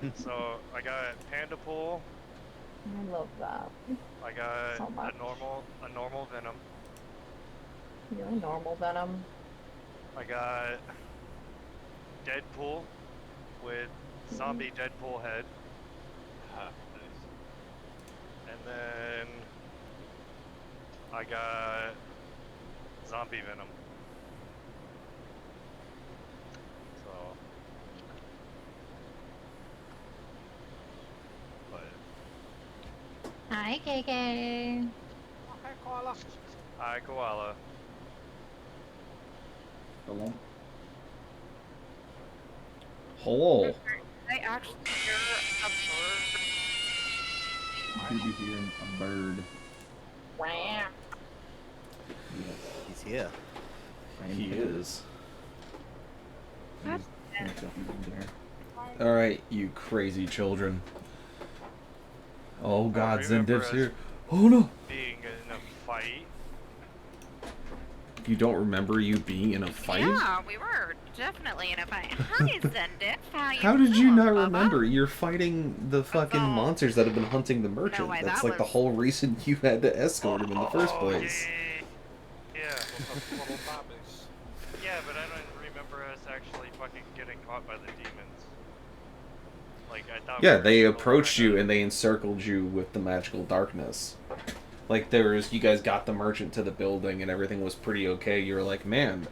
I got Panda Pool. I love that I got so much. a normal Venom. You're a normal Venom. I got Deadpool with zombie Deadpool head. Nice. And then I got zombie Venom. So, but Hi, KK. Oh, hey, Koala. I Koala. Hello. Hello. I actually hear a bird. You should be hearing a bird. Wow. Yes, He's here. I am He here. is. I just can't tell you there. Alright, you crazy children. Oh god, remember Zendiv's us here. Oh no! being in a fight. You don't remember you being in a fight? Yeah, we were definitely in a fight. Hi, Zendif. How did you doing, not Bubba? remember? You're fighting the fucking Oh. monsters that have been hunting the merchant. way, That's that like the was- whole reason you had to escort him in the first place. Yeah. Little Bobbies. Yeah, but I don't remember us actually fucking getting caught by the demons. Like, I thought Yeah, we they were approached trying you to- and they encircled you with the magical darkness. Like, you guys got the merchant to the building and everything was pretty okay. You were like, man,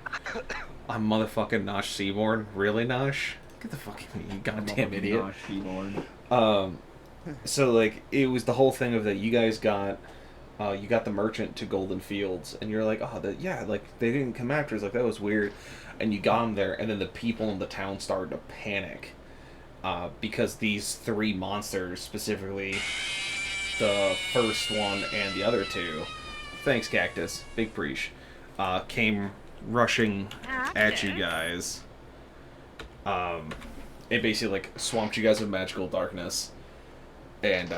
I'm motherfucking Nosh Seaborn. Really, Nosh? Get the fuck out of me, you goddamn idiot. Gosh, Lord. So, like, it was the whole thing of that you guys got, you got the merchant to Golden Fields, and you're like, oh, yeah, like, they didn't come after us, like, that was weird. And you got him there, and then the people in the town started to panic. Because these three monsters, specifically the first one and the other two, thanks Cactus, big preach, came rushing at you guys. It basically like swamped you guys with magical darkness, and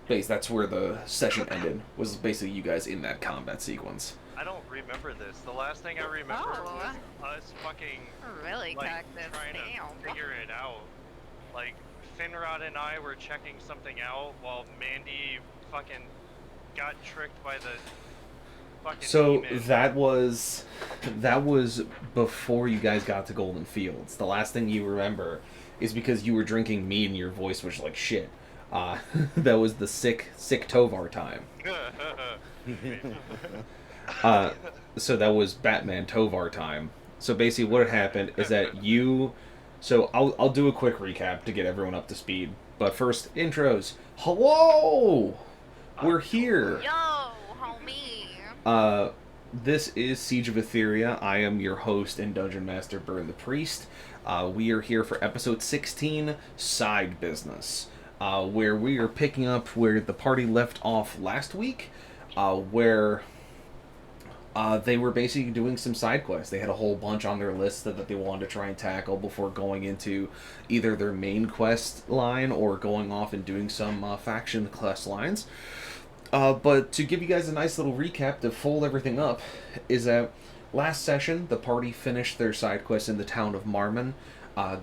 that's where the session ended. Was basically you guys in that combat sequence. I don't remember this. The last thing I remember was us fucking Really, like Cactus. trying Damn. to figure it out. Like Finrod and I were checking something out while Mandy fucking got tricked by the fucking So demon. that was before you guys got to Golden Fields. The last thing you remember is because you were drinking mead and your voice was like shit. That was the sick Tovar time. So that was Batman Tovar time. So basically, what had happened is that you. So I'll do a quick recap to get everyone up to speed. But first, intros. Hello, we're here. Yo, homie. This is Siege of Etheria. I am your host and Dungeon Master, Burn the Priest. We are here for episode 16, Side Business, where we are picking up where the party left off last week, where they were basically doing some side quests. They had a whole bunch on their list that they wanted to try and tackle before going into either their main quest line or going off and doing some faction quest lines. But to give you guys a nice little recap to fold everything up, is that last session the party finished their side quest in the town of Marmon,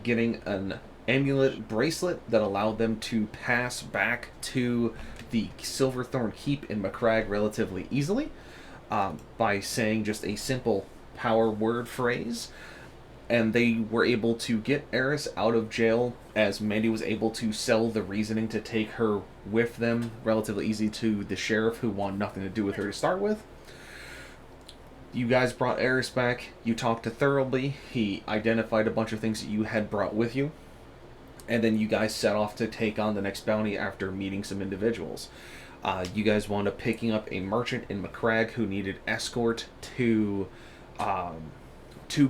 getting an amulet bracelet that allowed them to pass back to the Silverthorn Keep in Macragge relatively easily, by saying just a simple power word phrase. And they were able to get Eris out of jail, as Mandy was able to sell the reasoning to take her with them relatively easy to the sheriff, who wanted nothing to do with her to start with. You guys brought Eris back. You talked to Thurlby. He identified a bunch of things that you had brought with you. And then you guys set off to take on the next bounty after meeting some individuals. You guys wound up picking up a merchant in Macragge who needed escort to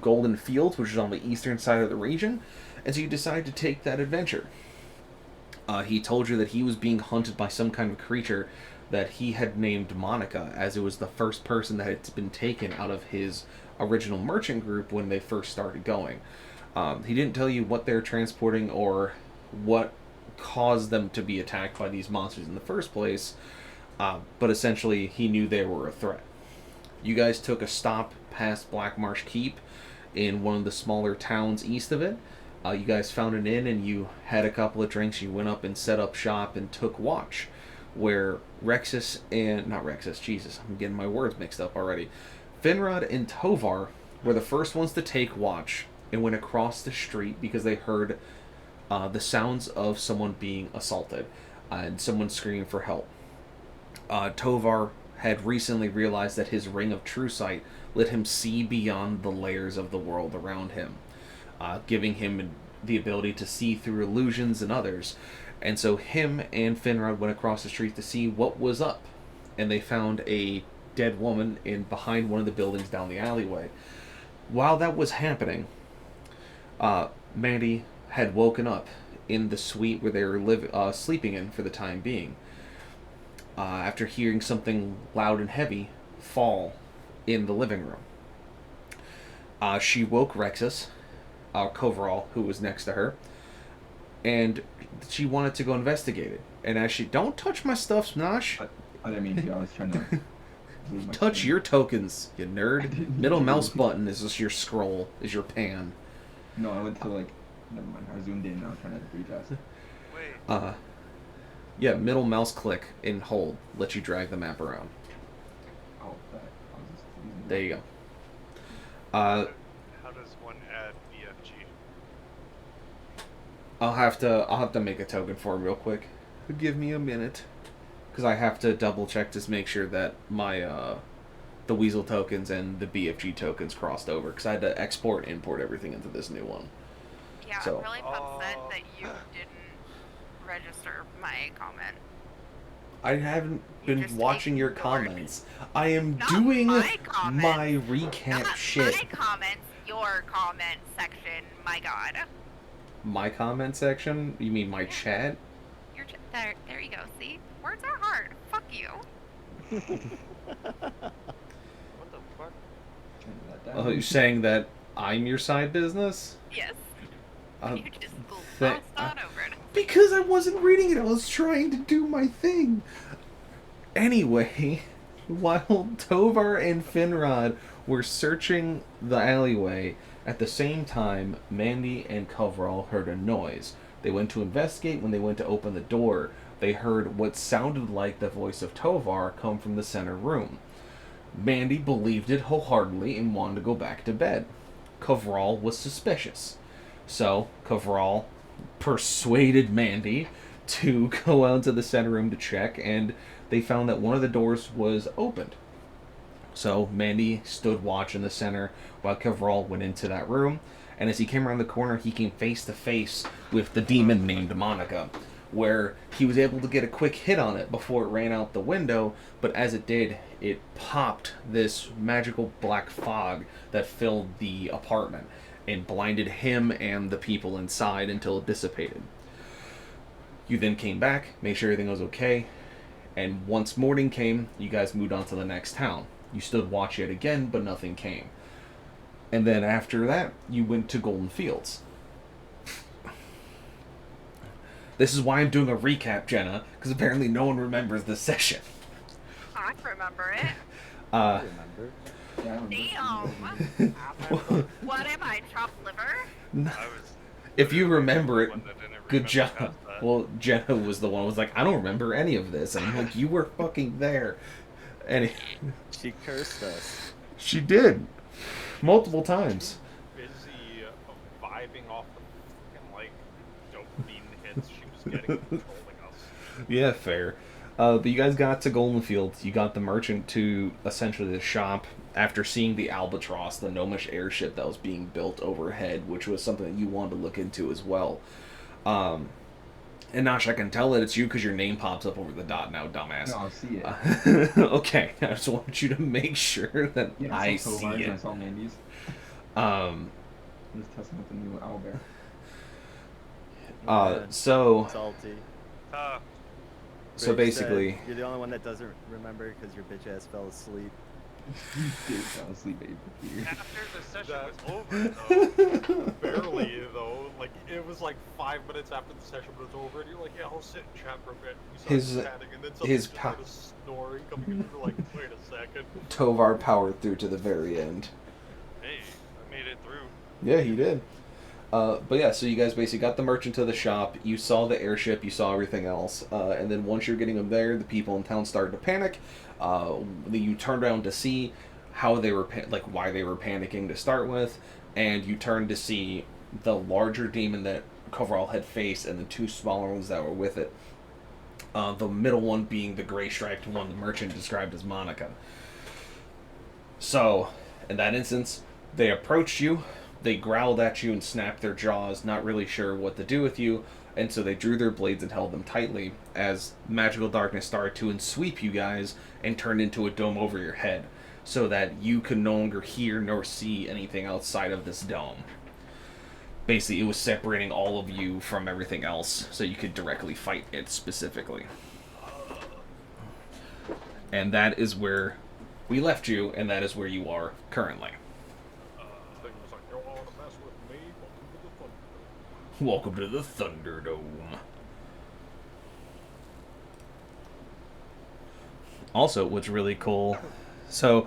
Golden Fields, which is on the eastern side of the region, and so you decide to take that adventure. He told you that he was being hunted by some kind of creature that he had named Monica, as it was the first person that had been taken out of his original merchant group when they first started going. He didn't tell you what they're transporting or what caused them to be attacked by these monsters in the first place, but essentially he knew they were a threat. You guys took a stop past Black Marsh Keep in one of the smaller towns east of it, You guys found an inn and you had a couple of drinks. You went up and set up shop and took watch, where not Rexus, Jesus, I'm getting my words mixed up already. Finrod and Tovar were the first ones to take watch and went across the street because they heard the sounds of someone being assaulted and someone screaming for help. Tovar had recently realized that his ring of true sight let him see beyond the layers of the world around him, giving him the ability to see through illusions and others. And so him and Finrod went across the street to see what was up, and they found a dead woman behind one of the buildings down the alleyway. While that was happening, Mandy had woken up in the suite where they were sleeping in for the time being, after hearing something loud and heavy fall in the living room. She woke Rexus, Coverall, who was next to her, and she wanted to go investigate it. And as she, don't touch my stuff, Snosh. I didn't mean to. I was trying to move my Touch screen. your tokens, you nerd. Middle mouse button is just your scroll, is your pan. No, I went to like. Never mind. I zoomed in. And I was trying to retest. Wait. Yeah, middle mouse click and hold. Let you drag the map around. Oh, that. I was just using There you go. How does one add BFG? I'll have to make a token for him real quick. Give me a minute, because I have to double check to make sure that my the Weasel tokens and the BFG tokens crossed over, because I had to export import everything into this new one. Yeah, So- I'm really upset that you didn't register my comment. I haven't You been just watching your ignored. comments. I am Not doing my comments. my recap Not shit. my comments, your comment section. My God. My comment section? You mean my chat? Your there you go. See, words are hard. Fuck you. What the fuck? Turn that down. Oh, you're saying that I'm your side business? Yes. You just th- glossed on over it. Because I wasn't reading it, I was trying to do my thing. Anyway, while Tovar and Finrod were searching the alleyway, at the same time, Mandy and Coverall heard a noise. They went to investigate. When they went to open the door, they heard what sounded like the voice of Tovar come from the center room. Mandy believed it wholeheartedly and wanted to go back to bed. Coverall was suspicious. So, Coverall persuaded Mandy to go out to the center room to check, and they found that one of the doors was opened. So, Mandy stood watch in the center while Coverall went into that room, and as he came around the corner, he came face to face with the demon named Monica, where he was able to get a quick hit on it before it ran out the window, but as it did, it popped this magical black fog that filled the apartment and blinded him and the people inside until it dissipated. You then came back, made sure everything was okay, and once morning came, you guys moved on to the next town. You stood watch yet again, but nothing came. And then after that, you went to Golden Fields. This is why I'm doing a recap, Jenna, because apparently no one remembers this session. I remember it. Uh, Remember? Yeah, I don't Damn. What am I, chopped liver? I was. if you remember it, one that didn't good remember job. past that. Well, Jenna was the one who was like, I don't remember any of this. And I'm like, you were fucking there. And She cursed us. she did. Multiple times. Busy vibing off the fucking like dopamine hits she was getting from controlling us. Yeah, fair. But you guys got to Golden Fields. You got the merchant to essentially the shop after seeing the Albatross, the gnomish airship that was being built overhead, which was something that you wanted to look into as well. And Nash, I can tell that it's you because your name pops up over the dot now, dumbass. No, I'll see it. Okay, I just want you to make sure that Yeah, I saw see Tovar's and I it. saw Mandy's. Um, I'm just testing with the new owlbear. Yeah, so salty. So Bridge said basically, you're the only one that doesn't remember because your bitch ass fell asleep. Dude fell asleep at your After the session was over, though, Barely though. Like it was like 5 minutes after the session was over, and you're like, yeah, I'll sit and chat for a bit. You start His- chatting, and then suddenly his just pa- heard a snoring coming in. You're like, wait a second. Tovar powered through to the very end. hey, I made it through. Yeah, he did. But yeah, so you guys basically got the merchant to the shop, you saw the airship, you saw everything else, and then once you're getting them there, the people in town started to panic. You turned around to see how they were, why they were panicking to start with, and you turned to see the larger demon that Coverall had faced and the two smaller ones that were with it. The middle one being the gray striped one the merchant described as Monica. So, in that instance, they approached you, they growled at you and snapped their jaws, not really sure what to do with you, and so they drew their blades and held them tightly as magical darkness started to ensweep you guys and turned into a dome over your head, so that you could no longer hear nor see anything outside of this dome. Basically, it was separating all of you from everything else, so you could directly fight it specifically. And that is where we left you, and that is where you are currently. Thing was like, you want to mess with me? Welcome to the Welcome to the Thunderdome. Also, what's really cool, so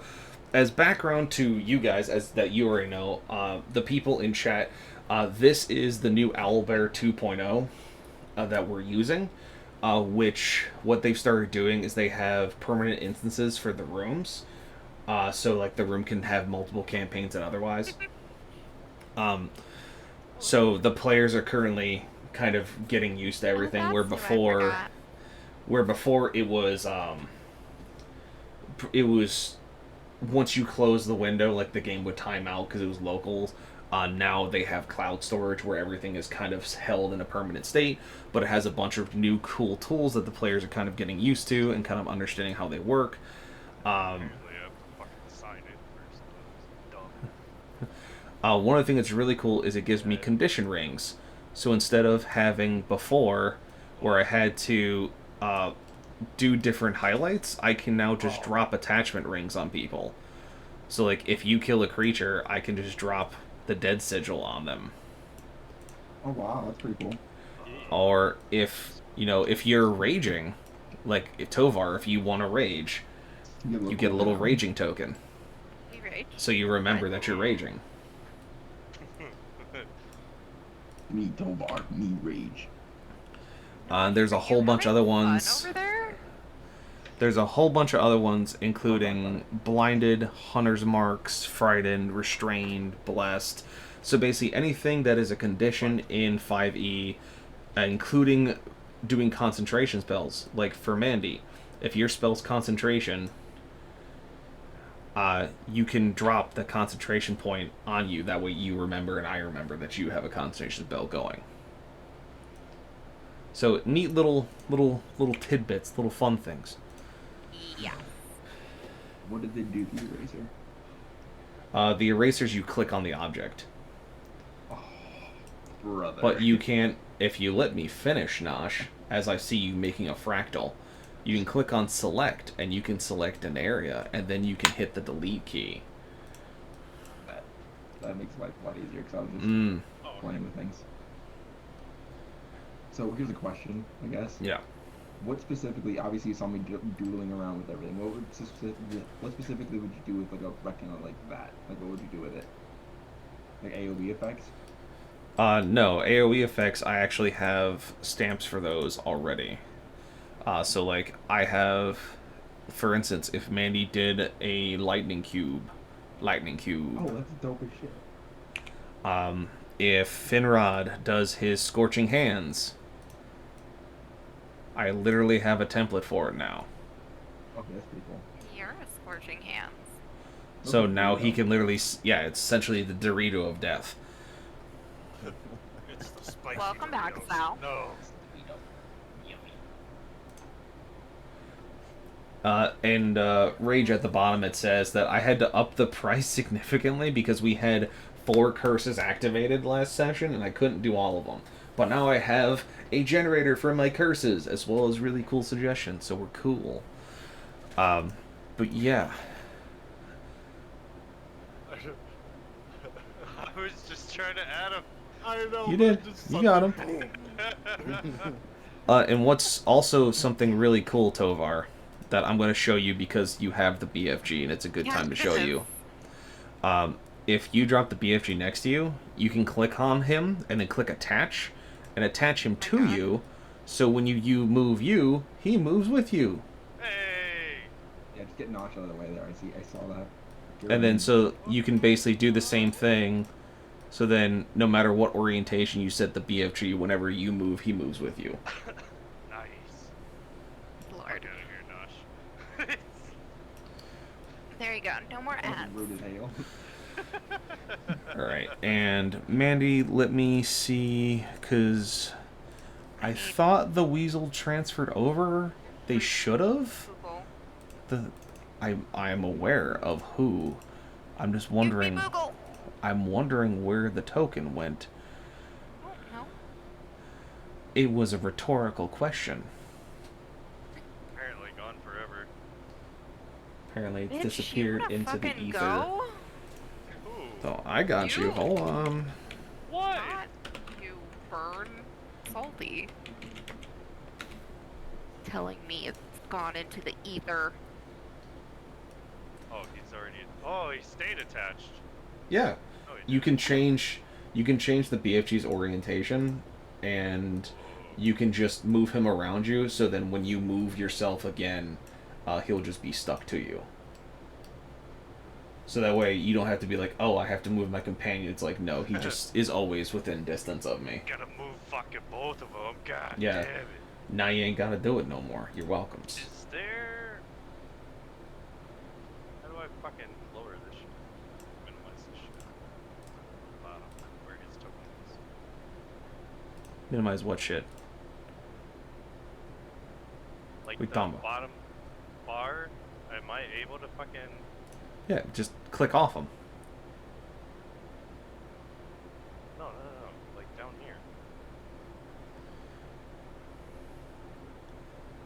as background to you guys, as that you already know, the people in chat, this is the new Owlbear 2.0 that we're using, which what they've started doing is they have permanent instances for the rooms, so like the room can have multiple campaigns and otherwise. So the players are currently kind of getting used to everything, where before it was once you close the window, like the game would time out because it was locals. Now they have cloud storage where everything is kind of held in a permanent state, but it has a bunch of new cool tools that the players are kind of getting used to and kind of understanding how they work. One of the things that's really cool is it gives me condition rings. So instead of having before, where I had to do different highlights, I can now just drop attachment rings on people. So like if you kill a creature, I can just drop the dead sigil on them. Oh wow, that's pretty cool. Or if you're raging, like Tovar, if you want to rage, you get a little raging token. We rage. So you remember that you're raging. Me Tovar, me rage. There's a whole bunch of other ones. Over there? There's a whole bunch of other ones, including Blinded, Hunter's Marks, Frightened, Restrained, Blessed. So basically anything that is a condition in 5e, including doing concentration spells. Like for Mandy, if your spell's concentration, you can drop the concentration point on you. That way you remember and I remember that you have a concentration spell going. So neat little tidbits, little fun things. Yeah. What did they do to the eraser? The erasers, you click on the object. Oh, brother. But you can't, if you let me finish, Nosh, as I see you making a fractal, you can click on select, and you can select an area, and then you can hit the delete key. That makes life a lot easier, because I was just playing with things. So here's a question, I guess. Yeah. What specifically, obviously you saw me doodling around with everything, what specifically would you do with like a rectangle like that? Like what would you do with it? Like AoE effects? No, AoE effects, I actually have stamps for those already. So like, I have, for instance, if Mandy did a lightning cube. Oh, that's dope as shit. If Finrod does his scorching hands, I literally have a template for it now. Okay, that's pretty cool. You're a scorching hands. So Okay, now cool. he can literally, yeah, it's essentially the Dorito of death. It's the spicy Welcome back, Doritos. Sal. No. And Rage at the bottom, it says that I had to up the price significantly because we had 4 curses activated last session and I couldn't do all of them. But now I have a generator for my curses as well as really cool suggestions, so we're cool. But yeah. I was just trying to add him. I know. You did. You got him. And what's also something really cool, Tovar, that I'm going to show you because you have the BFG and it's a good time to show you. if you drop the BFG next to you, you can click on him and then click attach and attach him to you. So when you move you, he moves with you. Hey! Yeah, just get Nosh out of the way there. I saw that. And then so you can basically do the same thing. So then no matter what orientation you set the BFG, whenever you move, he moves with you. Nice. Lord. Get out of here, Nosh. There you go. No more That was ads. rude as hell. Alright, and Mandy, let me see, because I thought the Weasel transferred over. They should have. Google. I am aware of who. I'm just wondering. Google. I'm wondering where the token went. Oh, no. It was a rhetorical question. Apparently gone forever. Apparently, it Bitch, disappeared you wanna into the fucking ether. Go? Ooh. So I got you. You? Hold on. What? Not you burn salty. Telling me it's gone into the ether. Oh, he's already. Oh, he stayed attached. Yeah. Oh, he You did. can change. You can change the BFG's orientation, and you can just move him around you. So then, when you move yourself again, he'll just be stuck to you. So that way, you don't have to be like, "Oh, I have to move my companion." It's like, no, he just is always within distance of me. Gotta move fucking both of them. God Yeah. damn it. Now you ain't gotta do it no more. You're welcome. Is there? How do I fucking lower this shit? Minimize this shit. Bottom, where his token is. Minimize what shit? Like We the talking about? bottom bar. Am I able to fucking? Yeah, just click off him. No. Like down here.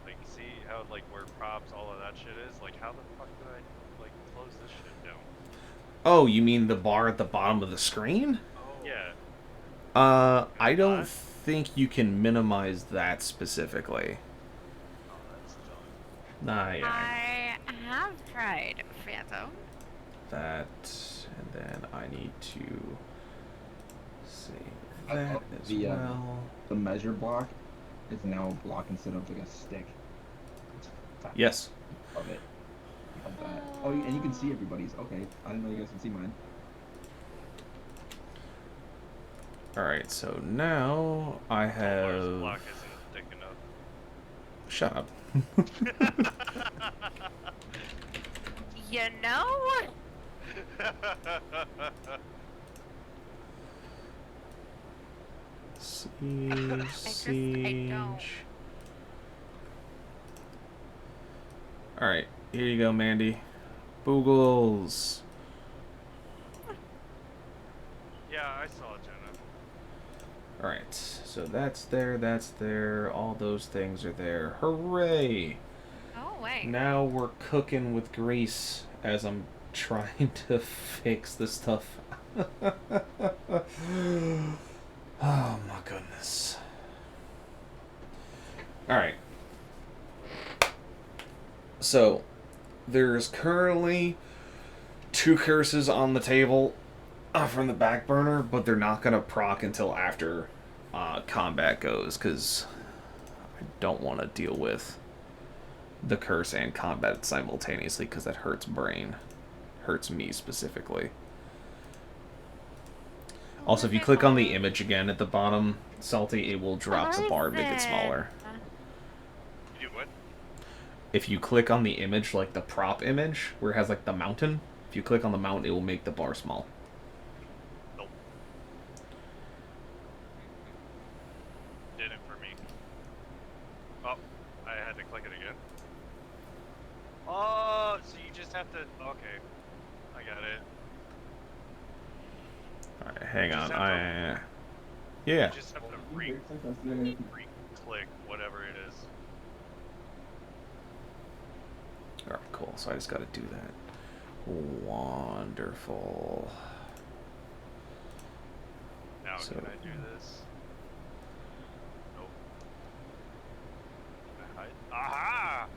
Like see how like where props, all of that shit is. Like how the fuck do I like close this shit down? Oh, you mean the bar at the bottom of the screen? Yeah. I don't Not? think you can minimize that specifically. Oh, that's dumb. Nah, yeah. I have tried Phantom. That, and then I need to save I that thought as the, well. The measure block is now a block instead of like a stick. It's fat. Yes. Love it. Love that. Oh, and you can see everybody's. Okay, I didn't know you guys can see mine. Alright, so now I Lars have... block isn't thick enough. Shut up. You know? Siege, I siege. don't. Alright, here you go, Mandy. Boogles. Yeah, I saw Jenna. Alright, so that's there, all those things are there. Hooray! Oh, wait. Now we're cooking with grease as I'm trying to fix this stuff. Oh my goodness. Alright. So, there's currently 2 curses on the table from the back burner, but they're not going to proc until after combat goes, because I don't want to deal with the curse and combat simultaneously, because that hurts brain. Hurts me specifically. Also, if you click on the image again at the bottom, Salty, it will drop the bar and make it smaller. You do what? If you click on the image, like the prop image, where it has like the mountain, if you click on the mountain, it will make the bar small. Nope. Did it for me. Oh, I had to click it again. Oh, so you just have to. Okay, I got it. Alright, hang on. Just have Yeah. You just have to Very re-click whatever it is. Alright, cool. So I just gotta do that. Wonderful. Now So- can I do this? Nope. Can I hide? Aha!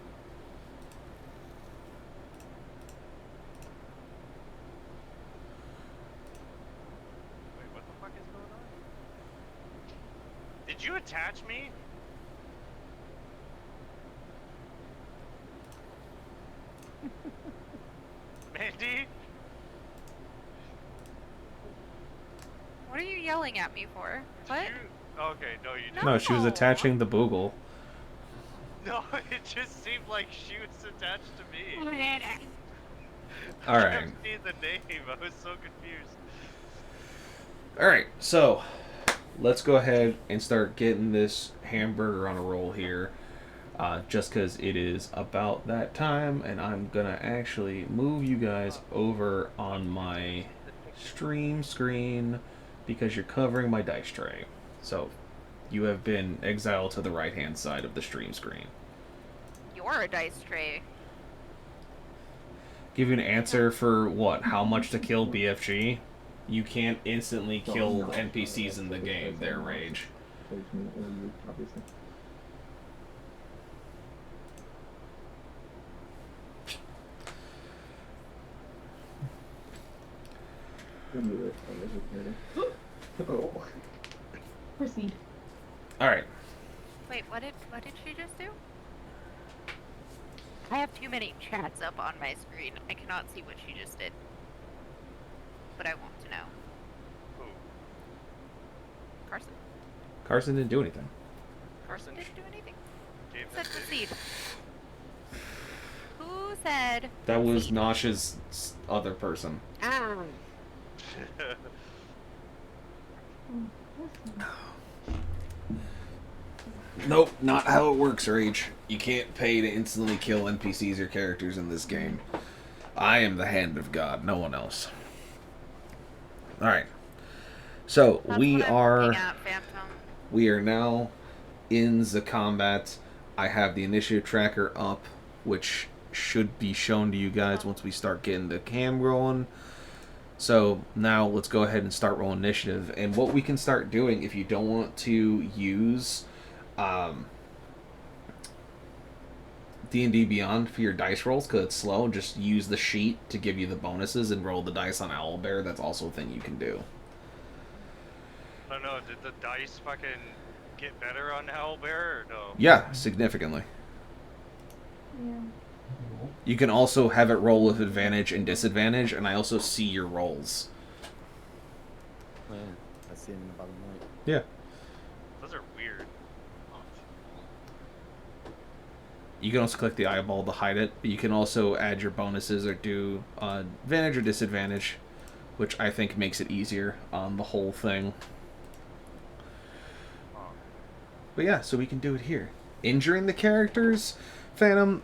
Did you attach me? Mandy? What are you yelling at me for? What? Okay, no, you didn't. No, she was No. attaching the boogle. No, it just seemed like she was attached to me. All I right. kept seeing the name. I was so confused. All right, so let's go ahead and start getting this hamburger on a roll here. Just because it is about that time, and I'm gonna actually move you guys over on my stream screen because you're covering my dice tray. So you have been exiled to the right hand side of the stream screen. You're a dice tray. Give you an answer for what? How much to kill BFG? You can't instantly kill NPCs in the game. Their rage. Obviously. Oh. Proceed. All right. Wait, what did she just do? I have too many chats up on my screen. I cannot see what she just did. But I want to know. Who? Carson. Carson didn't do anything. Carson didn't do anything. Gave Who said them proceed? Who said That was proceed? Nosh's other person. Ah. Nope, not how it works, Rage. You can't pay to instantly kill NPCs or characters in this game. I am the hand of God, no one else. Alright. So, That's we what I'm are looking at, Phantom. we are now in the combat. I have the initiative tracker up, which should be shown to you guys once we start getting the cam rolling. So now let's go ahead and start rolling initiative. And what we can start doing, if you don't want to use D&D Beyond for your dice rolls because it's slow, just use the sheet to give you the bonuses and roll the dice on Owlbear. That's also a thing you can do. I don't know, did the dice fucking get better on Owlbear or no? Yeah, significantly. Yeah. You can also have it roll with advantage and disadvantage, and I also see your rolls. Yeah, I see it in the bottom right. Yeah. Those are weird. You can also click the eyeball to hide it, but you can also add your bonuses or do advantage or disadvantage, which I think makes it easier on the whole thing. But yeah, so we can do it here. Injuring the characters, Phantom,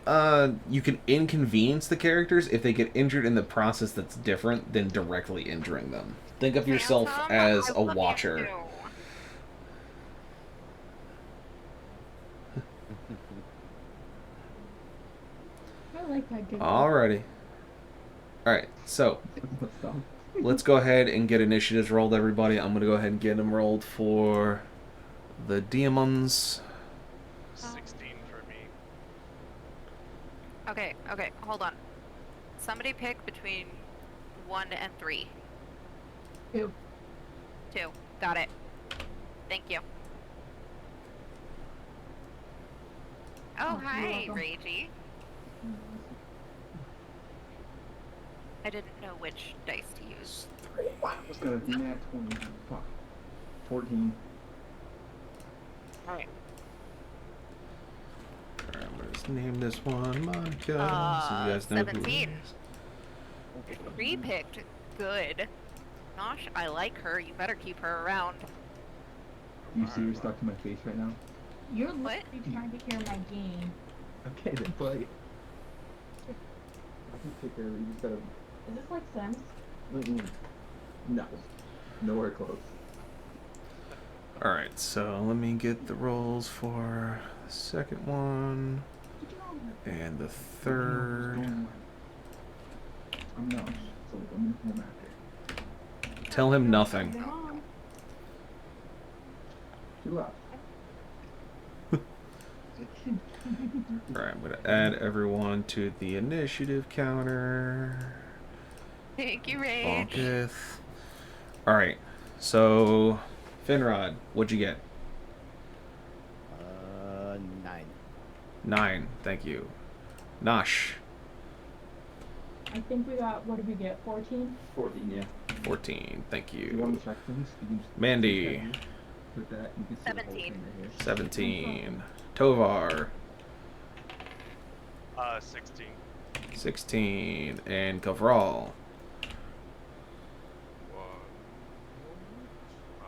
you can inconvenience the characters if they get injured in the process that's different than directly injuring them. Think of yourself Phantom, as I a love you watcher. too. I like that giggle. Alrighty. Alright, so What's up? let's go ahead and get initiatives rolled, everybody. I'm going to go ahead and get them rolled for the demons. 16 for me. Okay, hold on. Somebody pick between 1 and 3. 2. 2. Got it. Thank you. Oh, Oh, you're hi, welcome. Ragey. I didn't know which dice to use. I was gonna do that 20. Fuck. 14. Alright. Alright, I'm going to just name this one Monica, so you guys know who it 17. is. 3 picked. Good. Gosh, I like her. You better keep her around. You see you're stuck to my face right now? You're What? literally trying to hear my game. Okay, then play. I can take care of it. You just gotta. Is this like Sims? No. Nowhere close. Alright, so let me get the rolls for the second one and the third. I'm not. So I'm home after. Tell him nothing. Mom. She left. Alright, I'm going to add everyone to the initiative counter. Thank you, Rage. Bonketh. Alright, so Finrod, what'd you get? 9. Thank you. Nosh. I think we got, what did we get, 14? 14, yeah. 14. Thank Do you want you. to check things? You can just Mandy. put that. You can see the whole 17. thing right here. 17. Tovar. 16. 16. And Kavral. One moment. I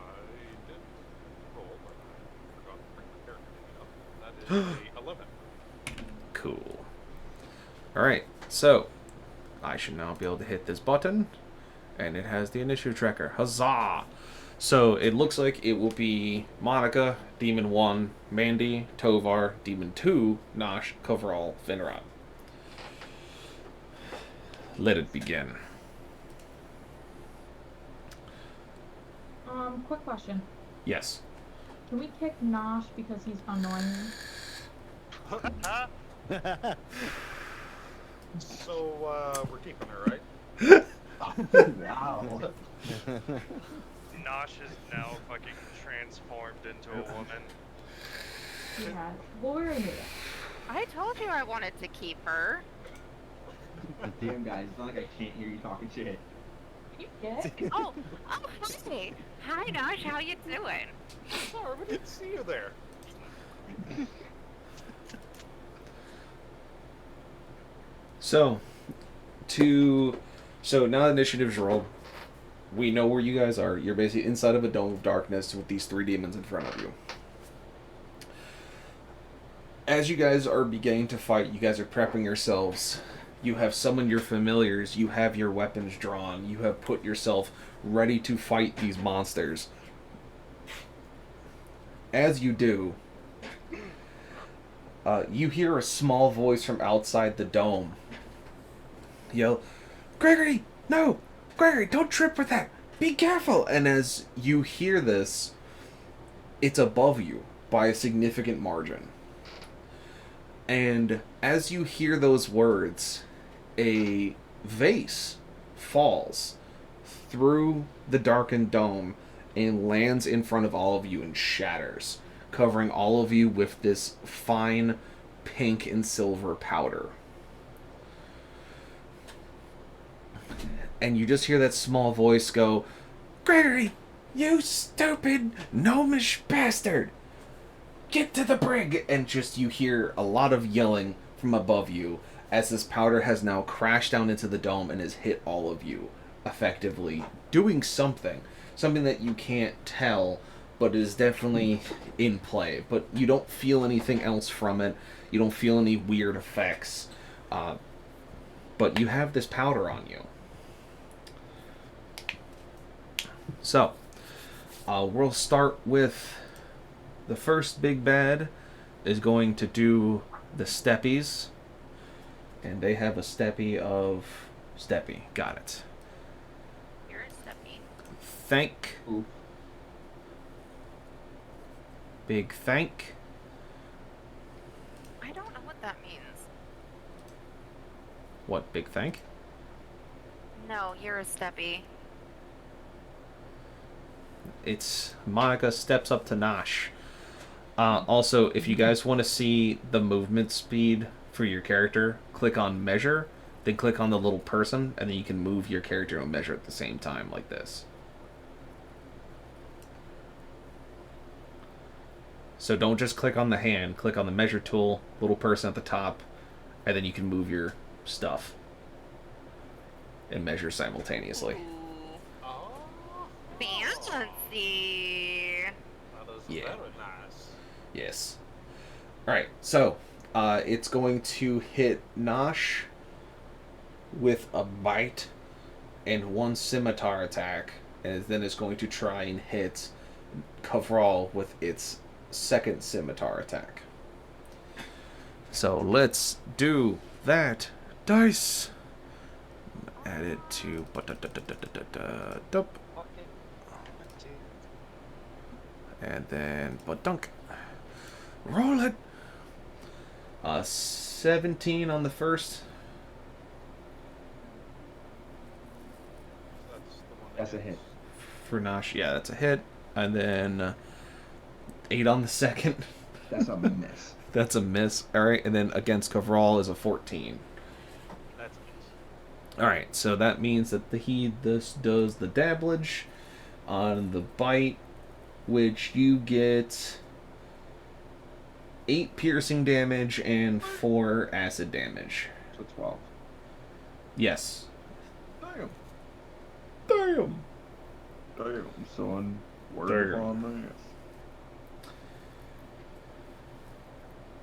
did roll, but I forgot to bring my character name up. That is a 11. Cool. Alright, so I should now be able to hit this button, and it has the initiative tracker. Huzzah! So it looks like it will be Monica, Demon 1, Mandy, Tovar, Demon 2, Nosh, Kavral, Finrod. Let it begin. Quick question. Yes. Can we kick Nosh because he's annoying? So, we're keeping her, right? Wow. Nosh is now fucking transformed into a woman. He has. Well, we're in here. I told you I wanted to keep her. Damn, guys, it's not like I can't hear you talking shit. You get? Oh, hey. Hi, Nosh. How you doing? Sorry, we didn't see you there. So now the initiative's rolled. We know where you guys are. You're basically inside of a dome of darkness with these 3 demons in front of you. As you guys are beginning to fight, you guys are prepping yourselves. You have summoned your familiars. You have your weapons drawn. You have put yourself ready to fight these monsters. As you do, you hear a small voice from outside the dome yell, "Gregory, no! Gregory, don't trip with that! Be careful!" And as you hear this, it's above you by a significant margin. And as you hear those words, a vase falls through the darkened dome and lands in front of all of you and shatters, covering all of you with this fine pink and silver powder. And you just hear that small voice go, "Gregory, you stupid gnomish bastard! Get to the brig!" And just you hear a lot of yelling from above you as this powder has now crashed down into the dome and has hit all of you, effectively doing something that you can't tell, but is definitely in play. But you don't feel anything else from it. You don't feel any weird effects. But you have this powder on you. So, we'll start with the first big bad is going to do the steppies. And they have a steppy of... Steppy. Got it. You're a steppy. Thank. Ooh. Big thank. I don't know what that means. What, big thank? No, you're a steppy. It's Monica steps up to Nosh. Also, if you guys want to see the movement speed for your character, click on measure, then click on the little person, and then you can move your character and measure at the same time, like this. So don't just click on the hand, click on the measure tool, little person at the top, and then you can move your stuff and measure simultaneously. Ooh, Oh. fancy. That is Yeah. very nice. Yes. Alright, so it's going to hit Nosh with a bite and 1 scimitar attack, and then it's going to try and hit Kavral with its 2nd scimitar attack. So let's do that dice. Add it to and then badunk. Roll it. 17 on the first. That's a hit. For Nosh, yeah, that's a hit. And then 8 on the second. That's a miss. That's a miss. All right, and then against Kavral is a 14. That's a miss. All right, so that means that this does the dabblage on the bite, which you get 8 piercing damage and 4 acid damage. So 12. Yes. Damn. Damn. Damn, son. Word Damn. on this.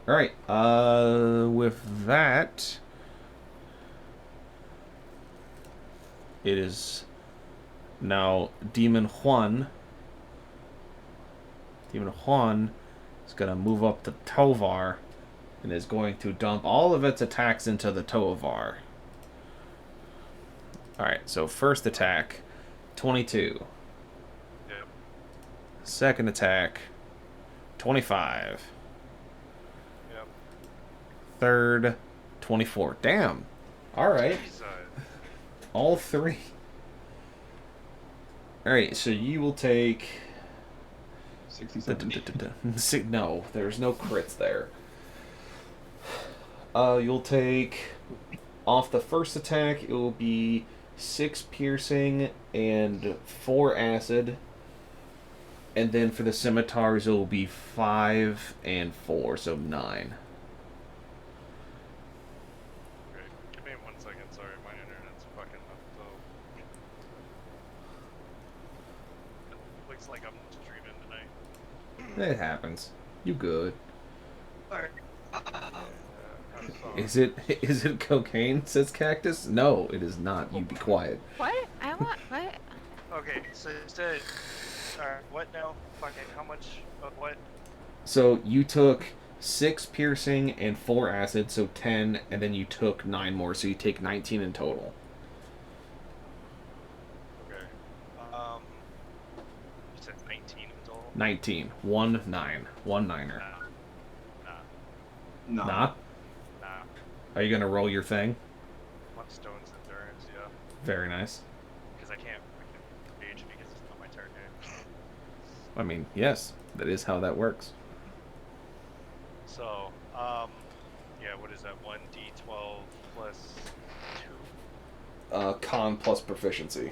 All right. With that, it is now Demon Juan. Demon Juan is gonna move up to Tovar and is going to dump all of its attacks into the Tovar. All right. So first attack, 22. Yep. Second attack, 25. Yep. Third, 24. Damn. All right. Jesus. All 3. All right. So you will take. 67. No, there's no crits there. You'll take off the first attack. It will be 6 piercing and 4 acid. And then for the scimitars, it will be 5 and 4, so 9. Okay, give me 1 second. Sorry, my internet's fucking up. So it looks like I'm streaming tonight. It happens. You good? Alright. I'm sorry. Is it cocaine? Says Cactus. No, it is not. You be quiet. What? I want what? Okay, so you said. Alright, what now? Fucking how much of what? So you took 6 piercing and 4 acid, so 10, and then you took 9 more, so you take 19 in total. Okay. You said 19 in total? 19. 1 9. 1 niner. Nah. No. Nah? Nah. Are you gonna roll your thing? One stone's endurance, yeah. Very nice. Because I can't age because it's not my turn yet. I mean, yes, that is how that works. So, yeah, what is that? 1d12 plus 2? Con plus proficiency.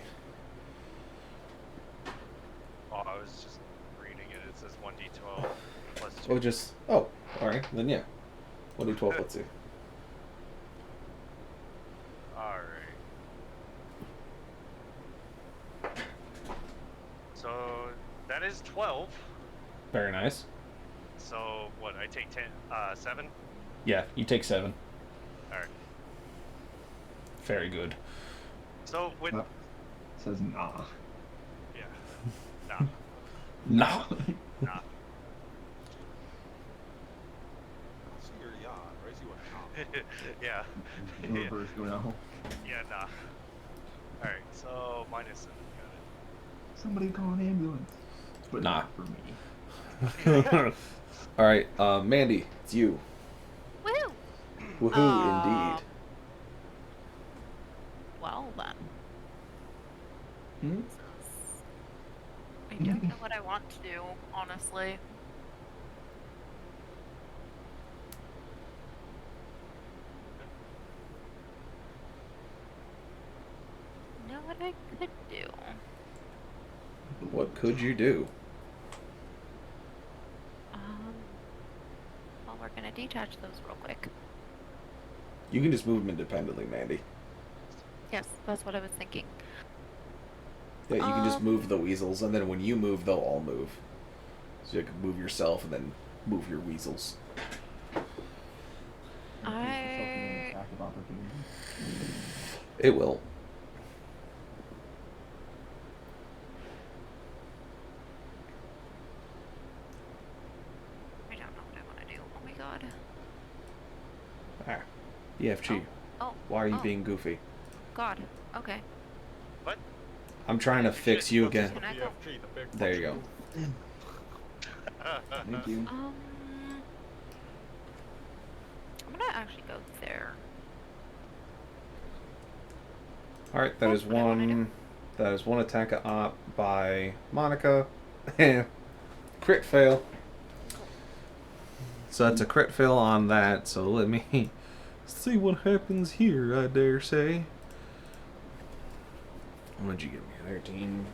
Oh, I was just reading it. It says 1d12 plus 2. Oh, just... Oh, alright, then yeah. 1d12, let's see. Alright. So, that is 12. Very nice. So, what, I take 7? Yeah, you take 7. Alright. Very good. So, with... It says nah. Yeah. Nah. No. Nah. See your yacht, right? See what Yeah. In reverse, go now. Yeah, nah. Alright, so minus 7. Got Somebody call an ambulance. But Nah. not for me. Alright, Mandy, it's you. Woo! Woohoo, indeed. Well then. Hmm? I don't know what I want to do, honestly. Know what I could do? What could you do? Well, we're gonna detach those real quick. You can just move them independently, Mandy. Yes, that's what I was thinking. Yeah, you can just move the weasels, and then when you move, they'll all move. So you can move yourself and then move your weasels. Attack of opportunity. It will. I don't know what I want to do. Oh my god. Ah, EFG. Oh. Why are you oh, being goofy? God. Okay. What? I'm trying to fix you again. Can I go? BFG, the big There you go. Thank you. I'm gonna actually go there. Alright, that is That's what I wanna do. one. That is one attack of op by Monica. Crit fail. So that's a crit fail on that. So let me see what happens here, I dare say. What'd you give me? 13.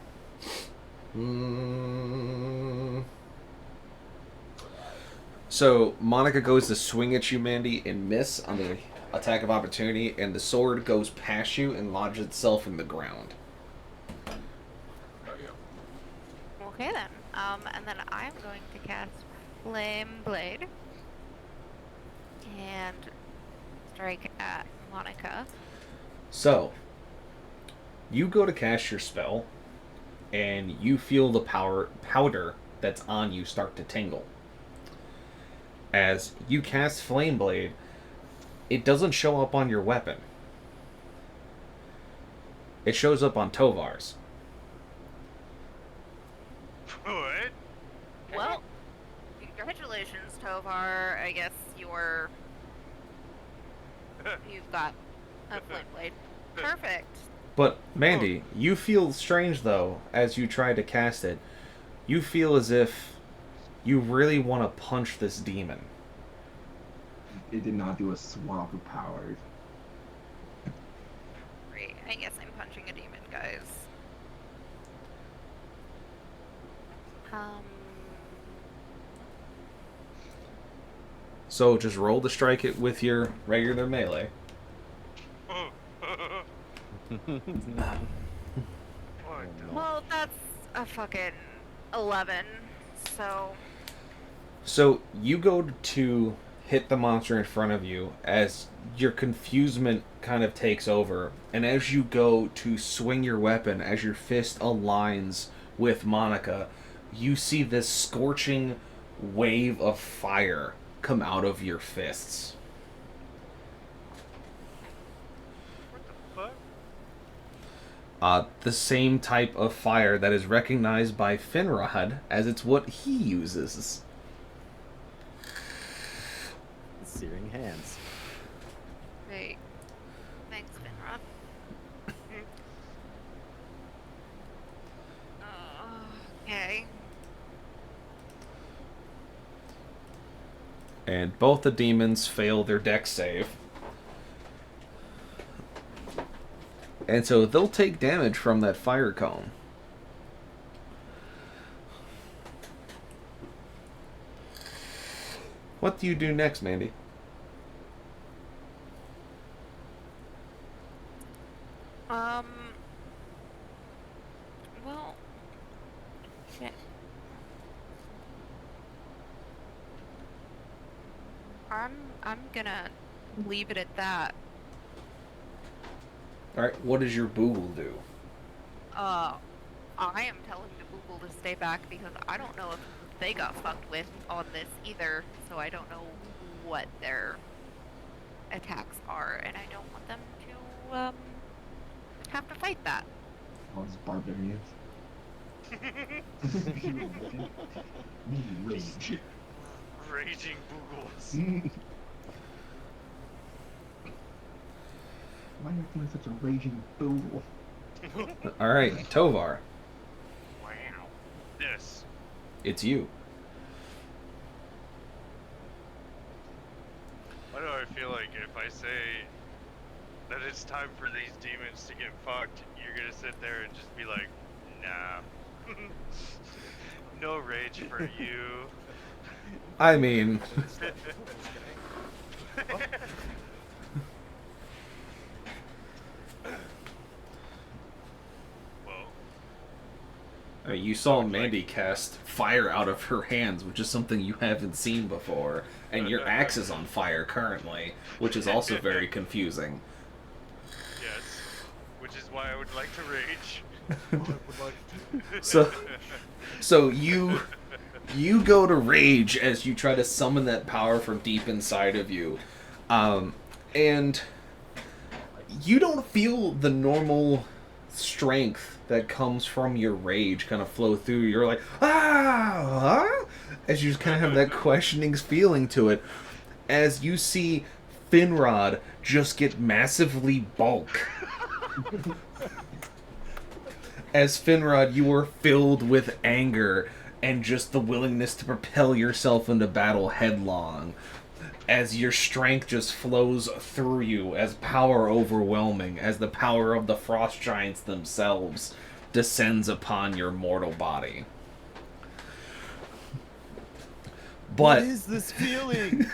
So Monica goes to swing at you, Mandy, and miss on the attack of opportunity, and the sword goes past you and lodges itself in the ground. Okay then. And then I'm going to cast Flame Blade and strike at Monica. So you go to cast your spell, and you feel the powder that's on you start to tingle. As you cast Flame Blade, it doesn't show up on your weapon. It shows up on Tovar's. What? Well, congratulations, Tovar. I guess you've got a Flame Blade. Perfect. But, Mandy, you feel strange, though, as you try to cast it. You feel as if you really want to punch this demon. It did not do a swap of powers. Great. I guess I'm punching a demon, guys. So just roll to strike it with your regular melee. Well, that's a fucking 11, so... So you go to hit the monster in front of you as your confusement kind of takes over, and as you go to swing your weapon, as your fist aligns with Monica, you see this scorching wave of fire come out of your fists. What the fuck? The same type of fire that is recognized by Finrod as it's what he uses. Searing hands. Great. Thanks, Finrod. Okay. And both the demons fail their dex save. And so they'll take damage from that fire cone. What do you do next, Mandy? Well, shit. I'm gonna leave it at that. Alright, what does your boogle do? I am telling the Google to stay back because I don't know if they got fucked with on this either, so I don't know what their attacks are, and I don't want them to, have to fight that. All these barbarians. Rage. Raging boogles. Why are you feeling such a raging boogle? Alright, Tovar, Wow. Yes. it's you. Why do I feel like if I say that it's time for these demons to get fucked, you're gonna sit there and just be like, nah. No rage for you. I mean, Well, you saw Mandy cast fire out of her hands, which is something you haven't seen before, and your axe is on fire currently, which is also very confusing. yes. Which is why I would like to rage. So you go to rage as you try to summon that power from deep inside of you, and you don't feel the normal strength that comes from your rage kind of flow through. You're like, as you just kind of have that questioning feeling to it, as you see Finrod just get massively bulk. As Finrod, you are filled with anger and just the willingness to propel yourself into battle headlong, as your strength just flows through you, as power overwhelming, as the power of the frost giants themselves descends upon your mortal body. What But is this feeling?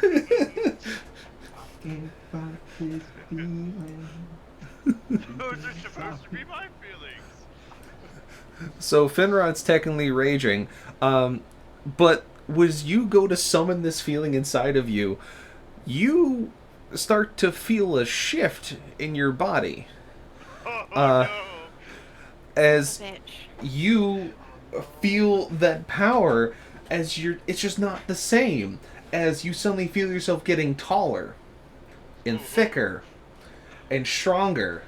Those are supposed to be my feelings. so Finrod's technically raging, but as you go to summon this feeling inside of you, you start to feel a shift in your body. Oh Uh, no. As Bitch. you feel that power, it's just not the same, as you suddenly feel yourself getting taller and thicker and stronger,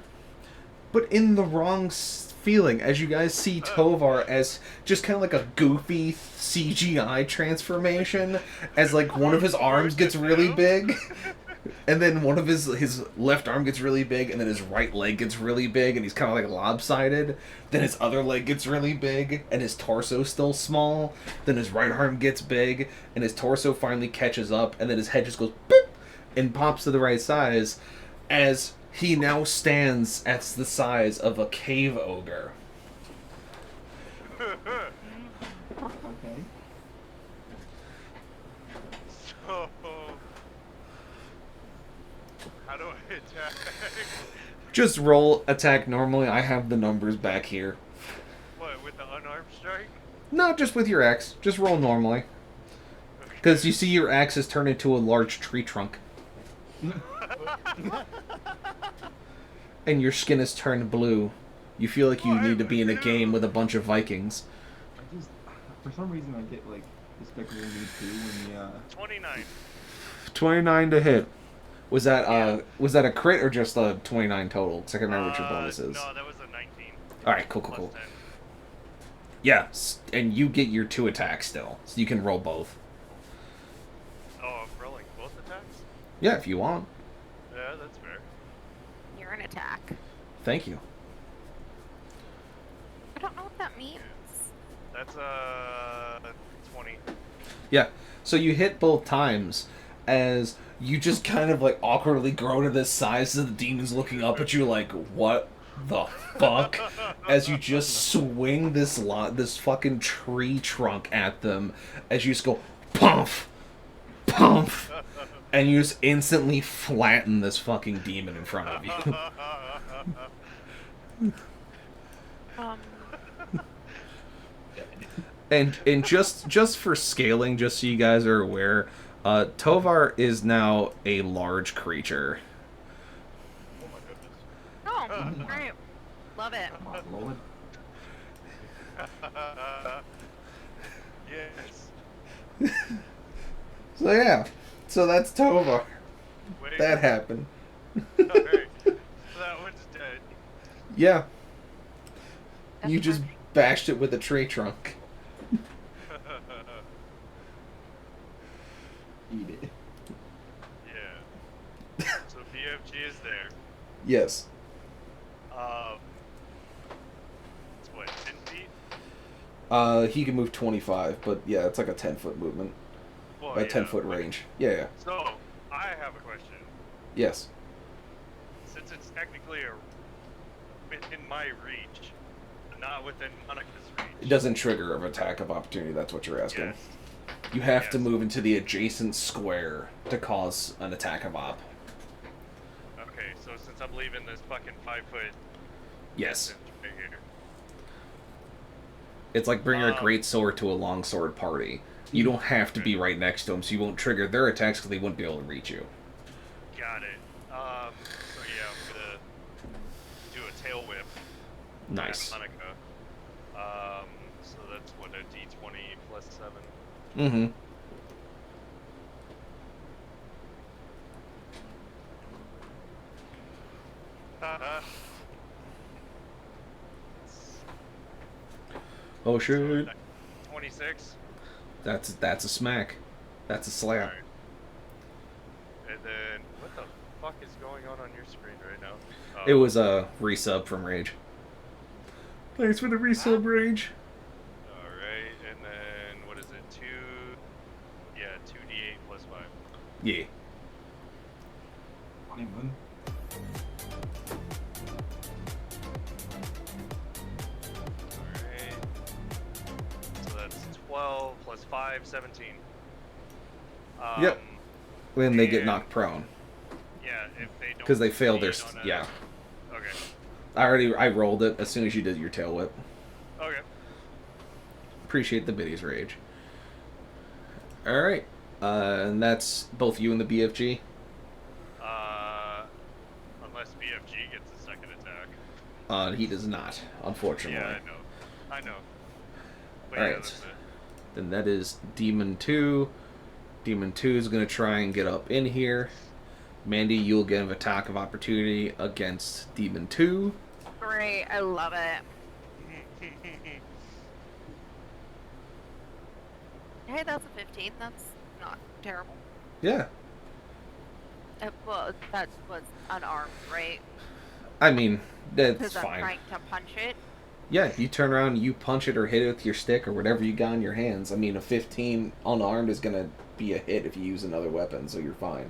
but in the wrong feeling, as you guys see Tovar as just kind of like a goofy CGI transformation, as like one of his arms gets really big, and then one of his left arm gets really big, and then his right leg gets really big, and he's kind of like lopsided. Then his other leg gets really big, and his torso's still small. Then his right arm gets big, and his torso finally catches up, and then his head just goes boop, and pops to the right size, as he now stands at the size of a cave ogre. Okay. So, how do I attack? Just roll attack normally. I have the numbers back here. What, with the unarmed strike? Not just with your axe. Just roll normally. Because you see your axe has turned into a large tree trunk. And your skin has turned blue. You feel like you need to be in a game with a bunch of Vikings. I just, for some reason, I get like Despicable Me 2 when the 29. 29 to hit. Was that a crit or just a 29 total? Because I can't remember what your bonus is. No, that was a 19. Alright, cool. Plus 10. Yeah, and you get your 2 attacks still. So you can roll both. Oh, I'm rolling both attacks? Yeah, if you want. Yeah, that's fair. You're an attack. Thank you. I don't know what that means. That's 20. Yeah, so you hit both times as you just kind of like awkwardly grow to this size, so the demon's looking up at you like, what the fuck? As you just swing this fucking tree trunk at them, as you just go pump, pump, and you just instantly flatten this fucking demon in front of you. And just for scaling, just so you guys are aware, Tovar is now a large creature. Oh my goodness. Oh, great. Love it. Come on, roll it. Yes. So yeah, so that's Tovar. Wait. That happened. Alright. So that one's dead. Yeah, That's you just fine. bashed it with a tree trunk. Eat it. Yeah. So BFG is there. Yes. It's what, 10 feet? He can move 25, but yeah, it's like a 10-foot movement. Well, A yeah, 10-foot but- range. Yeah. So, I have a question. Yes. Since it's technically within my reach, not within Monica's reach. It doesn't trigger an attack of opportunity, that's what you're asking. Yes. You have to Yes. move into the adjacent square to cause an attack of op. Okay, so since I'm leaving this fucking 5-foot Yes. distance right here. It's like bringing a great sword to a long sword party. You don't have to be right next to them, so you won't trigger their attacks because they wouldn't be able to reach you. Got it. So yeah, I'm gonna do a tail whip. Nice. At Monica. So that's what, a D20 plus 7. Mm-hmm. Oh shit. 26. That's a smack. That's a slap. Alright. And then, what the fuck is going on your screen right now? It was a resub from Rage. Thanks for the resub, Rage. Alright, and then Yeah. Funny one. Alright. So that's 12 plus 5, 17. Yep. When they get and- knocked prone. Yeah, if they don't. Because they failed their... succeed on Yeah. Okay. I rolled it as soon as you did your tail whip. Okay. Appreciate the biddies rage. Alright. And that's both you and the BFG? Unless BFG gets a second attack. He does not, unfortunately. Yeah, I know. But Alright. yeah, that's it. Then that is Demon 2. Demon 2 is going to try and get up in here. Mandy, you'll get an attack of opportunity against Demon 2. Great, I love it. Hey, that's a 15. That's not terrible. Yeah. Well, that was unarmed, right? I mean, that's Because I'm fine. trying to punch it. Yeah, you turn around, you punch it or hit it with your stick or whatever you got in your hands. I mean, a 15 unarmed is going to be a hit if you use another weapon, so you're fine.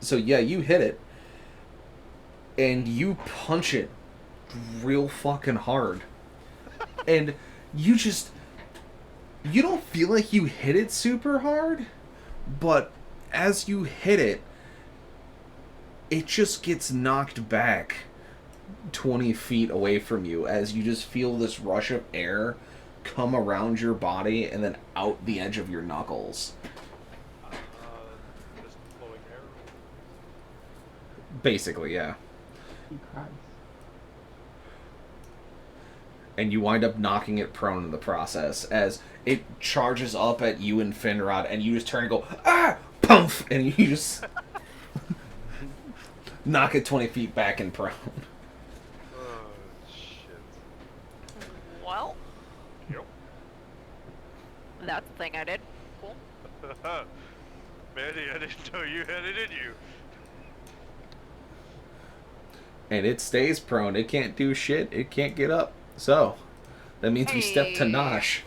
So yeah, you hit it. And you punch it real fucking hard. And you just... You don't feel like you hit it super hard, but as you hit it, it just gets knocked back 20 feet away from you as you just feel this rush of air come around your body and then out the edge of your knuckles. Just flowing air. Basically, yeah. He cries. And you wind up knocking it prone in the process as it charges up at you and Finrod, and you just turn and go, ah! Pump! And you just knock it 20 feet back and prone. Oh, shit. Well, Yep. that's the thing I did. Cool. Mandy, I didn't know you had it in you. And it stays prone. It can't do shit. It can't get up. So, that means we step to Hey. Nosh.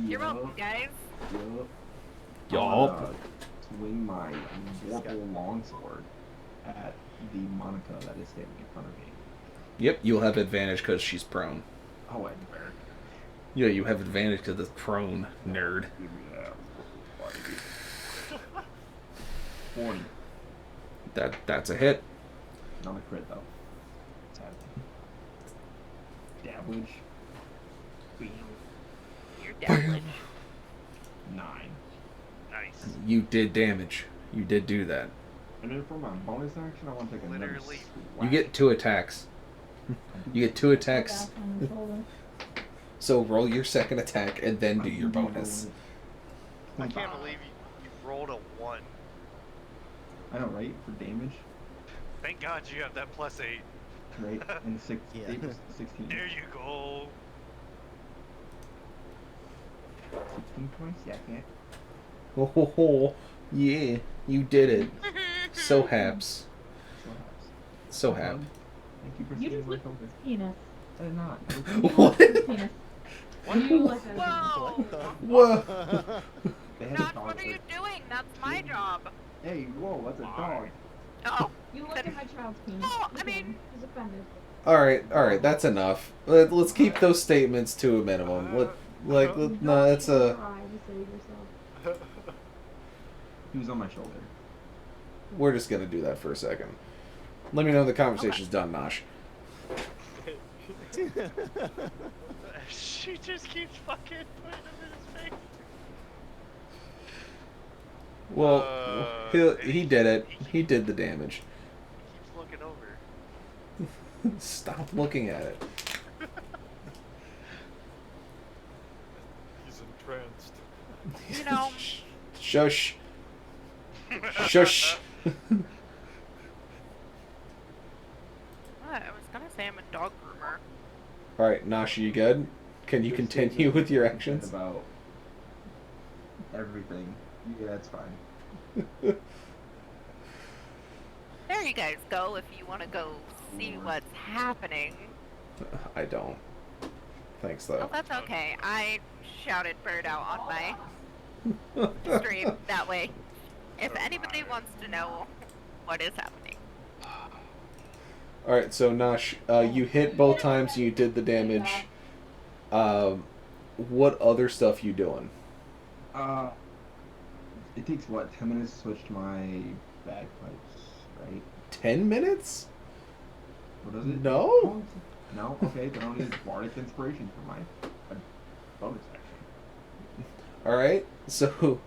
You're welcome, guys. Yup. Yup. I'm gonna swing my Vorpal longsword at the Monica that is standing in front of me. Yep, you'll have advantage because she's prone. Oh, I better. Yeah, you have advantage because it's prone, nerd. Give me that. 40. That's a hit. Not a crit, though. Sadly. Damage. Bam. You're devilish. 9. Nice. You did damage. You did do that. And then for my bonus action, I want to take another Literally. swat. You get 2 attacks. You get 2 attacks. Back on the shoulder. So roll your second attack and then do your bonus. I can't believe you rolled a 1. I know, right? For damage, Thank God you have that +8. right? And Yeah. 16. There you go. 16 per second. Oh, ho, ho. Yeah, you did it. So haps. So haps. So hap. Thank you for You seeing just my looked at focus. his penis. I did not. You What? looked at his penis. You looked at his Whoa! Whoa. They had a Josh, dog what are you with- doing? That's my job. Hey, whoa, that's a dog. Oh, You looked at my child's penis. Oh, I Look at mean- him. He's offended. Alright, that's enough. Let's keep those statements to a minimum. No, that's You don't a... need to cry to save yourself. He was on my shoulder. We're just gonna do that for a second. Let me know when the conversation's done, Nosh. She just keeps fucking putting him in his face. Well, and he did it. He did the damage. He keeps looking over. Stop looking at it. He's entranced. you know, Shush. Shush. what? I was gonna say I'm a dog groomer. Alright, Nosh, you good? Can you continue with your actions? About everything. Yeah, it's fine. There you guys go if you want to go see what's happening. I don't. Thanks, Oh, though. that's okay. I shouted bird out on my stream that way. If anybody wants to know what is happening. Alright, so Nosh, you hit both times and you did the damage. What other stuff you doing? It takes what, 10 minutes to switch to my bagpipes, right? 10 minutes? What does it? No? No? Okay, then I'll need bardic inspiration for my bonus action. Alright, so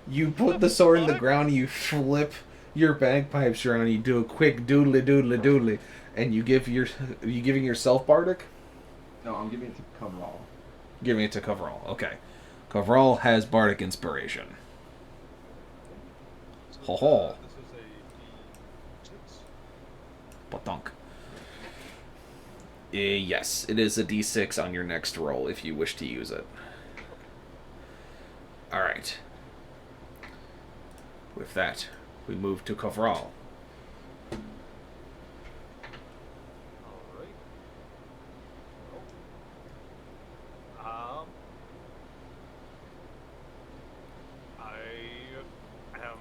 you put the sword in the ground, you flip your bagpipes around, you do a quick doodly doodly doodly, and you giving yourself bardic? No, I'm giving it to Coverall. Giving it to Coverall, okay. Coverall has bardic inspiration. Ho ho. This is a D6. Batunk. Yes, it is a d6 on your next roll if you wish to use it. Alright. With that, we move to Coverall. Alright. I am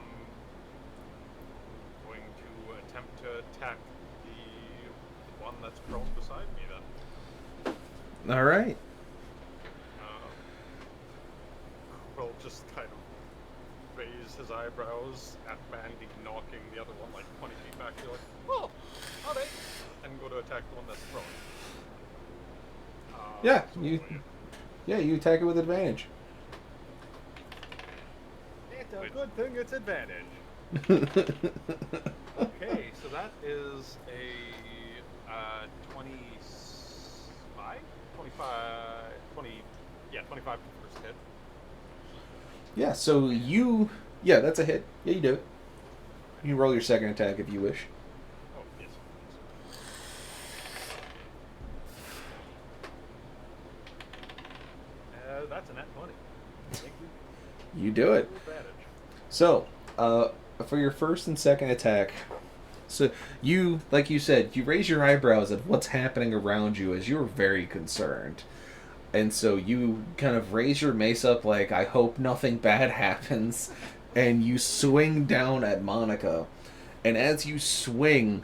going to attempt to attack the one that's prone beside me then. Alright. Will just kind of raise his eyebrows at Mandy knocking the other one like 20 feet back. Be like, oh, alright. And go to attack the one that's prone. Yeah, So you attack it with advantage. It's a good thing it's advantage. Okay, so that is a 25? 25 for first hit. Yeah, so that's a hit. Yeah, you do it. You can roll your second attack if you wish. Oh, yes. That's a net 20. Thank you. You do it. Advantage. So, for your first and second attack, so you, like you said, you raise your eyebrows at what's happening around you as you're very concerned. And so you kind of raise your mace up like, I hope nothing bad happens, and you swing down at Monica. And as you swing,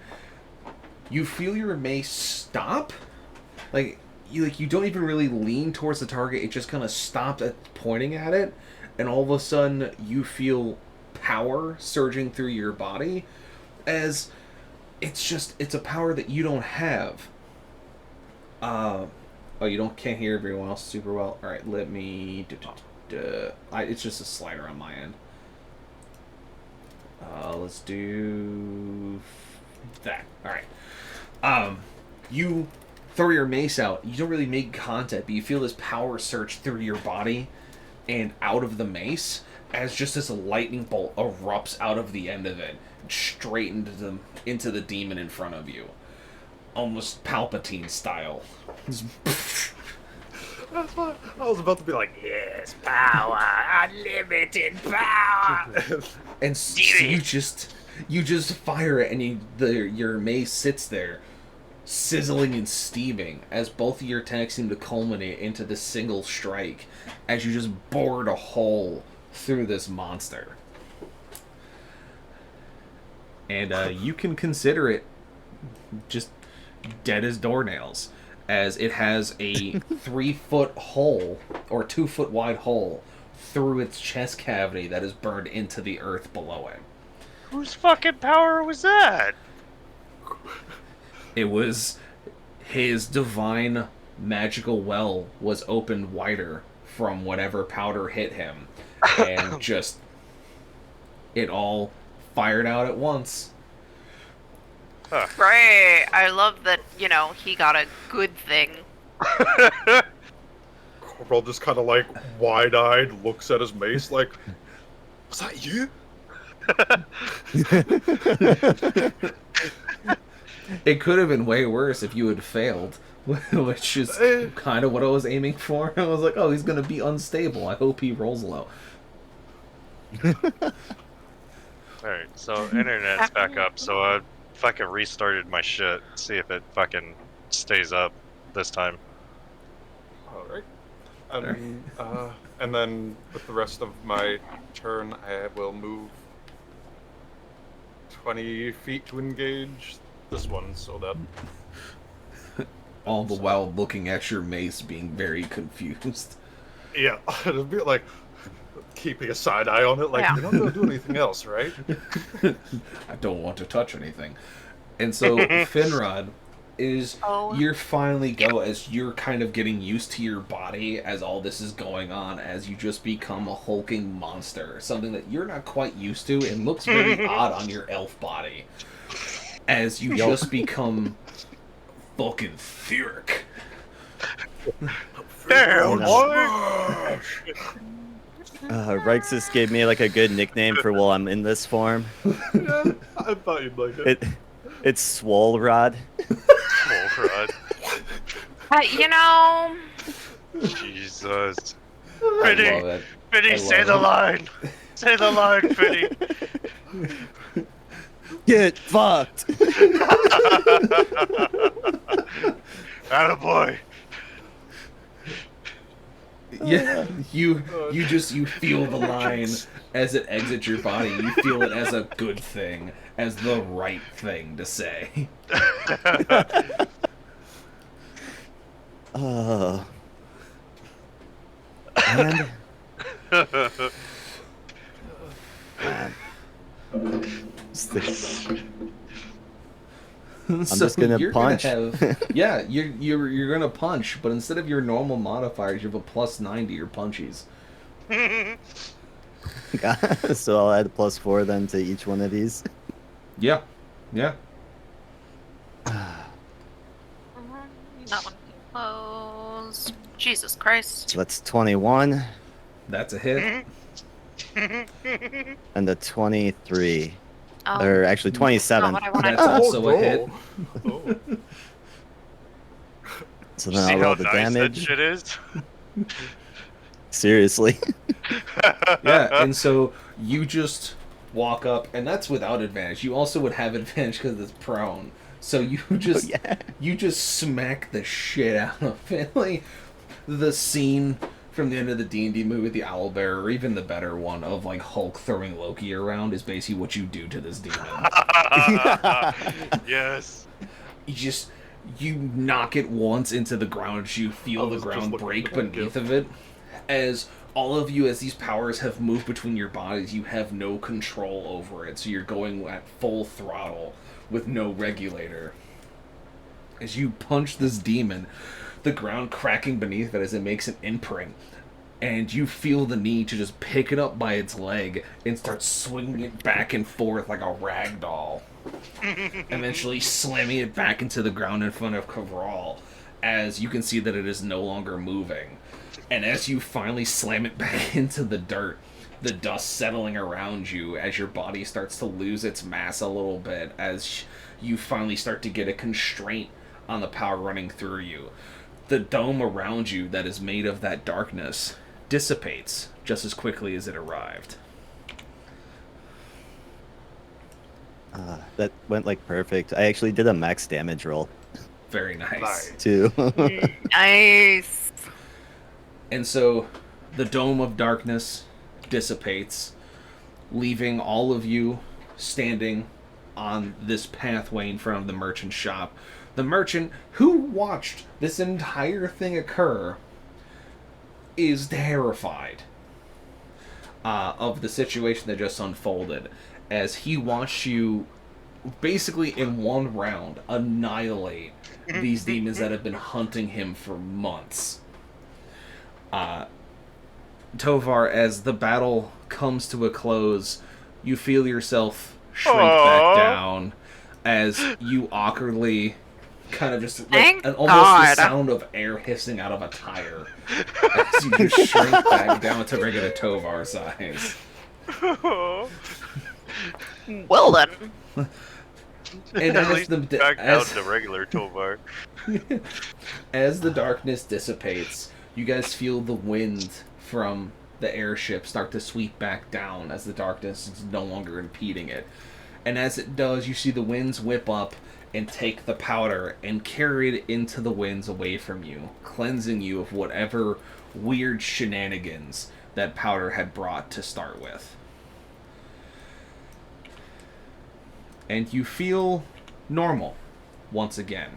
you feel your mace stop. Like you don't even really lean towards the target, it just kind of stopped at pointing at it, and all of a sudden you feel power surging through your body as it's a power that you don't have. Oh, you can't hear everyone else super well. All right, let me. It's just a slider on my end. Let's do that. All right. You throw your mace out. You don't really make contact, but you feel this power surge through your body and out of the mace as just this lightning bolt erupts out of the end of it, straight into the demon in front of you, almost Palpatine style. That's what I was about to be like, yes, power, unlimited power. And so you just fire it, and your mace sits there, sizzling and steaming, as both of your attacks seem to culminate into this single strike, as you just bored a hole through this monster. And you can consider it just dead as doornails, as it has a 3-foot hole, or 2-foot wide hole, through its chest cavity that is burned into the earth below it. Whose fucking power was that? It was his divine magical well was opened wider from whatever powder hit him, and just it all fired out at once. Huh. Right. I love that, he got a good thing. Corporal just kind of like wide-eyed looks at his mace like, was that you? It could have been way worse if you had failed, which is kind of what I was aiming for. I was like, oh, he's going to be unstable. I hope he rolls low. Alright, so internet's back up, so I fucking restarted my shit. See if it fucking stays up this time. Alright. And then with the rest of my turn, I will move 20 feet to engage this one, so that... All the while looking at your mace, being very confused. Yeah, it'd be like keeping a side eye on it, like, Yeah. you're not gonna do anything else, right? I don't want to touch anything. And so, Finrod, you're finally as you're kind of getting used to your body as all this is going on, as you just become a hulking monster, something that you're not quite used to and looks very odd on your elf body. As you just become fucking Theric. Damn, boy! Rexus gave me like a good nickname for while I'm in this form. Yeah, I thought you'd like it. It's Swole Rod. Bullcrud. You know, Jesus. I Fitty, love it. Fitty, I say love the it. line. Say the line, Fitty. Get fucked. Attaboy. Yeah, you feel the line as it exits your body. You feel it as a good thing, as the right thing to say. Oh. And I'm just gonna punch. You're gonna punch, but instead of your normal modifiers, you have a +9 to your punchies. so I'll add a +4 then to each one of these. Yeah. that one close. Jesus Christ. So that's 21 That's a hit. and a 23. Oh, Or actually 27. not what I wanted. That's also a hit. Oh. So See then I'll how roll the nice damage. that shit is? Seriously. Yeah, and so you just walk up, and that's without advantage. You also would have advantage because it's prone. So you just you just smack the shit out of it. Like the scene from the end of the D&D movie, the Owlbear, or even the better one of like Hulk throwing Loki around is basically what you do to this demon. Yes. You knock it once into the ground, you feel the ground break beneath of it. As all of you, as these powers have moved between your bodies, you have no control over it, so you're going at full throttle with no regulator. As you punch this demon, the ground cracking beneath it as it makes an imprint, and you feel the need to just pick it up by its leg and start swinging it back and forth like a rag doll. Eventually slamming it back into the ground in front of Kavral, as you can see that it is no longer moving. And as you finally slam it back into the dirt, the dust settling around you as your body starts to lose its mass a little bit, as you finally start to get a constraint on the power running through you. The dome around you that is made of that darkness dissipates just as quickly as it arrived. That went like perfect. I actually did a max damage roll Very nice. too. Nice. And so the dome of darkness dissipates, leaving all of you standing on this pathway in front of the merchant shop. The merchant, who watched this entire thing occur, is terrified of the situation that just unfolded, as he watched you basically in one round annihilate these demons that have been hunting him for months. Tovar, as the battle comes to a close, you feel yourself shrink back down as you awkwardly kind of just like almost the sound of air hissing out of a tire as you just shrink back down to regular Tovar size. Well then. And At as least the back down to regular Tovar. as the darkness dissipates, you guys feel the wind from the airship start to sweep back down as the darkness is no longer impeding it. And as it does, you see the winds whip up and take the powder and carry it into the winds away from you, cleansing you of whatever weird shenanigans that powder had brought to start with. and you feel normal once again.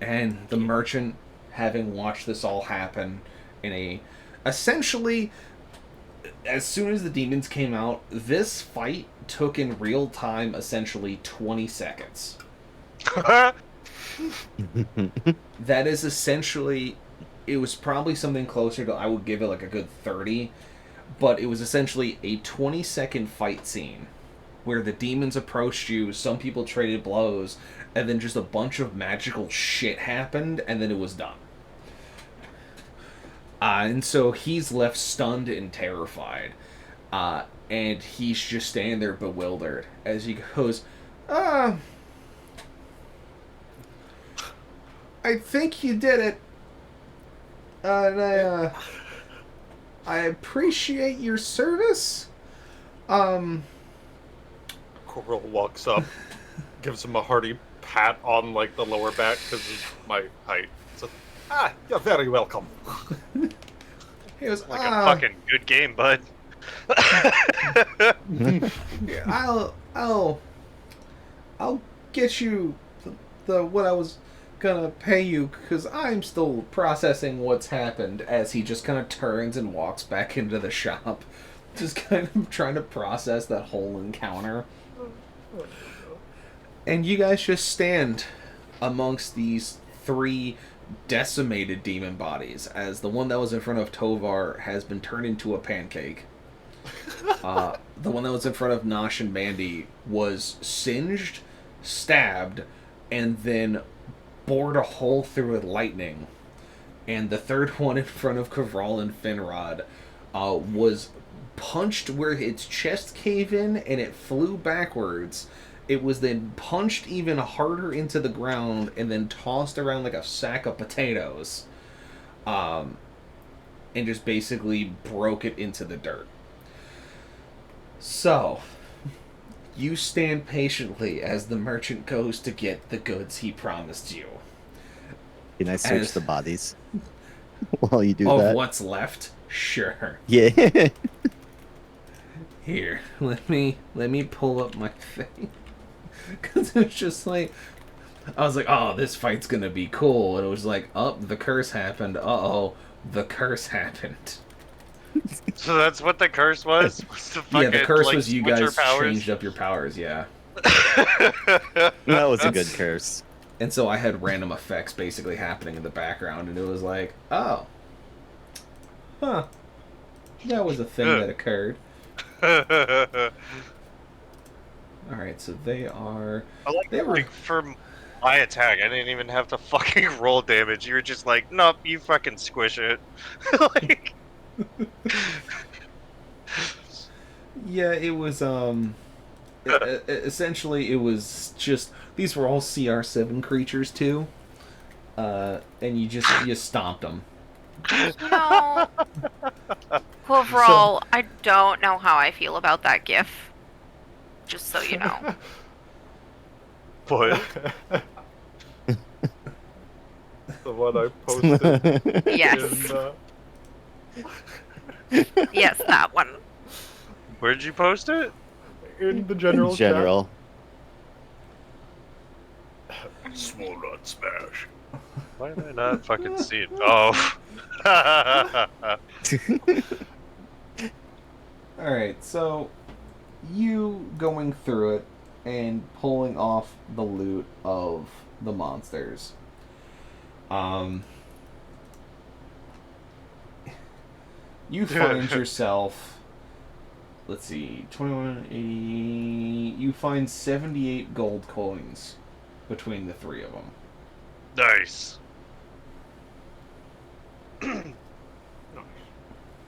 And the merchant, having watched this all happen in a essentially, as soon as the demons came out, this fight took in real time essentially 20 seconds. That is essentially, it was probably something closer to, I would give it like a good 30, but it was essentially a 20-second fight scene where the demons approached you, some people traded blows, and then just a bunch of magical shit happened, and then it was done. And so he's left stunned and terrified. And he's just standing there bewildered as he goes, I think you did it. And I appreciate your service. Coral walks up, gives him a hearty pat on like the lower back because of my height. So, you're very welcome. He goes, Like a fucking good game, bud. I'll get you the what I was gonna pay you, because I'm still processing what's happened. As he just kind of turns and walks back into the shop, just kind of trying to process that whole encounter. And you guys just stand amongst these 3 decimated demon bodies, as the one that was in front of Tovar has been turned into a pancake. The one that was in front of Nosh and Mandy was singed, stabbed, and then bored a hole through with lightning. And the third one in front of Kavral and Finrod was punched where its chest caved in and it flew backwards. It was then punched even harder into the ground and then tossed around like a sack of potatoes. And just basically broke it into the dirt. So, you stand patiently as the merchant goes to get the goods he promised you. Can I search the bodies while you do of that? What's left? Sure. Yeah. Here, let me pull up my thing. Because it's just like, I was like, oh, this fight's gonna be cool. And it was like, oh, the curse happened. Uh-oh, the curse happened. So that's what the curse was? Yeah, the curse like, was you switch our guys powers? changed up your powers, yeah. That was a good curse. And so I had random effects basically happening in the background, and it was like, oh. Huh. That was a thing that occurred. Alright, so they are... I like that, like, for my attack, I didn't even have to fucking roll damage. You were just like, nope, you fucking squish it. Like... Yeah, it was, essentially, it was just... These were all CR7 creatures, too. And you stomped them. You know, overall, I don't know how I feel about that GIF. Just so you know. What? The one I posted. Yes. In, Yes, that one. Where'd you post it? in the general In general. chat. Swollen smash. Why did I not fucking see it? Oh. Alright, so you going through it and pulling off the loot of the monsters. You find yourself, let's see, 21, 80, you find 78 gold coins between the 3 of them. Nice.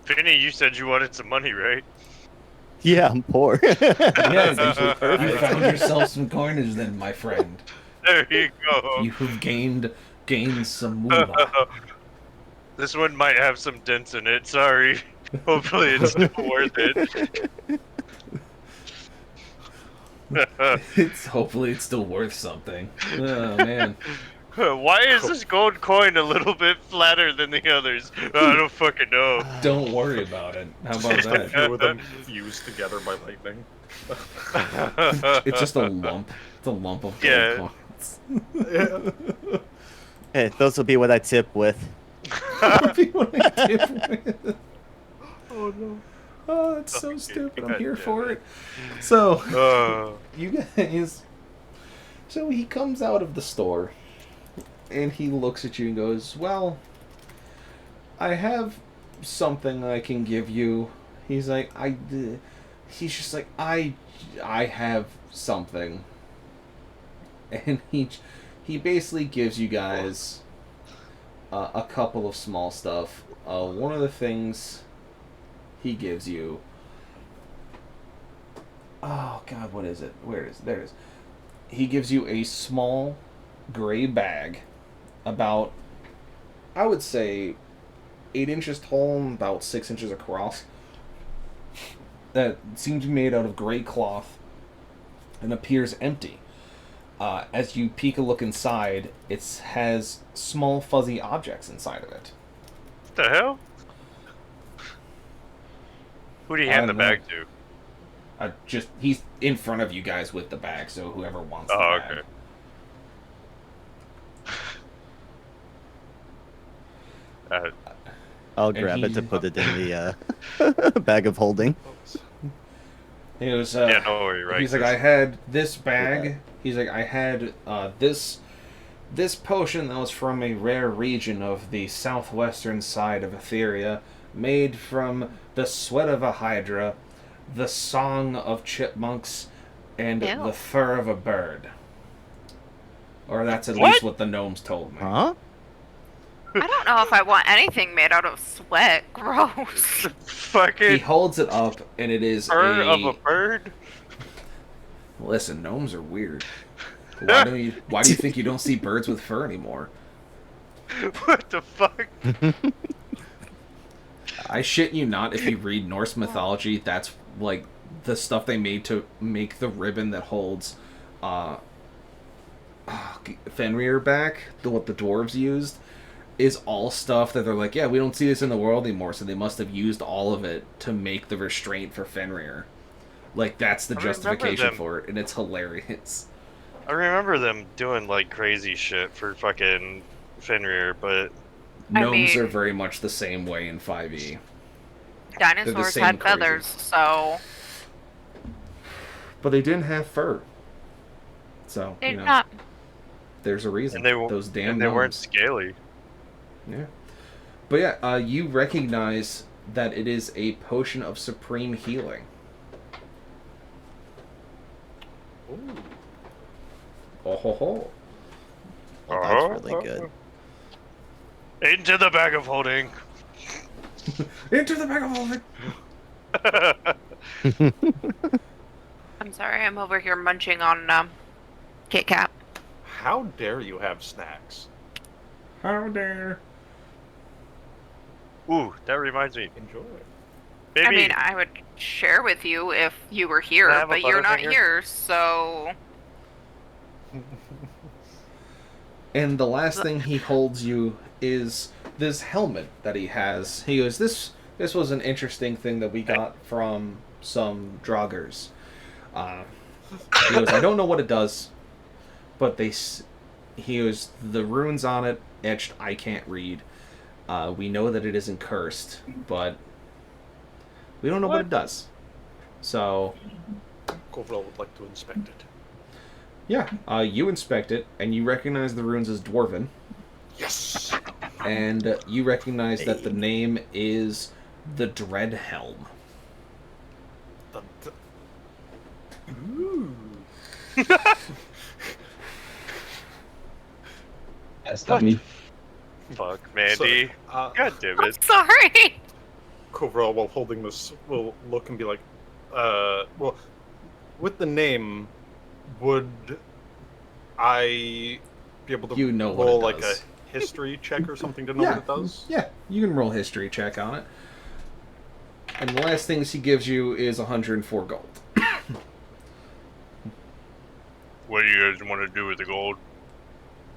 Finny, you said you wanted some money, right? Yeah, I'm poor. Yeah, you found yourself some coinage then, my friend. There you go. You have gained some moolah. This one might have some dents in it, sorry. Hopefully it's still worth it. Hopefully it's still worth something. Oh man. Why is this gold coin a little bit flatter than the others? I don't fucking know. Don't worry about it. How about Just a that? few of them fused together by lightning. It's just a lump. It's a lump of gold Yeah. coins. Yeah. Hey, those will be what I tip with. That'd be what I did with. Oh no. Oh, that's so Okay, stupid. I'm God here damn for it. it. So, Oh. you guys. So he comes out of the store and he looks at you and goes, "Well, I have something I can give you." He's like, he's just like, I have something. And he basically gives you guys a couple of small stuff. One of the things he gives you. Oh God, what is it? Where is it? There it is. He gives you a small gray bag, about, I would say, 8 inches tall and about 6 inches across. That seems to be made out of gray cloth and appears empty. As you peek a look inside, it has small fuzzy objects inside of it. What the hell? Who do you I hand the don't know. bag to? Just he's in front of you guys with the bag, so whoever wants the Oh, bag. okay. I'll And grab it to he- put it in the bag of holding. He was, Yeah, no worry, right? he's like, I had this bag. He's like, I had this potion that was from a rare region of the southwestern side of Etheria, made from the sweat of a hydra, the song of chipmunks, and Ew. the fur of a bird. Or that's at What? least what the gnomes told me. Huh? I don't know if I want anything made out of sweat. Gross. He Fucking holds it up, and it is fur a... of a bird? Listen, gnomes are weird. Why do you think you don't see birds with fur anymore? What the fuck? I shit you not, if you read Norse mythology, that's like the stuff they made to make the ribbon that holds Fenrir back, what the dwarves used, is all stuff that they're like, yeah, we don't see this in the world anymore, so they must have used all of it to make the restraint for Fenrir. Like, that's the I remember justification them. for it, and it's hilarious. I remember them doing like crazy shit for fucking Fenrir, but I Gnomes mean- are very much the same way in 5e. Dinosaurs same had crazy. feathers, so But they didn't have fur. So, they you know, not. there's a reason. and they w- Those damn and they weren't gnomes. scaly. Yeah. But yeah, you recognize that it is a potion of supreme healing. Ooh. Oh ho ho. Well, Uh-huh. that's really good. Into the bag of holding. Into the bag of holding! I'm sorry, I'm over here munching on Kit Kat. How dare you have snacks? How dare. Ooh, that reminds me. Enjoy. Maybe I mean, I would share with you if you were here, Can I have a but you're not Butterfinger? here, so And the last thing he holds you is this helmet that he has. He goes, this was an interesting thing that we got from some Draugrs. He goes, I don't know what it does, but he goes, the runes on it, etched, I can't read. We know that it isn't cursed, but we don't know what it does. So, Kovril would like to inspect it. yeah, you inspect it, and you recognize the runes as Dwarven, Yes! and you recognize that the name is the Dread Helm. Ooh. That's not me. fuck Mandy. So, God damn I'm it. sorry. Kovril, while holding this, will look and be like, well, with the name, would I be able to You know what roll it like does. a history check or something to know Yeah. what it does? Yeah, you can roll a history check on it. And the last things he gives you is 104 gold. What do you guys want to do with the gold?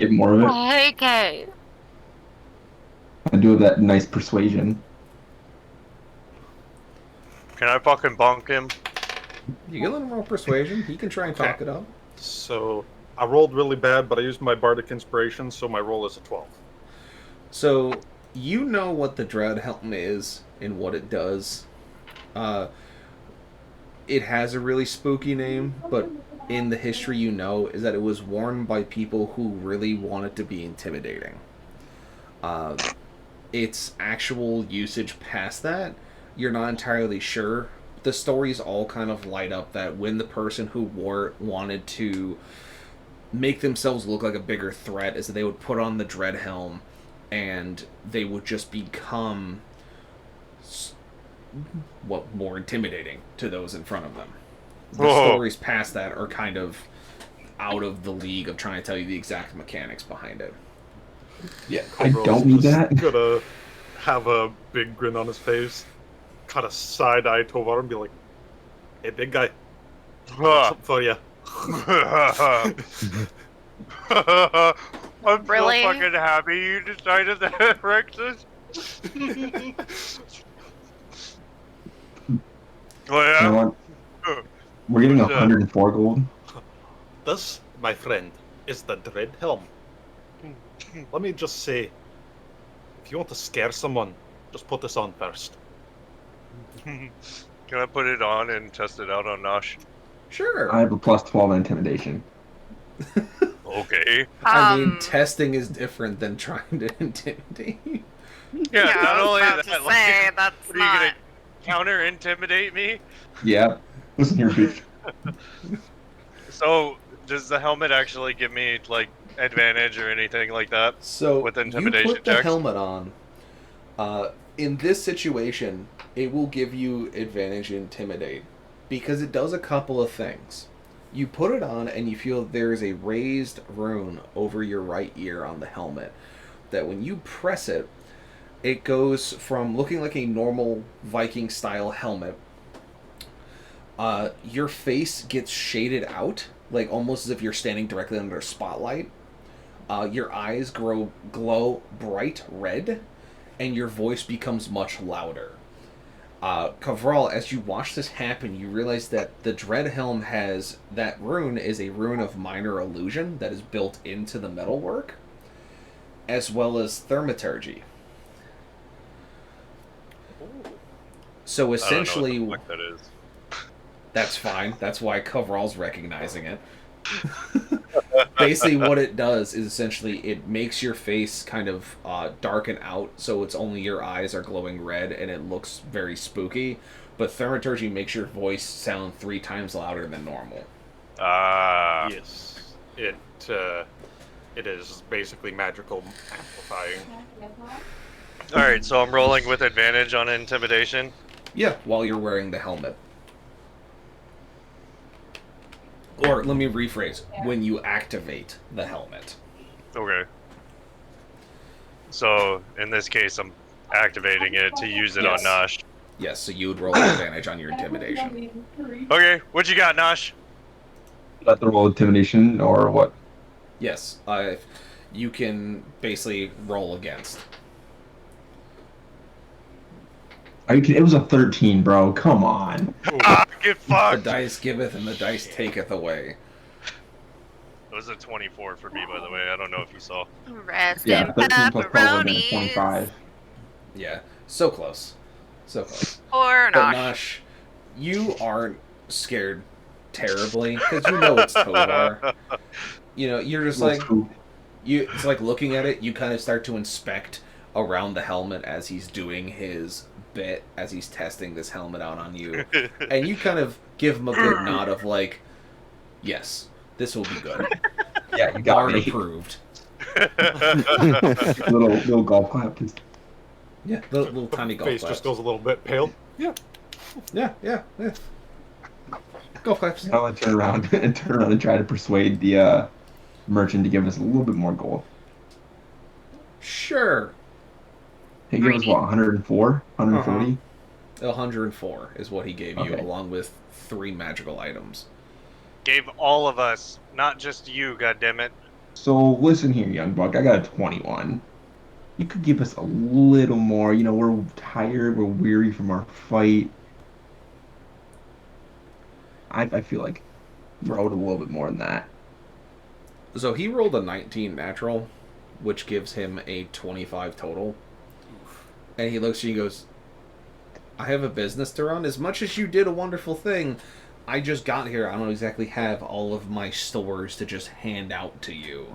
Get more of it. Okay. I do have that nice persuasion. Can I fucking bonk him? You can let him roll persuasion. He can try and talk Okay. it up. So I rolled really bad, but I used my bardic inspiration, so my roll is a 12. So you know what the Dread Helm is and what it does. It has a really spooky name, but in the history you know is that it was worn by people who really wanted to be intimidating. Its actual usage past that, you're not entirely sure. The stories all kind of light up that when the person who wore it wanted to make themselves look like a bigger threat is that they would put on the Dread Helm and they would just become more intimidating to those in front of them. The Whoa. stories past that are kind of out of the league of trying to tell you the exact mechanics behind it. Yeah, I Cobra's don't need just that. Gonna have a big grin on his face, kind of side eye Tovar and be like, "Hey, big guy, I got something for you." I'm Really? so fucking happy you decided that, Rexus. Well, You know yeah. what? We're getting What's that? 104 gold. This, my friend, is the Dread Helm. Let me just say, if you want to scare someone, just put this on first. Can I put it on and test it out on Nosh? Sure. I have a plus 12 in intimidation. Okay. I mean, testing is different than trying to intimidate. Yeah, I not was only about that, to like, say, that's what are you not. gonna counter intimidate me? Yeah. Listen here, bitch. So, does the helmet actually give me like advantage or anything like that? So With you intimidation put the checks? helmet on. In this situation, it will give you advantage intimidate because it does a couple of things. You put it on and you feel there is a raised rune over your right ear on the helmet that when you press it, it goes from looking like a normal Viking style helmet. Your face gets shaded out, like almost as if you're standing directly under a spotlight. Your eyes glow bright red, and your voice becomes much louder. Kavral, as you watch this happen, you realize that the Dread Helm has that rune is a rune of minor illusion that is built into the metalwork, as well as thaumaturgy. So essentially, I don't know what the fuck that is. that's fine. That's why Coverall's recognizing it. Basically, what it does is essentially it makes your face kind of darken out, so it's only your eyes are glowing red, and it looks very spooky. But thaumaturgy makes your voice sound 3 times louder than normal. Ah. Yes, it is basically magical amplifying. Alright, so I'm rolling with advantage on intimidation. Yeah, while you're wearing the helmet. Or let me rephrase: when you activate the helmet. Okay. So, in this case, I'm activating it to use it Yes. on Nosh. Yes, so you would roll advantage on your intimidation. Okay, what you got, Nosh? Let the roll intimidation or what? Yes, you can basically roll against. It was a 13, bro. Come on. Ah, get The fucked! dice giveth and the dice taketh away. It was a 24 for me, by the way. I don't know if you saw. Rest Yeah, in 13 plus 12 would have been pepperonis. 25. Yeah, so close. So close. Or But not. Nosh, you aren't scared terribly, because you know it's Tovar. You know, you're just like, it's like looking at it, you kind of start to inspect around the helmet as he's doing his bit, as he's testing this helmet out on you. And you kind of give him a good nod of like, yes, this will be good. Yeah, you got Bard me. approved. little golf clap. Just... Yeah, little tiny golf Face claps. just goes a little bit pale. Yeah. Yeah. Golf claps. Now I turn around and try to persuade the merchant to give us a little bit more gold. Sure. He gave us what, 104? 140? 104 is what he gave you, Okay. along with 3 magical items. Gave all of us, not just you, goddammit. So listen here, young buck. I got a 21. You could give us a little more. You know, we're tired. We're weary from our fight. I feel like we're owed a little bit more than that. So he rolled a 19 natural, which gives him a 25 total. And he looks at you and goes, I have a business to run. As much as you did a wonderful thing, I just got here. I don't exactly have all of my stores to just hand out to you.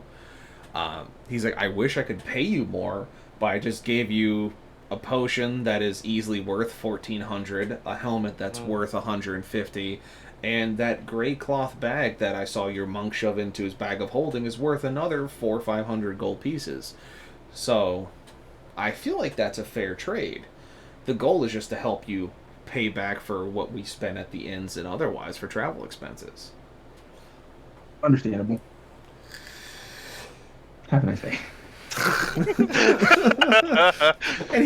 He's like, I wish I could pay you more, but I just gave you a potion that is easily worth 1,400, a helmet that's worth 150, and that gray cloth bag that I saw your monk shove into his bag of holding is worth another 400 or 500 gold pieces. So, I feel like that's a fair trade. The goal is just to help you pay back for what we spent at the inns and otherwise for travel expenses. Understandable. Have a nice day. And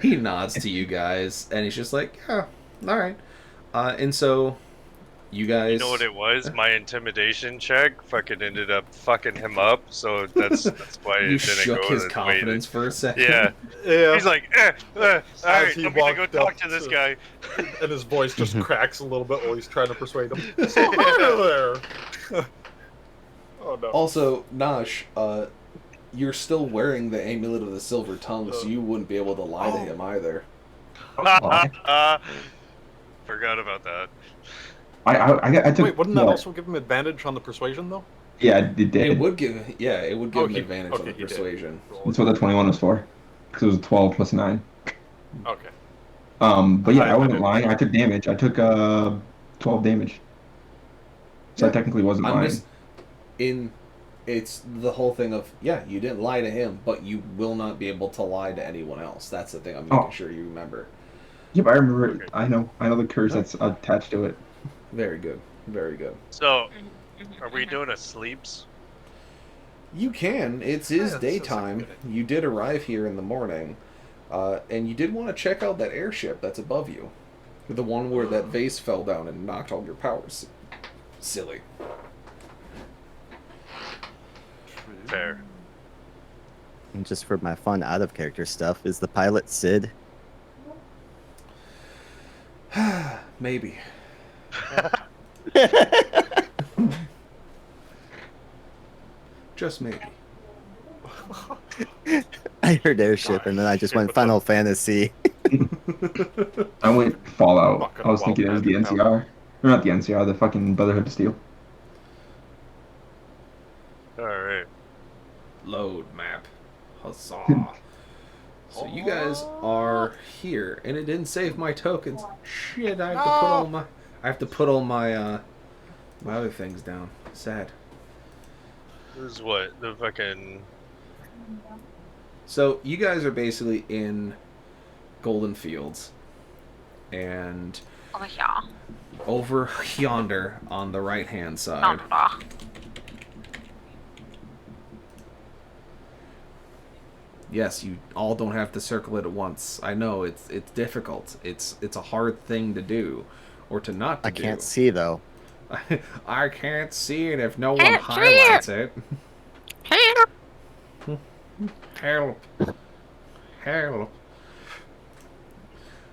he nods to you guys, and he's just like, yeah, all right. And so, you guys... You know what it was? My intimidation check fucking ended up fucking him up, so that's why you it didn't shook go his the confidence way for a second. Yeah. Yeah. He's like, alright, he I'm gonna go walked talk up to this to- guy. And his voice just cracks a little bit while he's trying to persuade him. So hi there. Oh no. Also, Nosh, you're still wearing the amulet of the silver tongue, so you wouldn't be able to lie to him either. Forgot about that. I took. Wait, wouldn't that what? also give him advantage on the persuasion though? Yeah, it did. It would give him he- advantage okay, on the he did. persuasion. That's what the 21 was for. Because it was 12 plus 9. Okay. But yeah, I I wasn't didn't- lying. I took damage. I took 12 damage. So I technically wasn't I'm lying. just it's the whole thing of, yeah, you didn't lie to him, but you will not be able to lie to anyone else. That's the thing I'm making sure you remember. Yep, I remember it. Okay. I know the curse that's attached to it. Very good. Very good. So, are we doing a sleeps? You can. It is Yeah, that sounds daytime. like a good You did arrive here in the morning. And you did want to check out that airship that's above you. The one where that vase fell down and knocked all your powers. Silly. Fair. And just for my fun out of character stuff, is the pilot Sid? Maybe. Just maybe. I heard airship, and then I just went Final Fantasy. I went Fallout. Fucking I was thinking it was the Wild NCR. Or not the NCR, the fucking Brotherhood of Steel. Alright. Load map. Huzzah. So you guys are here, and it didn't save my tokens. Shit, I have to put all my my other things down. Sad. This is what? The fucking... So you guys are basically in Golden Fields, and Oh yeah. over yonder on the right hand side, yes, you all don't have to circle it at once. I know it's difficult. It's a hard thing to do, or to not to I do. can't see though. I can't see it if no one Can't see highlights it. Help. Help.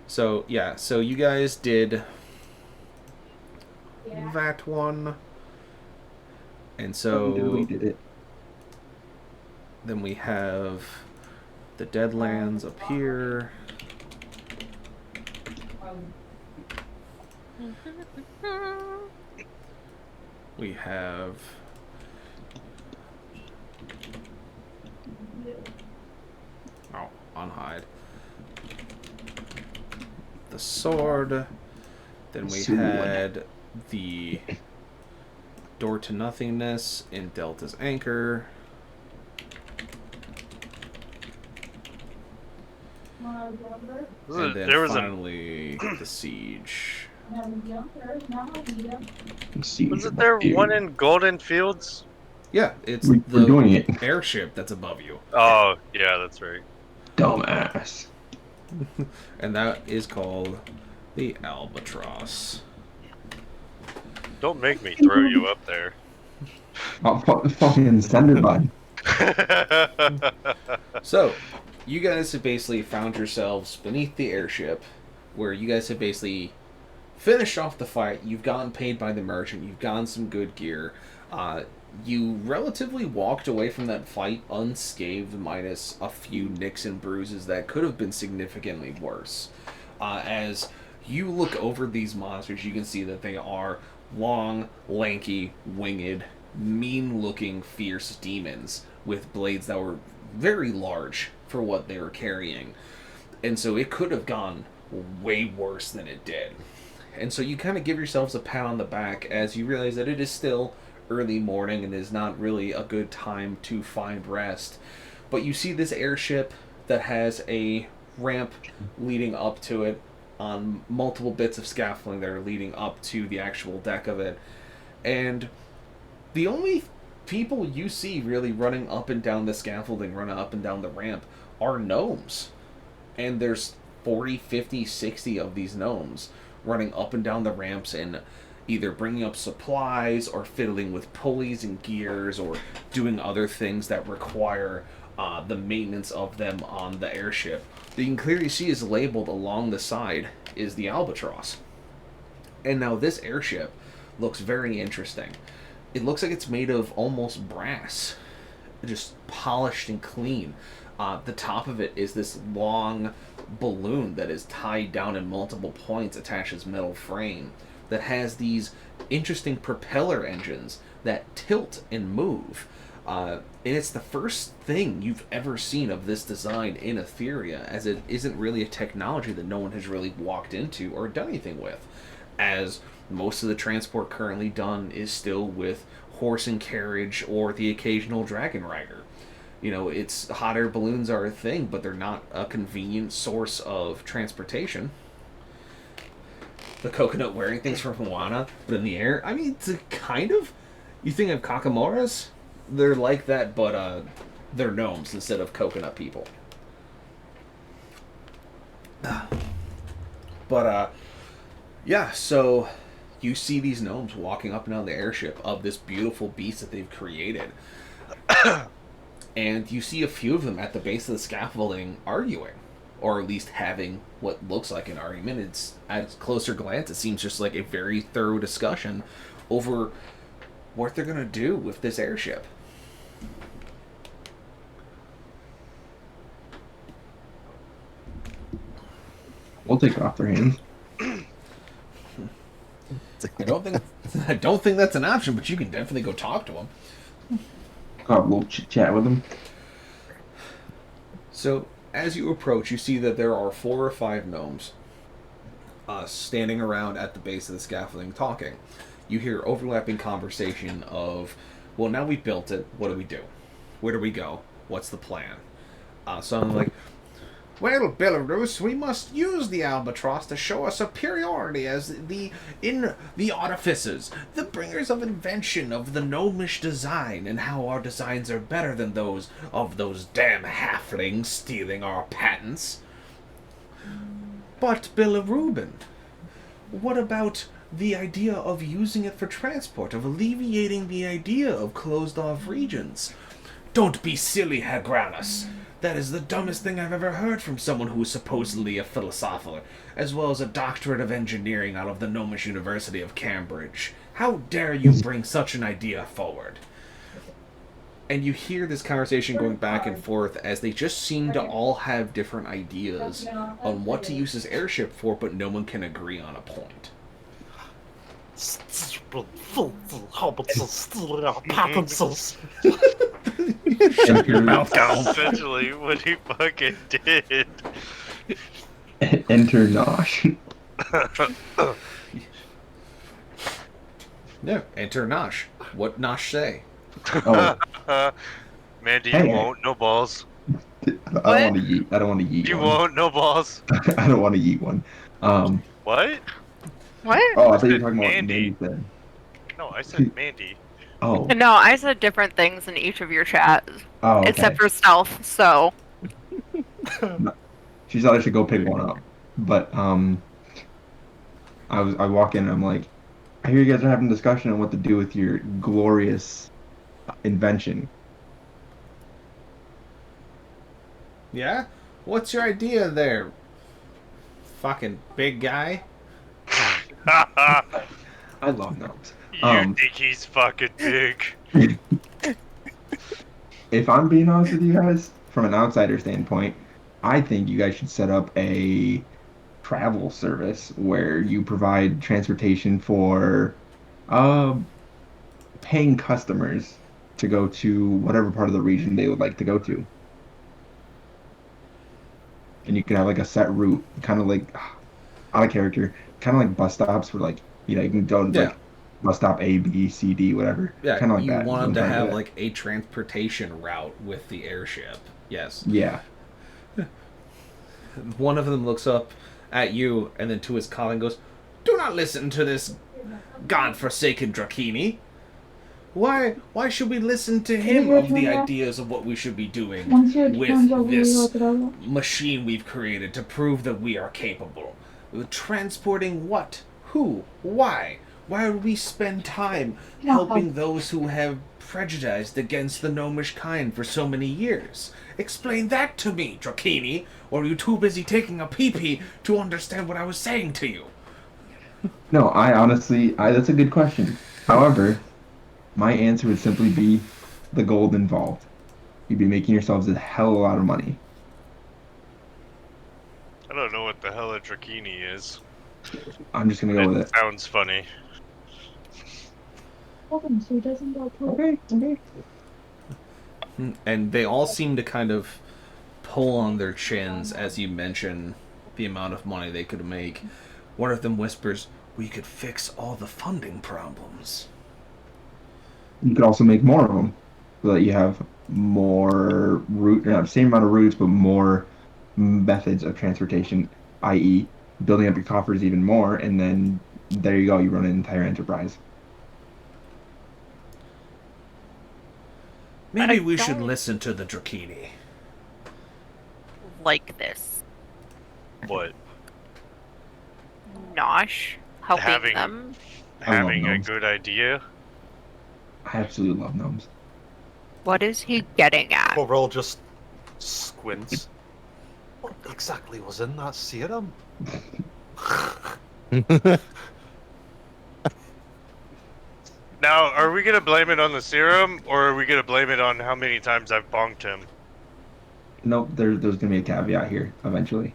So, yeah, so you guys did that one. And We so did it. then we have the Deadlands up here. We have unhide. The sword. Then we Sword. had the door to nothingness in Delta's Anchor. And then There was a... finally the siege. See, Wasn't there one in Golden Fields? Yeah, it's We're the doing it. airship that's above you. Oh, yeah, that's right. Dumbass. And that is called the Albatross. Don't make me throw you up there. Oh, fucking sender bud. So, you guys have basically found yourselves beneath the airship, where you guys have basically finished off the fight. You've gotten paid by the merchant. You've gotten some good gear. You relatively walked away from that fight unscathed, minus a few nicks and bruises that could have been significantly worse. As you look over these monsters, you can see that they are long, lanky, winged, mean-looking, fierce demons with blades that were very large for what they were carrying. And so it could have gone way worse than it did. And so you kind of give yourselves a pat on the back as you realize that it is still early morning and is not really a good time to find rest. But you see this airship that has a ramp leading up to it on multiple bits of scaffolding that are leading up to the actual deck of it. And the only people you see really running up and down the scaffolding, running up and down the ramp, are gnomes. And there's 40, 50, 60 of these gnomes running up and down the ramps and either bringing up supplies or fiddling with pulleys and gears or doing other things that require the maintenance of them on the airship. That you can clearly see is labeled along the side is the Albatross. And now this airship looks very interesting. It looks like it's made of almost brass, just polished and clean. The top of it is this long balloon that is tied down in multiple points attached to this metal frame that has these interesting propeller engines that tilt and move. And it's the first thing you've ever seen of this design in Etheria, as it isn't really a technology that no one has really walked into or done anything with, as most of the transport currently done is still with horse and carriage or the occasional dragon rider. You know, it's hot air balloons are a thing, but they're not a convenient source of transportation. The coconut wearing things from Moana, but in the air. I mean, it's a kind of. You think of Kakamoras? They're like that, but they're gnomes instead of coconut people. But yeah. So you see these gnomes walking up and down the airship of this beautiful beast that they've created. And you see a few of them at the base of the scaffolding arguing, or at least having what looks like an argument. It's at a closer glance, it seems just like a very thorough discussion over what they're going to do with this airship. We'll take it off their hands. I don't think that's an option, but you can definitely go talk to them. We'll chit-chat with them. So, as you approach, you see that there are 4 or 5 gnomes standing around at the base of the scaffolding talking. You hear overlapping conversation of, well, now we built it, what do we do? Where do we go? What's the plan? So I'm like, well, Belarus, we must use the Albatross to show our superiority as the artificers, the bringers of invention of the gnomish design, and how our designs are better than those of those damn halflings stealing our patents. But, Bilirubin, what about the idea of using it for transport, of alleviating the idea of closed-off regions? Don't be silly, Hagranus. That is the dumbest thing I've ever heard from someone who is supposedly a philosopher, as well as a doctorate of engineering out of the Gnomish University of Cambridge. How dare you bring such an idea forward? And you hear this conversation going back and forth as they just seem to all have different ideas on what to use this airship for, but no one can agree on a point. Shut your mouth. That's essentially what he fucking did. Enter Nosh. No, enter Nosh. What Nosh say? Oh, Mandy, Hey. you won't, no balls. I don't want to yeet. I don't want to yeet You one. won't, no balls. I don't want to yeet one. What? What? Oh, I thought you were said talking about Mandy. Mandy then. No, I said Mandy. Oh. No, I said different things in each of your chats, Oh, okay. except for stealth. So She thought I should go pick one up, but I walk in and I'm like, I hear you guys are having a discussion on what to do with your glorious invention. Yeah? What's your idea there, fucking big guy? I love gnomes. You think he's fucking big? If I'm being honest with you guys, from an outsider standpoint, I think you guys should set up a travel service where you provide transportation for uh, paying customers to go to whatever part of the region they would like to go to. And you can have like a set route, kind of like out of character, kind of like bus stops where like you can go to Yeah. like bus stop A, B, C, D, whatever. Yeah, kind of like you that. is what wanted I'm to trying have get at. like a transportation route with the airship. Yes. Yeah. One of them looks up at you and then to his colleague goes, "Do not listen to this godforsaken Drakini. Why should we listen to him of the ideas of what we should be doing Once your turn's over, with you this look it over. machine we've created to prove that we are capable? Transporting what? Who? Why? Why would we spend time helping those who have prejudiced against the gnomish kind for so many years? Explain that to me, Drakini, or are you too busy taking a pee-pee to understand what I was saying to you?" No, I honestly, that's a good question. However, my answer would simply be the gold involved. You'd be making yourselves a hell of a lot of money. I don't know what the hell a Drakini is. I'm just gonna go with it. Sounds funny. Welcome, so he doesn't go to Okay. And they all seem to kind of pull on their chins as you mention the amount of money they could make. One of them whispers, "We could fix all the funding problems." You could also make more of them, so that you have more same amount of routes, but more methods of transportation, i.e., building up your coffers even more, and then there you go, you run an entire enterprise. Maybe we should listen to the Drakini. Like this. What? Nosh helping Having- them. Having a gnomes. good idea? I absolutely love gnomes. What is he getting at? Corel just squints. What exactly was in that serum? Now, are we gonna blame it on the serum, or are we gonna blame it on how many times I've bonked him? Nope, there's gonna be a caveat here eventually.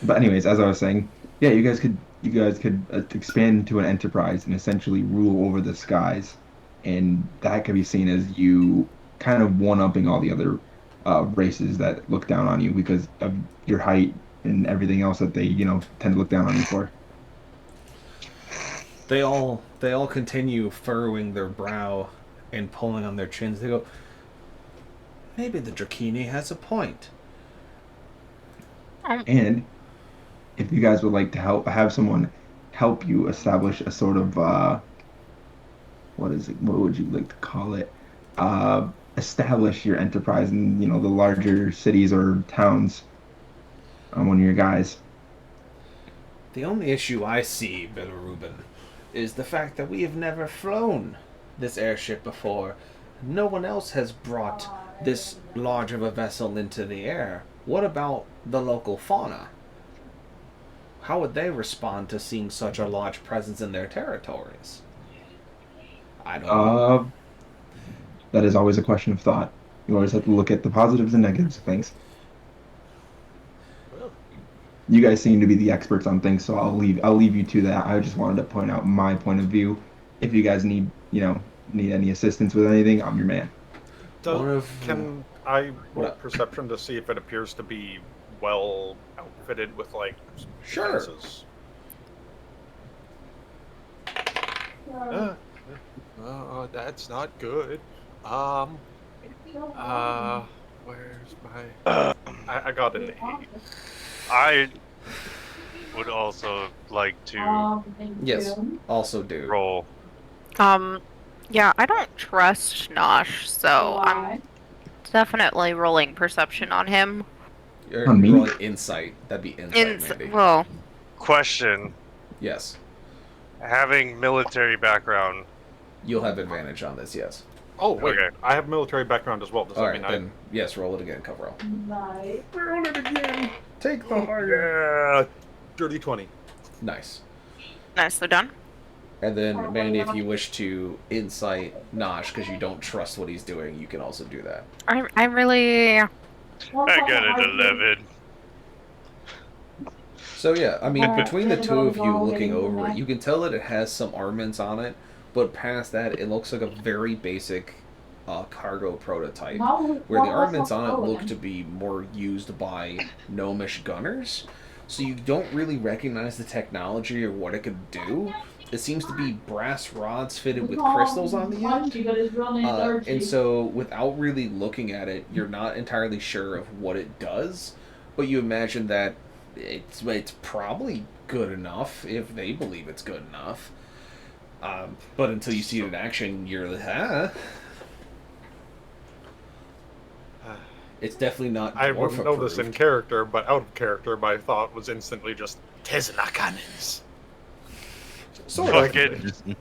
But anyways, as I was saying, yeah, you guys could expand into an enterprise and essentially rule over the skies, and that could be seen as you kind of one-upping all the other races that look down on you because of your height and everything else that they tend to look down on you for. They all continue furrowing their brow and pulling on their chins. They go, "Maybe the Drakini has a point." And if you guys would like to have someone help you establish a sort of what would you like to call it? Establish your enterprise in the larger cities or towns. I'm one of your guys. The only issue I see, Bilirubin, is the fact that we have never flown this airship before. No one else has brought this large of a vessel into the air. What about the local fauna? How would they respond to seeing such a large presence in their territories? I don't know. That is always a question of thought. You always have to look at the positives and negatives of things. You guys seem to be the experts on things, so I'll leave you to that. I just wanted to point out my point of view. If you guys need any assistance with anything, I'm your man. Can I roll What? perception to see if it appears to be well outfitted with like Sure. defenses? That's not good. Where's my? I got an 8. I would also like to Yes, also do. roll. Yeah, I don't trust Nosh, so I'm definitely rolling perception on him. You're On me? rolling insight. That'd be insight, Mandy. Well, Question: Yes. Having military background. You'll have advantage on this, yes. Oh wait, Okay. I have military background as well. Does that Alright, mean then, yes, roll it again, cover roll. Nice. Roll it again! Take the I? higher. Yeah, dirty 20. Nice. Nicely done. And then, Mandy, if you wish to insight Nosh because you don't trust what he's doing, you can also do that. I really. I got an 11. So yeah, I mean, between the two of you looking over it, you can tell that it has some armaments on it, but past that, it looks like a very basic cargo prototype, where the armaments on it look to be more used by gnomish gunners, so you don't really recognize the technology or what it could do. It seems to be brass rods fitted with crystals on the end. And so, without really looking at it, you're not entirely sure of what it does, but you imagine that it's probably good enough if they believe it's good enough. But until you see it in action, you're like, ah. It's definitely not. I wouldn't know this in dwarf-approved. character, but out of character, my thought was instantly just Tesla cannons. Sort of. Fucking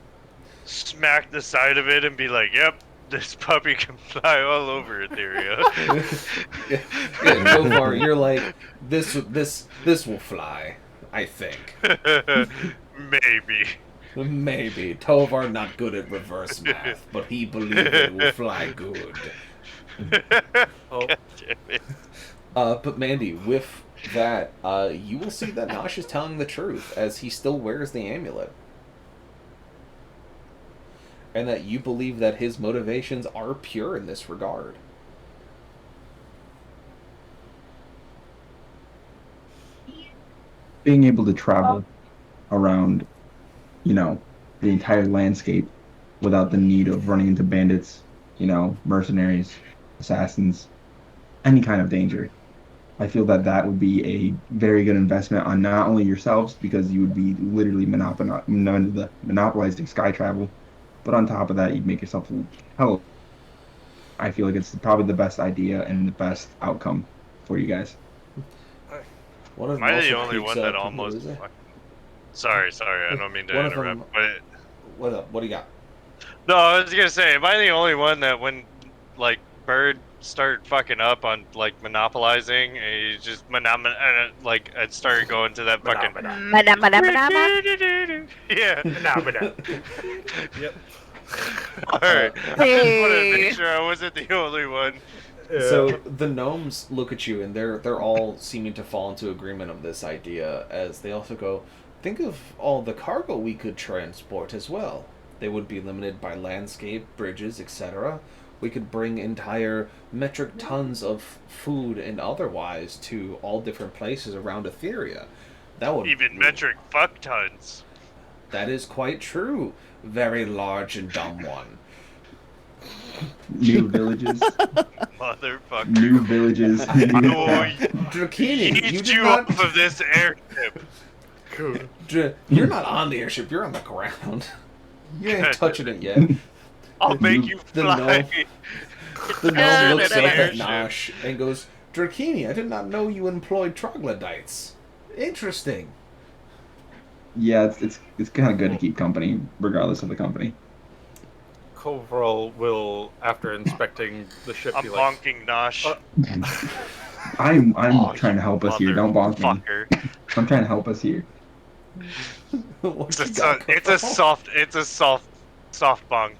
smack the side of it and be like, yep, this puppy can fly all over Etheria. Yeah, so far, you're like, this will fly. I think. Maybe. Maybe. Tovar not good at reverse math, but he believes it will fly good. Oh, God damn it. But Mandy, with that, you will see that Nosh is telling the truth, as he still wears the amulet. And that you believe that his motivations are pure in this regard. Being able to travel around, the entire landscape without the need of running into bandits, mercenaries, assassins, any kind of danger. I feel that that would be a very good investment on not only yourselves, because you would be literally monopolizing sky travel, but on top of that, you'd make yourself hell. I feel like it's probably the best idea and the best outcome for you guys. One of Am I them the also only peeks one that up, almost... who is it? Sorry, I don't mean to One of interrupt, them- but... What up? What do you got? No, I was gonna say, am I the only one that when, like, Bird started fucking up on, like, monopolizing, and he just, it started going to that fucking... Yeah. Yep. Alright. I just wanted to make sure I wasn't the only one. Yeah. So the gnomes look at you, and they're all seeming to fall into agreement of this idea, as they also go, think of all the cargo we could transport as well. They would be limited by landscape, bridges, etc. We could bring entire metric tons of food and otherwise to all different places around Etheria. That would Even metric fuck tons. That is quite true. Very large and dumb one. New villages, Motherfucker. new villages. Oh, Drakini, you Eat did you not. off of this airship. You're not on the airship. You're on the ground. You ain't touching it yet. I'll make you The fly. The gnome looks up at Airship. Nosh and goes, Drakini, I did not know you employed troglodytes. Interesting. Yeah, it's kind of good to keep company, regardless of the company. Coverall will, after inspecting the ship, I'm be like, bonking Nosh. I'm Oh, trying to help us here. Don't bonk me. Motherfucker. I'm trying to help us here. What It's you got, a Coverall? soft bonk.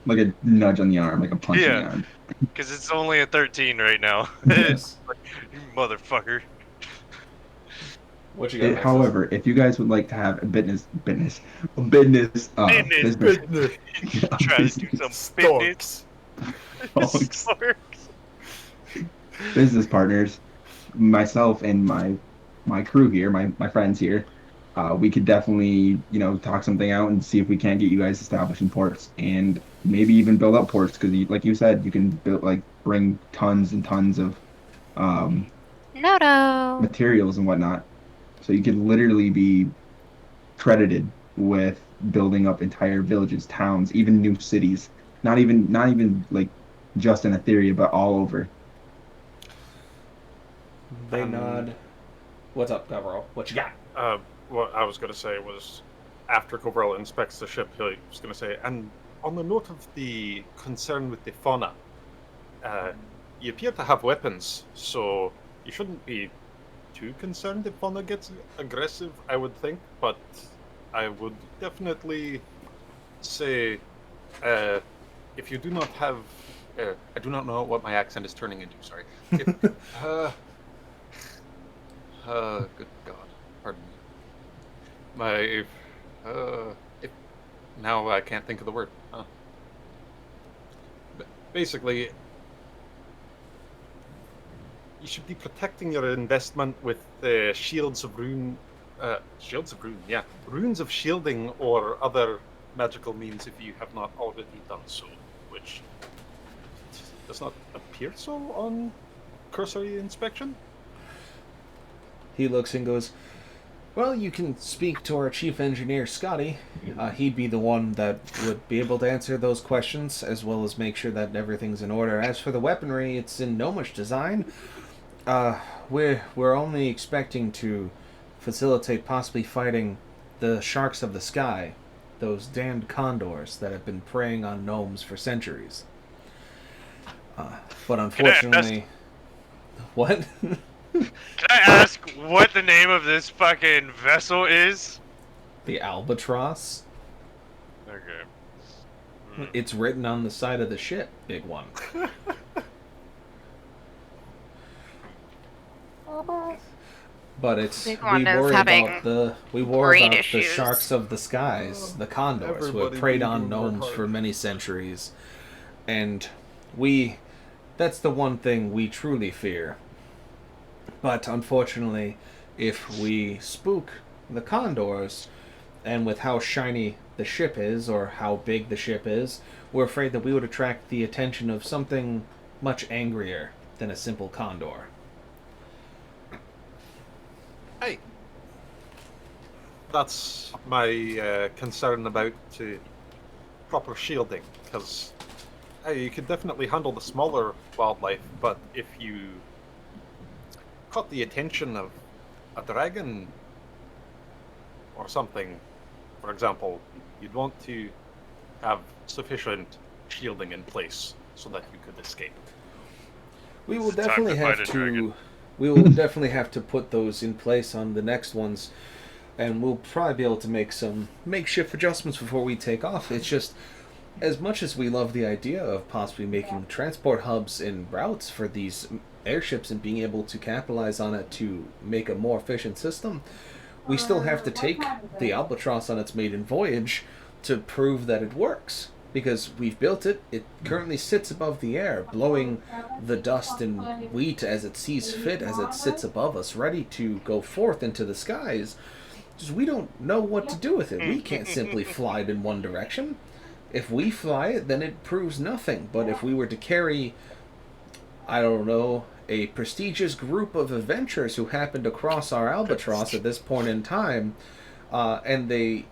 Like a nudge on the arm, like a punch in the Yeah. arm. Because it's only a 13 right now. Yes. You motherfucker. What you got? Alexis? However, if you guys would like to have a business, Business. I'm Try to do some business. Storks. business partners, myself and my crew here, my friends here, we could definitely talk something out and see if we can't get you guys established in ports and maybe even build up ports because like you said, you can bring tons and tons of materials and whatnot. So you could literally be credited with building up entire villages, towns, even new cities. Not even like just in Etheria, but all over. They nod. What's up, Coverall? What you got? What I was gonna say was, after Coverall inspects the ship, he's going to say, and on the note of the concern with the fauna, you appear to have weapons, so you shouldn't be too concerned if fauna gets aggressive, I would think, but I would definitely say, if you do not have... I do not know what my accent is turning into, sorry. If, good God, pardon me. If, now I can't think of the word. But basically, you should be protecting your investment with shields of rune, yeah, runes of shielding or other magical means if you have not already done so, which does not appear so on cursory inspection. He looks and goes, well, you can speak to our chief engineer, Scotty. He'd be the one that would be able to answer those questions, as well as make sure that everything's in order. As for the weaponry, it's in gnomish design. We're only expecting to facilitate possibly fighting the sharks of the sky, those damned condors that have been preying on gnomes for centuries. But unfortunately... What? Can I ask what the name of this fucking vessel is? The Albatross? Okay. It's written on the side of the ship, big one. But it's Big we one is worry having about the brain the issues. sharks of the skies, the condors who have Everybody preyed be on doing their gnomes part. for many centuries, and that's the one thing we truly fear. But unfortunately, if we spook the condors, and with how shiny the ship is, or how big the ship is, we're afraid that we would attract the attention of something much angrier than a simple condor. Hey, that's my concern about proper shielding, because you could definitely handle the smaller wildlife, but if you caught the attention of a dragon or something, for example, you'd want to have sufficient shielding in place so that you could escape. We will It's time definitely to fight have a dragon. to. We will definitely have to put those in place on the next ones, and we'll probably be able to make some makeshift adjustments before we take off. It's just, as much as we love the idea of possibly making transport hubs and routes for these airships and being able to capitalize on it to make a more efficient system, we still have to take the Albatross on its maiden voyage to prove that it works. Because we've built it, it currently sits above the air, blowing the dust and wheat as it sees fit, as it sits above us, ready to go forth into the skies. Just we don't know what to do with it. We can't simply fly it in one direction. If we fly it, then it proves nothing. But if we were to carry, I don't know, a prestigious group of adventurers who happened to cross our Albatross at this point in time, and they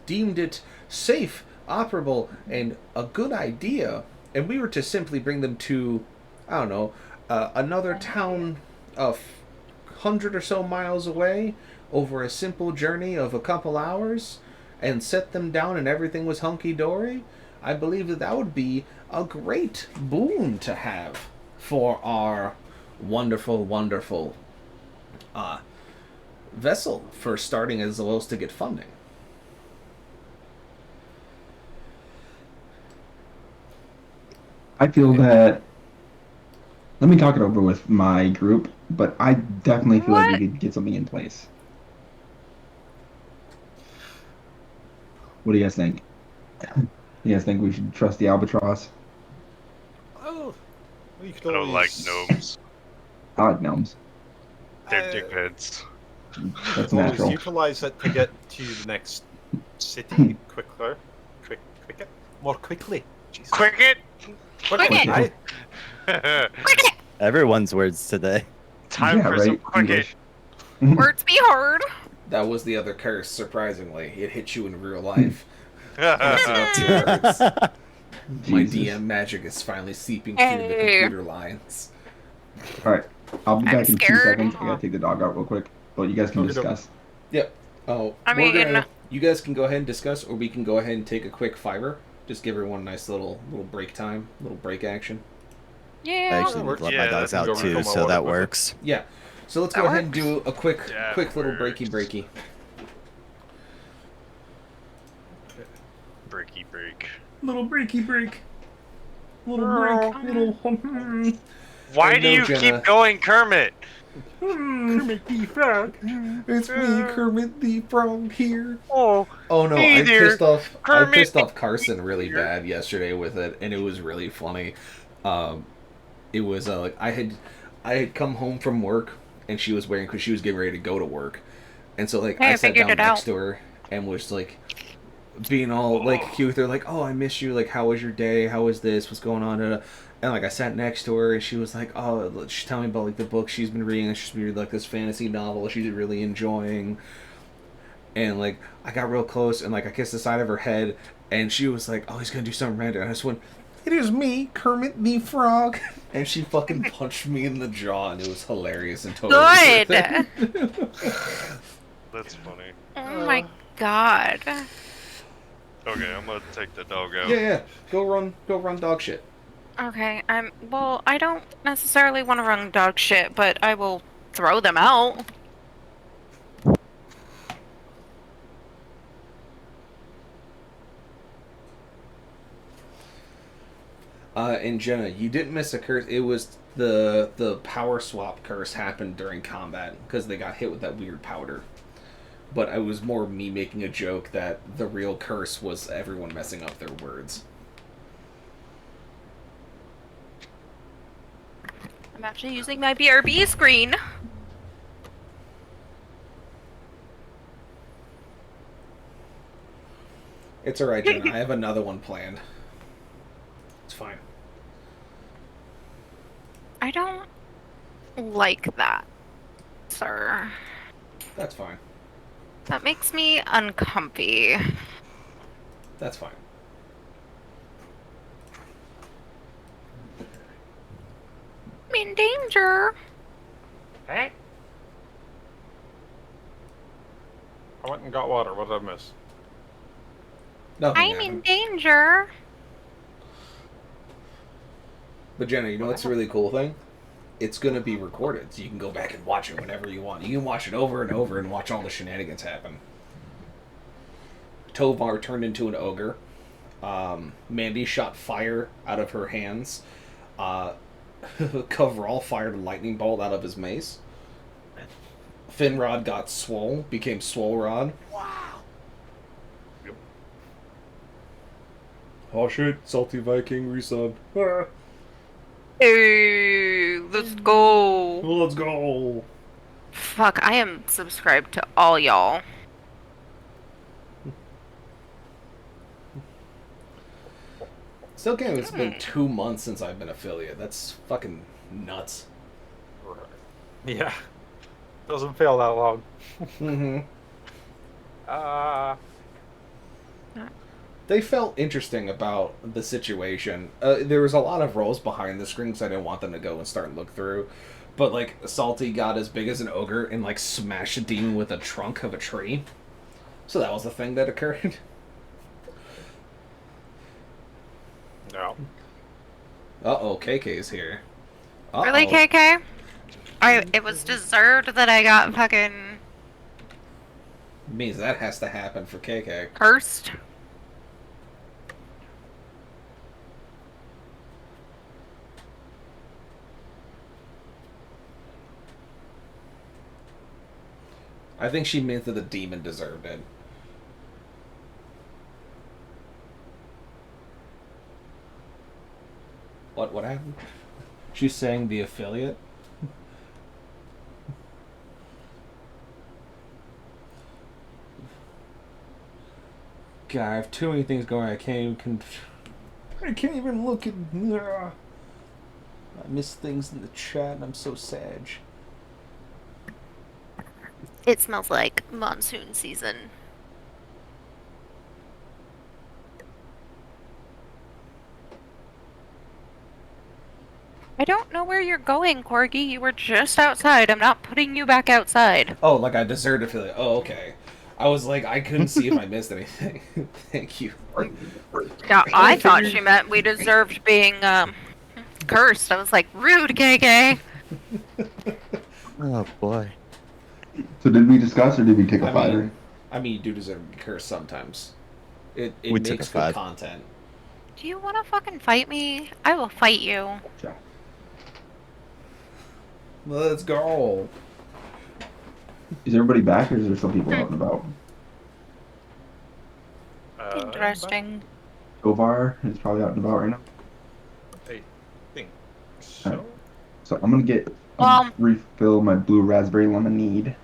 deemed it safe, operable, and a good idea, and we were to simply bring them to, I don't know, another town of 100 or so miles away over a simple journey of a couple hours and set them down and everything was hunky-dory, I believe that would be a great boon to have for our wonderful, wonderful vessel for starting as well as to get funding. I feel that. Let me talk it over with my group, but I definitely feel like we could get something in place. What do you guys think? You guys think we should trust the Albatross? Oh, we could I don't like always- gnomes. I like gnomes. They're dickheads. That's always natural. utilize it to get to the next city more quickly. Jesus. Cricket! Quickly, Cricket. aye. Everyone's words today. Time Yeah, for some right, cricket. English. Words be hard. That was the other curse, surprisingly. It hit you in real life. Jesus. My DM magic is finally seeping through the Hey. computer lines. All right, I'll be I'm back in 2 scared. seconds. I gotta take the dog out real quick. But you guys can Okay, discuss. Yep. Oh, I we're mean, gonna You guys can go ahead and discuss, or we can go ahead and take a quick fiver. Just give everyone a nice little break time, little break action. I Yeah. actually need to let my Yeah, dogs that can out go too, refill my so water that with it. works. Yeah. So let's That go ahead and works. do a quick That little works. breaky. Breaky break. Little breaky break. Little break, Little. Why I do know, you Jenna. keep going, Kermit? Kermit the Frog. It's me, Kermit the Frog here. Oh, Oh no, Hey I there, pissed off. I Kermit. pissed off Carson really Here. bad yesterday with it, and it was really funny. It was like I had come home from work, and she was wearing because she was getting ready to go to work, and so like Hey, I I sat figured down it next out. to her and was like being all like cute with her, like, oh, I miss you, like, how was your day, how was this, what's going on, and like I sat next to her and she was like, oh, she's telling me about like the book she's been reading, and she's been reading like this fantasy novel she's really enjoying, and like I got real close and like I kissed the side of her head, and she was like, oh, he's gonna do something random, and I just went, it is me, Kermit the Frog, and she fucking punched me in the jaw, and it was hilarious and totally worth Good. it. That's funny. Oh my god. Okay, I'm gonna take the dog out. Yeah, go run dog shit. Okay, well, I don't necessarily want to run dog shit, but I will throw them out. And Jenna, you didn't miss a curse. It was the power swap curse happened during combat because they got hit with that weird powder. But it was more me making a joke that the real curse was everyone messing up their words. I'm actually using my BRB screen. It's alright, Jenna. I have another one planned. It's fine. I don't like that, sir. That's fine. That makes me uncomfy. That's fine. I'm in danger. Hey? I went and got water. What did I miss? Nothing I'm in happened. danger. But Jenna, you know what's a really cool thing? It's gonna be recorded, so you can go back and watch it whenever you want. You can watch it over and over and watch all the shenanigans happen. Tovar turned into an ogre. Mandy shot fire out of her hands. Coverall fired a lightning bolt out of his mace. Finrod got swole, became Swole Rod. Wow. Yep. Oh shit, Salty Viking resub. Hey, let's go. Let's go. Fuck, I am subscribed to all y'all. Still can't. It's been 2 months since I've been affiliate. That's fucking nuts. Right. Yeah. Doesn't feel that long. Mm-hmm. Uh, They felt interesting about the situation. There was a lot of roles behind the screen because I didn't want them to go and start and look through. But like Salty got as big as an ogre and like smashed a demon with a trunk of a tree. So that was the thing that occurred. no. Uh-oh, KK's here. Uh-oh. Really, KK? It was deserved that I got fucking Means that has to happen for KK. cursed. I think she meant that the demon deserved it. What happened? She's saying the affiliate? God, I have too many things going. I can't even look at. I miss things in the chat, and I'm so sad. It smells like monsoon season. I don't know where you're going, Corgi. You were just outside. I'm not putting you back outside. Oh, like I deserted affiliate. Oh, okay. I was like, I couldn't see if I missed anything. Thank you. Yeah, I thought she meant we deserved being cursed. I was like, rude, KK. Oh boy. So did we discuss or did we take a fighter? I mean, you do deserve to be cursed sometimes. It We took makes a good 5. content. Do you want to fucking fight me? I will fight you. Sure. Let's go. Is everybody back or is there still people out and about? Interesting. Govar is probably out and about right now. I think so. Alright. So I'm gonna get Well- refill my blue raspberry lemonade.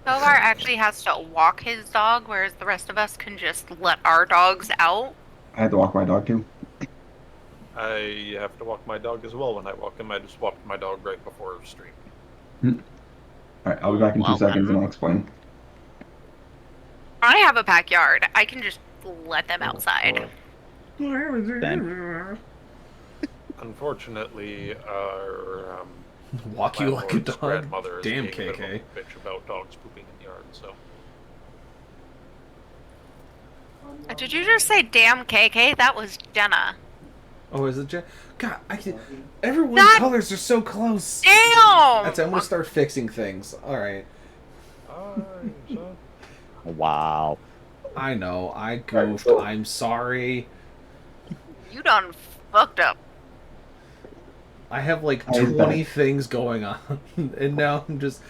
Tovar actually has to walk his dog, whereas the rest of us can just let our dogs out. I had to walk my dog too. I have to walk my dog as well when I walk him. I just walked my dog right before stream. Alright, I'll be back in 2 seconds and I'll explain. I have a backyard. I can just let them outside. Same. Unfortunately, our Walk you like a landlord's dog. grandmother is Damn, being a bit of a KK. bitch about dogs pooping in the yard. So Did you just say damn KK? That was Jenna. Oh, is it? God, I can. Everyone's That- colors are so close. Damn! That's it. I'm gonna start fixing things. All right. so Wow. I know. I goofed. I'm sorry. You done fucked up. I have like How is 20 that? things going on, and now I'm just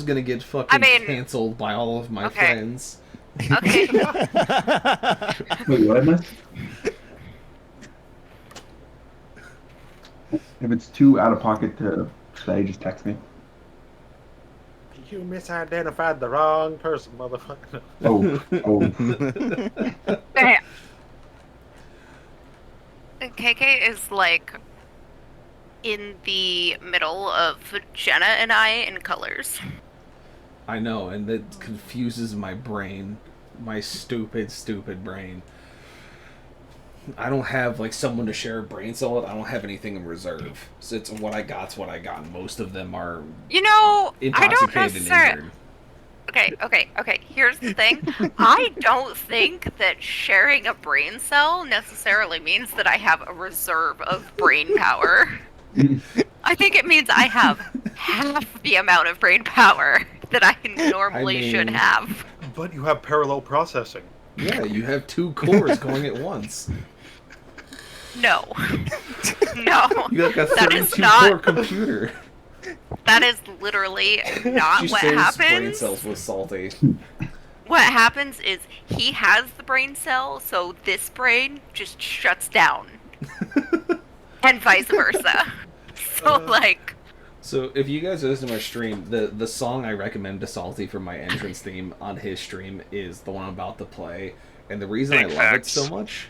gonna get fucking canceled by all of my okay. friends. Okay. Wait, what I missed? If it's too out of pocket to say, just text me. you misidentified the wrong person, motherfucker. Oh, Damn. KK is like in the middle of Jenna and I in colors. I know, and that confuses my brain. My stupid, stupid brain. I don't have like someone to share a brain cell with. I don't have anything in reserve. So it's what I got's what I got. And most of them are You know, I don't intoxicated and necessarily. injured. Okay. Here's the thing. I don't think that sharing a brain cell necessarily means that I have a reserve of brain power. I think it means I have half the amount of brain power that I normally should mean- have. But you have parallel processing. Yeah, you have 2 cores going at once. No. No. You got a That is 32 not- core computer. That is literally not She what saves brain happens. cells with salty. What happens is he has the brain cell, so this brain just shuts down. And vice versa. So, like... So if you guys listen to my stream, the song I recommend to Salty for my entrance theme on his stream is the one I'm about to play. And the reason Big I love facts. it so much,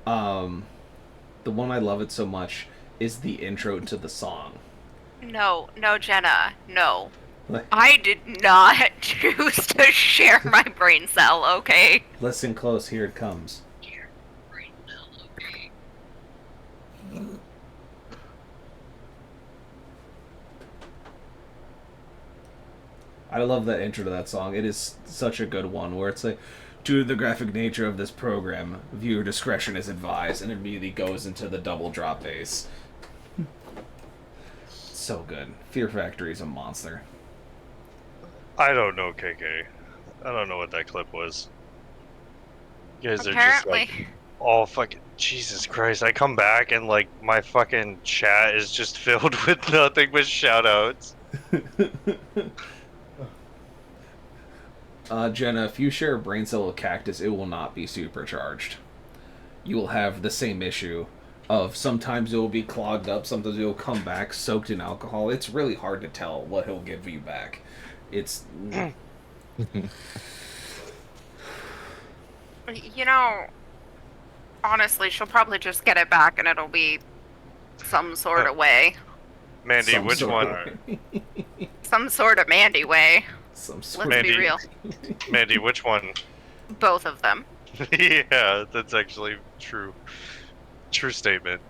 the one I love it so much is the intro to the song. No, Jenna, no. Like- I did not choose to share my brain cell, okay? Listen close, here it comes. I love that intro to that song. It is such a good one where it's like, due to the graphic nature of this program, viewer discretion is advised, and it immediately goes into the double drop bass. So good. Fear Factory is a monster. I don't know, KK. I don't know what that clip was. You guys are just Apparently. like all fucking Jesus Christ. I come back and like my fucking chat is just filled with nothing but shout outs. Jenna, if you share a brain cell with Cactus, it will not be supercharged. You will have the same issue of sometimes it will be clogged up, sometimes it will come back soaked in alcohol. It's really hard to tell what he'll give you back. It's... You know, honestly, she'll probably just get it back and it'll be some sort of way. Mandy, some which sort one? of way. Some sort of Mandy way. Some sort Let's Mandy. be real. Mandy, which one? Both of them. Yeah, that's actually true. True statement.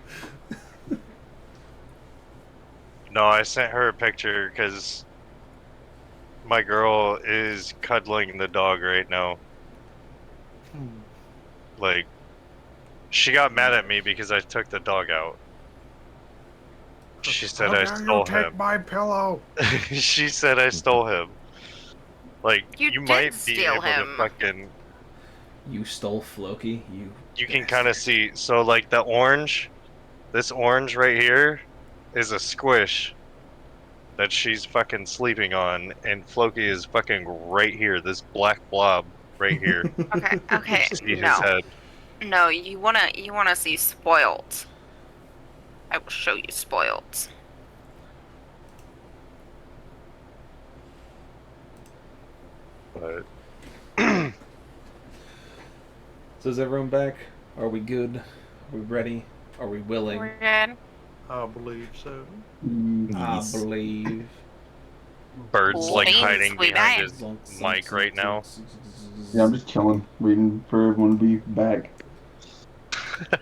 No, I sent her a picture because My girl is cuddling the dog right now. Like, she got mad at me because I took the dog out. She said I stole him. My pillow. She said I stole him. Like, You you did might be steal able him. to fucking... You stole Floki. You can kind of see. So, like, the orange, this orange right here is a squish that she's fucking sleeping on, and Floki is fucking right here. This black blob right here. Okay, You see his no. head. No, you wanna see spoiled. I will show you spoiled. But So is everyone back? Are we good? Are we ready? Are we willing? We're good. I believe so. I believe. Bird's like Thanks, hiding we behind died. his mic right now. Yeah, I'm just chilling, waiting for everyone to be back.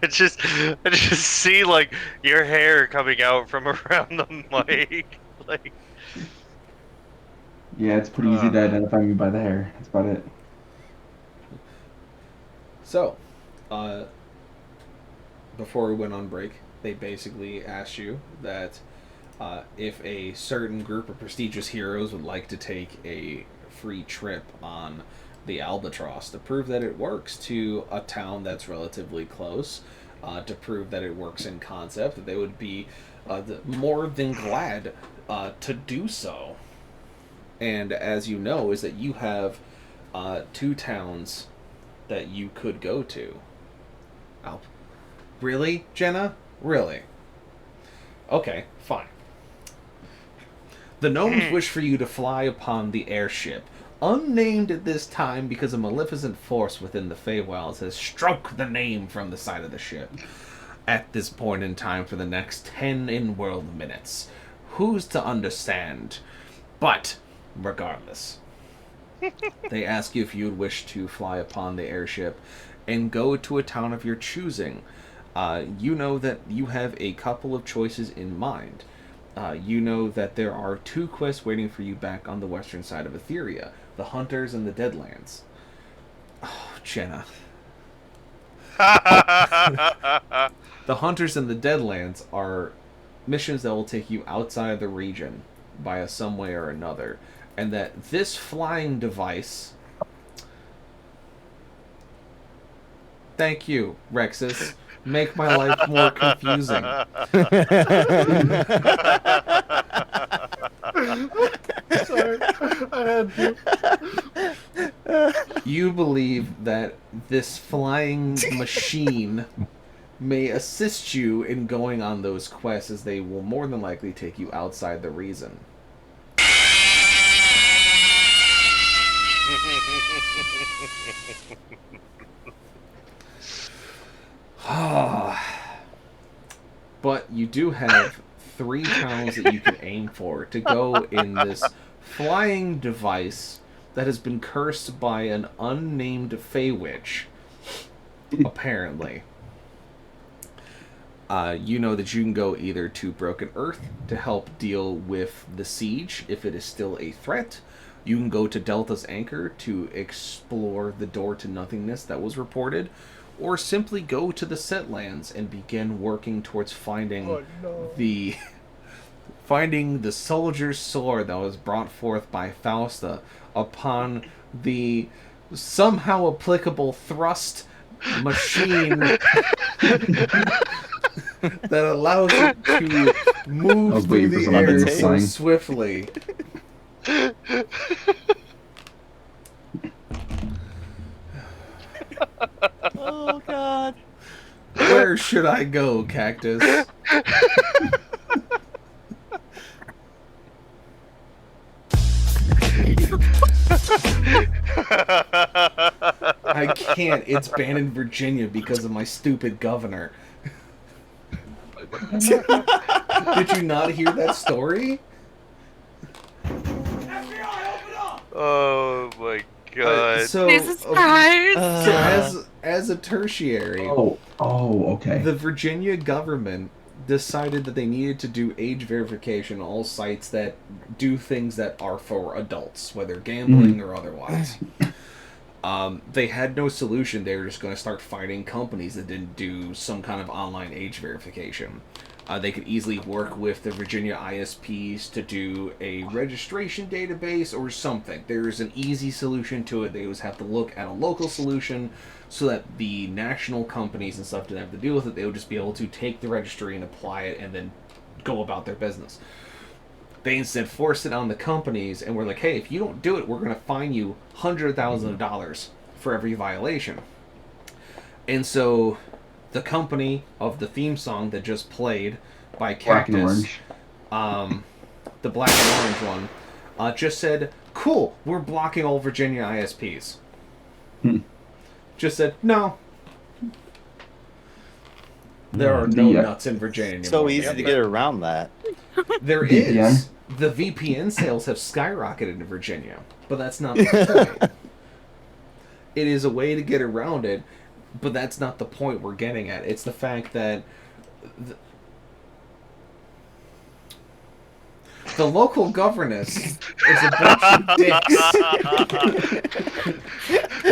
I just see like your hair coming out from around the mic. Like, Yeah, it's pretty easy to identify me by the hair. That's about it. So, before we went on break, they basically asked you that if a certain group of prestigious heroes would like to take a free trip on the Albatross to prove that it works to a town that's relatively close, to prove that it works in concept, that they would be more than glad to do so. And as you know, is that you have 2 towns that you could go to. Oh, really, Jenna? Really? Okay, fine. The gnomes wish for you to fly upon the airship, unnamed at this time because a maleficent force within the Feywilds has struck the name from the side of the ship. At this point in time for the next 10 in-world minutes. Who's to understand? But, regardless, they ask you if you would wish to fly upon the airship and go to a town of your choosing. You know that you have a couple of choices in mind. You know that there are 2 quests waiting for you back on the western side of Etheria, the Hunters and the Deadlands. Oh, Jenna. The Hunters and the Deadlands are missions that will take you outside of the region by some way or another, and that this flying device... Thank you, Rexus. Make my life more confusing. Sorry, I had to. You believe that this flying machine may assist you in going on those quests, as they will more than likely take you outside the region. But you do have 3 towns that you can aim for to go in this flying device that has been cursed by an unnamed Fey Witch, apparently. You know that you can go either to Broken Earth to help deal with the siege, if it is still a threat. You can go to Delta's Anchor to explore the door to nothingness that was reported, or simply go to the Setlands and begin working towards finding the soldier's sword that was brought forth by Fausta upon the somehow applicable thrust machine that allows it to move through the air so swiftly. Oh, God. Where should I go, Cactus? I can't. It's banned in Virginia because of my stupid governor. Did you not hear that story? oh my god. Jesus Christ. So as a tertiary, Oh, okay. the Virginia government decided that they needed to do age verification on all sites that do things that are for adults, whether gambling or otherwise. They had no solution. They were just going to start fighting companies that didn't do some kind of online age verification. They could easily work with the Virginia ISPs to do a registration database or something. There's an easy solution to it. They always have to look at a local solution so that the national companies and stuff didn't have to deal with it. They would just be able to take the registry and apply it and then go about their business. They instead forced it on the companies and were like, hey, if you don't do it, we're going to fine you $100,000 for every violation. And so the company of the theme song that just played by Cactus, the Black and Orange one, just said, cool, we're blocking all Virginia ISPs. Just said, no. There are no nuts in Virginia anymore. So easy to get around that. There is. The VPN sales have skyrocketed in Virginia, but that's not the point. It is a way to get around it, but that's not the point we're getting at. It's the fact that the local governance is a bunch of dicks.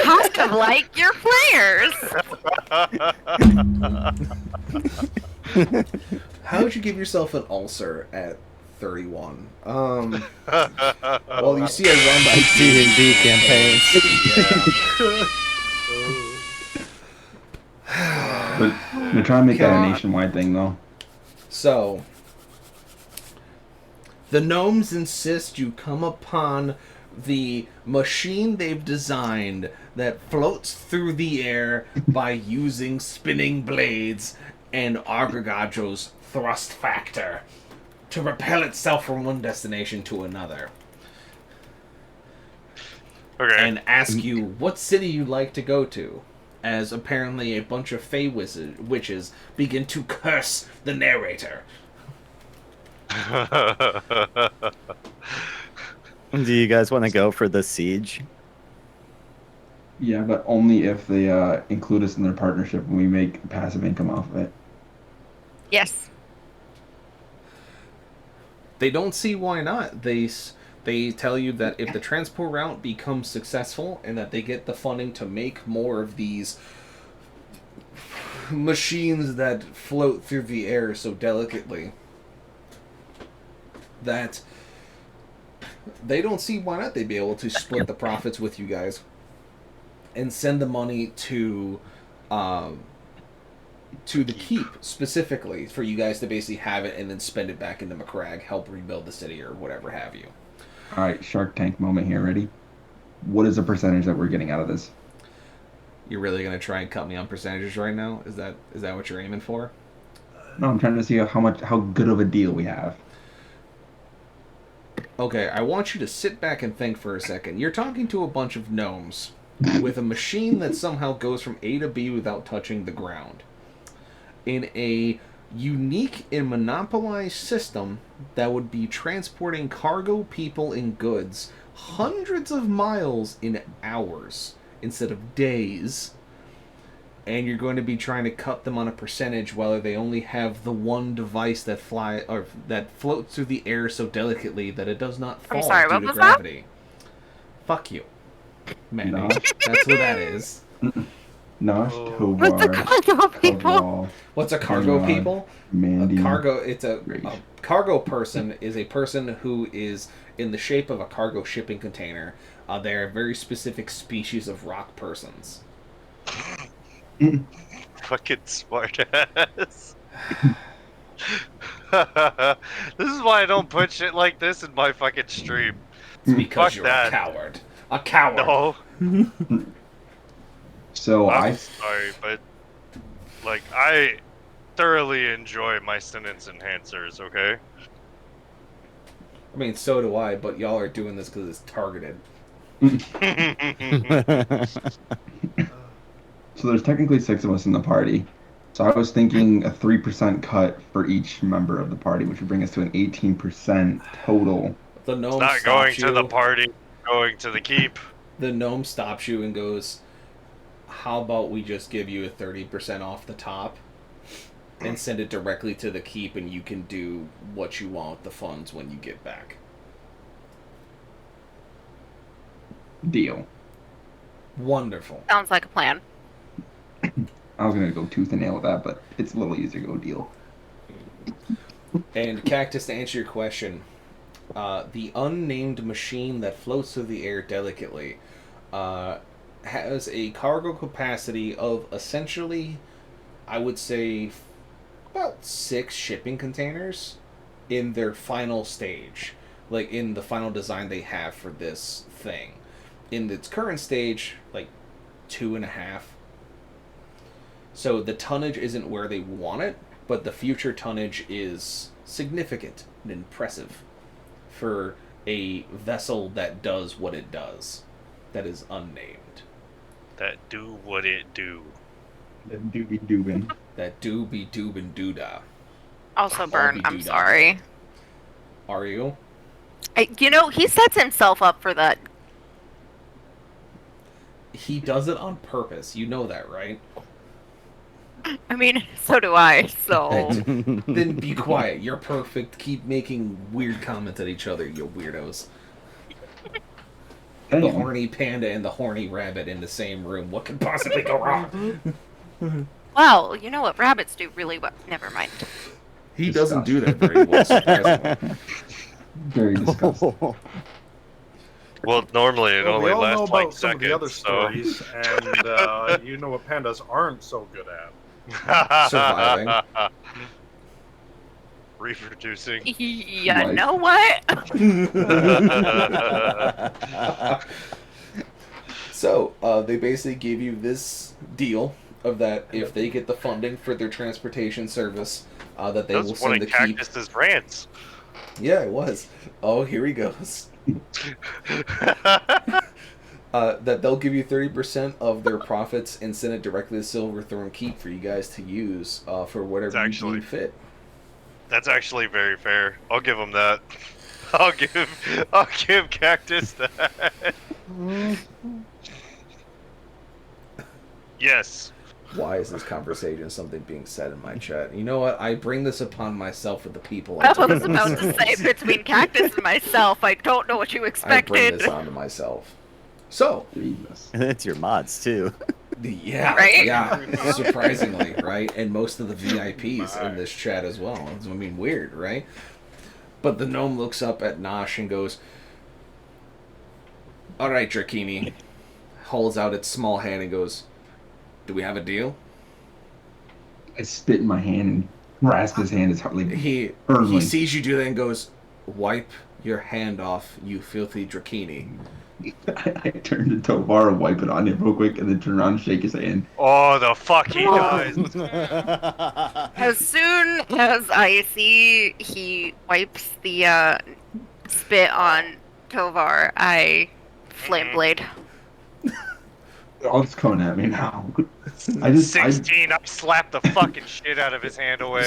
Kind of like your players. How would you give yourself an ulcer at 31? Well, you see, I run by D&D campaigns. But they're trying to make that a nationwide thing, though. So, the gnomes insist you come upon the machine they've designed that floats through the air by using spinning blades and Argagajo's thrust factor to propel itself from one destination to another. Okay. And ask you what city you'd like to go to, as apparently a bunch of fey witches begin to curse the narrator. Do you guys want to go for the siege? Yeah, but only if they include us in their partnership and we make passive income off of it. Yes. They don't see why not. They tell you that if the transport route becomes successful and that they get the funding to make more of these machines that float through the air so delicately, that they don't see why not they'd be able to split the profits with you guys and send the money to the keep specifically for you guys to basically have it and then spend it back into McCrag, help rebuild the city or whatever have you. All right, Shark Tank moment here. Ready? What is the percentage that we're getting out of this? You're really gonna try and cut me on percentages right now? Is that what you're aiming for? No, I'm trying to see how good of a deal we have. Okay, I want you to sit back and think for a second. You're talking to a bunch of gnomes with a machine that somehow goes from A to B without touching the ground. In a unique and monopolized system that would be transporting cargo, people, and goods hundreds of miles in hours instead of days, and you're going to be trying to cut them on a percentage while they only have the one device that that floats through the air so delicately that it does not fall due to gravity. Fuck you, Mandy. No. That's what that is. Nosh, Tovar, What's a cargo people? Kavral, What's a cargo Karad, people? Mandy. A cargo person is a person who is in the shape of a cargo shipping container. They're a very specific species of rock persons. Fucking smart ass. This is why I don't put shit like this in my fucking stream. It's because Fuck you're that. a coward. A coward. No. So I'm sorry, but like I thoroughly enjoy my sentence enhancers, okay? I mean, so do I, but y'all are doing this because it's targeted. So there's technically 6 of us in the party. So I was thinking a 3% cut for each member of the party, which would bring us to an 18% total. The gnome Not stops going you. to the party, going to the keep. The gnome stops you and goes, "How about we just give you a 30% off the top?" and send it directly to the keep, and you can do what you want with the funds when you get back. Deal. Wonderful. Sounds like a plan. I was gonna go tooth and nail with that, but it's a little easier to go deal. And Cactus, to answer your question, the unnamed machine that floats through the air delicately has a cargo capacity of essentially, I would say, about 6 shipping containers in their final stage. Like, in the final design they have for this thing. In its current stage, like 2.5. So the tonnage isn't where they want it, but the future tonnage is significant and impressive for a vessel that does what it does, that is unnamed. That do what it do. That doobie doobin. That do be doobin doodah. Also, Burn, I'm Bobby Doodah. sorry. Are you? You know, he sets himself up for that. He does it on purpose. You know that, right? I mean, so do I, so... Then be quiet. You're perfect. Keep making weird comments at each other, you weirdos. The Damn. horny panda and the horny rabbit in the same room. What could possibly go wrong? Well, you know what rabbits do really well. Never mind. He doesn't do that very well, surprisingly. Very disgusting. Well, normally it Well, only we all know lasts about like some of the other seconds, so... stories, and you know what pandas aren't so good at. Surviving. Reproducing. You Right. know what? So, they basically gave you this deal of that if they get the funding for their transportation service, that they That will was one send of the keep. Cactus's rants. Yeah, it was. Oh, here he goes. That they'll give you 30% of their profits and send it directly to Silverthorn Keep for you guys to use for whatever you deem fit. That's actually very fair. I'll give him that. I'll give Cactus that. Yes. Why is this conversation something being said in my chat? You know what? I bring this upon myself with the people. I was about to say, between Cactus and myself, I don't know what you I bring expected. this onto myself. So, Jesus. And it's your mods too. yeah, Right? yeah, surprisingly, right? And most of the VIPs in this chat as well. I mean, weird, right? But the gnome looks up at Nosh and goes, "All right, Drakini," holds out its small hand and goes, "Do we have a deal?" I spit in my hand and grasp his hand as hard, like He firmly. sees you do that and goes, "Wipe your hand off, you filthy Drakini." I turned to Tovar and wipe it on him real quick, and then turn around and shake his hand. Oh, the fuck he does. As soon as I see he wipes the spit on Tovar, I flame blade. Oh, it's coming at me now. I just, 16, I slapped the fucking shit out of his hand away.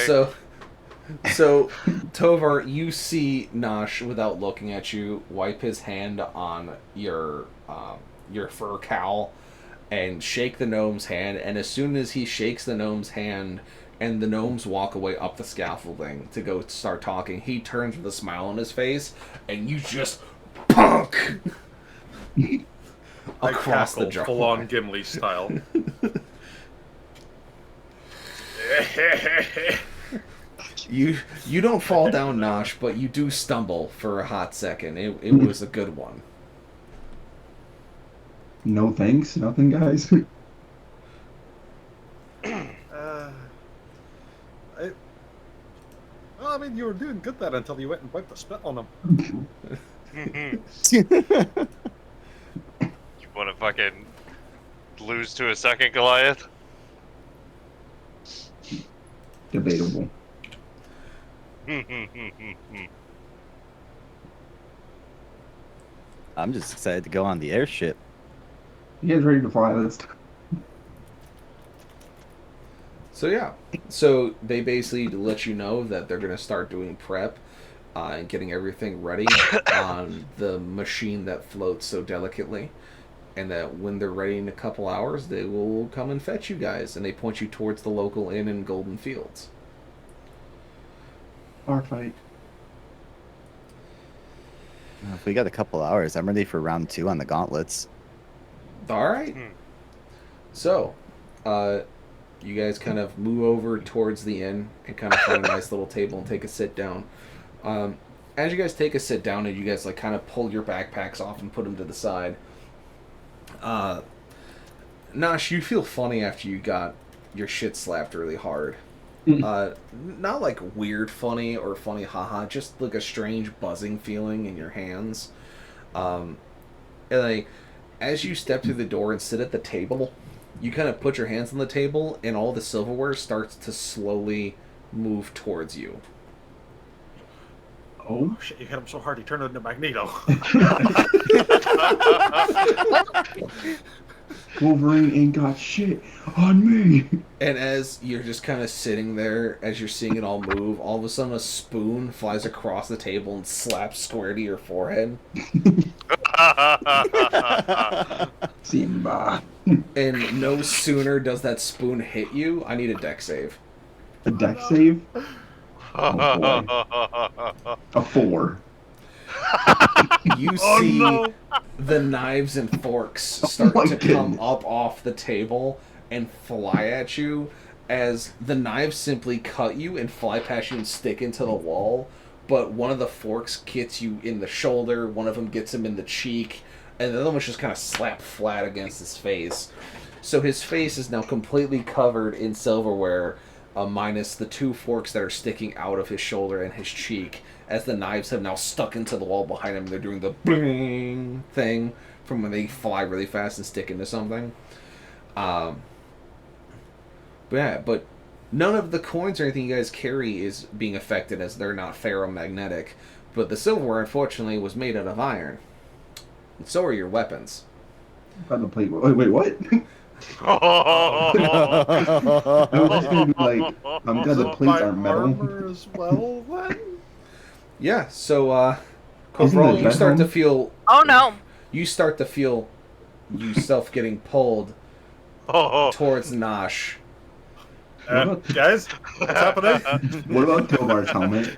So, Tovar, you see Nosh, without looking at you, wipe his hand on your fur cowl and shake the gnome's hand. And as soon as he shakes the gnome's hand and the gnomes walk away up the scaffolding to go start talking, he turns with a smile on his face and you just punk across the jaw. Full on Gimli style. You don't fall down, Nosh, but you do stumble for a hot second. It was a good one. no thanks, nothing, guys. Well, I mean, you were doing good there until you went and wiped the spit on him. You want to fucking lose to a second Goliath? Debatable. I'm just excited to go on the airship. You guys ready to fly? Let's. So yeah, so they basically let you know that they're gonna start doing prep and getting everything ready on the machine that floats so delicately, and that when they're ready in a couple hours, they will come and fetch you guys, and they point you towards the local inn in Golden Fields. bar fight. If we got a couple hours, I'm ready for round 2 on the gauntlets. All right. So, you guys kind of move over towards the inn and kind of find a nice little table and take a sit down. As you guys take a sit down and you guys like kind of pull your backpacks off and put them to the side, Nash, you feel funny after you got your shit slapped really hard. Not like weird funny or funny haha, just like a strange buzzing feeling in your hands. And like as you step through the door and sit at the table, you kind of put your hands on the table and all the silverware starts to slowly move towards you. Oh shit, you hit him so hard he turned into Magneto. Wolverine ain't got shit on me. And as you're just kind of sitting there, as you're seeing it all move, all of a sudden a spoon flies across the table and slaps square to your forehead. Simba. And no sooner does that spoon hit you, I need a deck save. A deck save? Oh boy. A 4. You see the knives and forks start to come up off the table and fly at you as the knives simply cut you and fly past you and stick into the wall. But one of the forks gets you in the shoulder, one of them gets him in the cheek, and the other one's just kind of slapped flat against his face. So his face is now completely covered in silverware, minus the 2 forks that are sticking out of his shoulder and his cheek, as the knives have now stuck into the wall behind him. They're doing the bling thing from when they fly really fast and stick into something. But none of the coins or anything you guys carry is being affected, as they're not ferromagnetic. But the silverware, unfortunately, was made out of iron. And so are your weapons. Wait, what? I was gonna be like, I'm glad the plates aren't metal. Armor as well, then? Yeah, so, overall, you start to feel... Oh, no. You start to feel yourself getting pulled towards Nosh. Guys, what's happening? What about Tovar's helmet?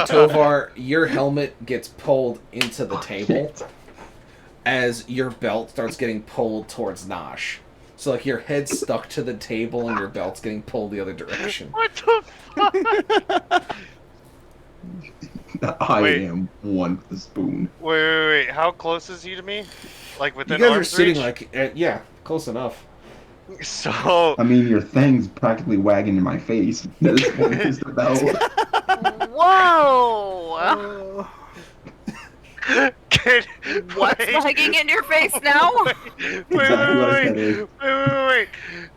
Tovar, your helmet gets pulled into the table as your belt starts getting pulled towards Nosh. So, like, your head's stuck to the table and your belt's getting pulled the other direction. What the fuck? I am one with the spoon. Wait. How close is he to me? Like You within guys are arm's sitting reach? like, yeah, close enough. So... I mean, your thing's practically wagging in my face. That is what is the belt. Whoa! What's lagging in your face now? Wait.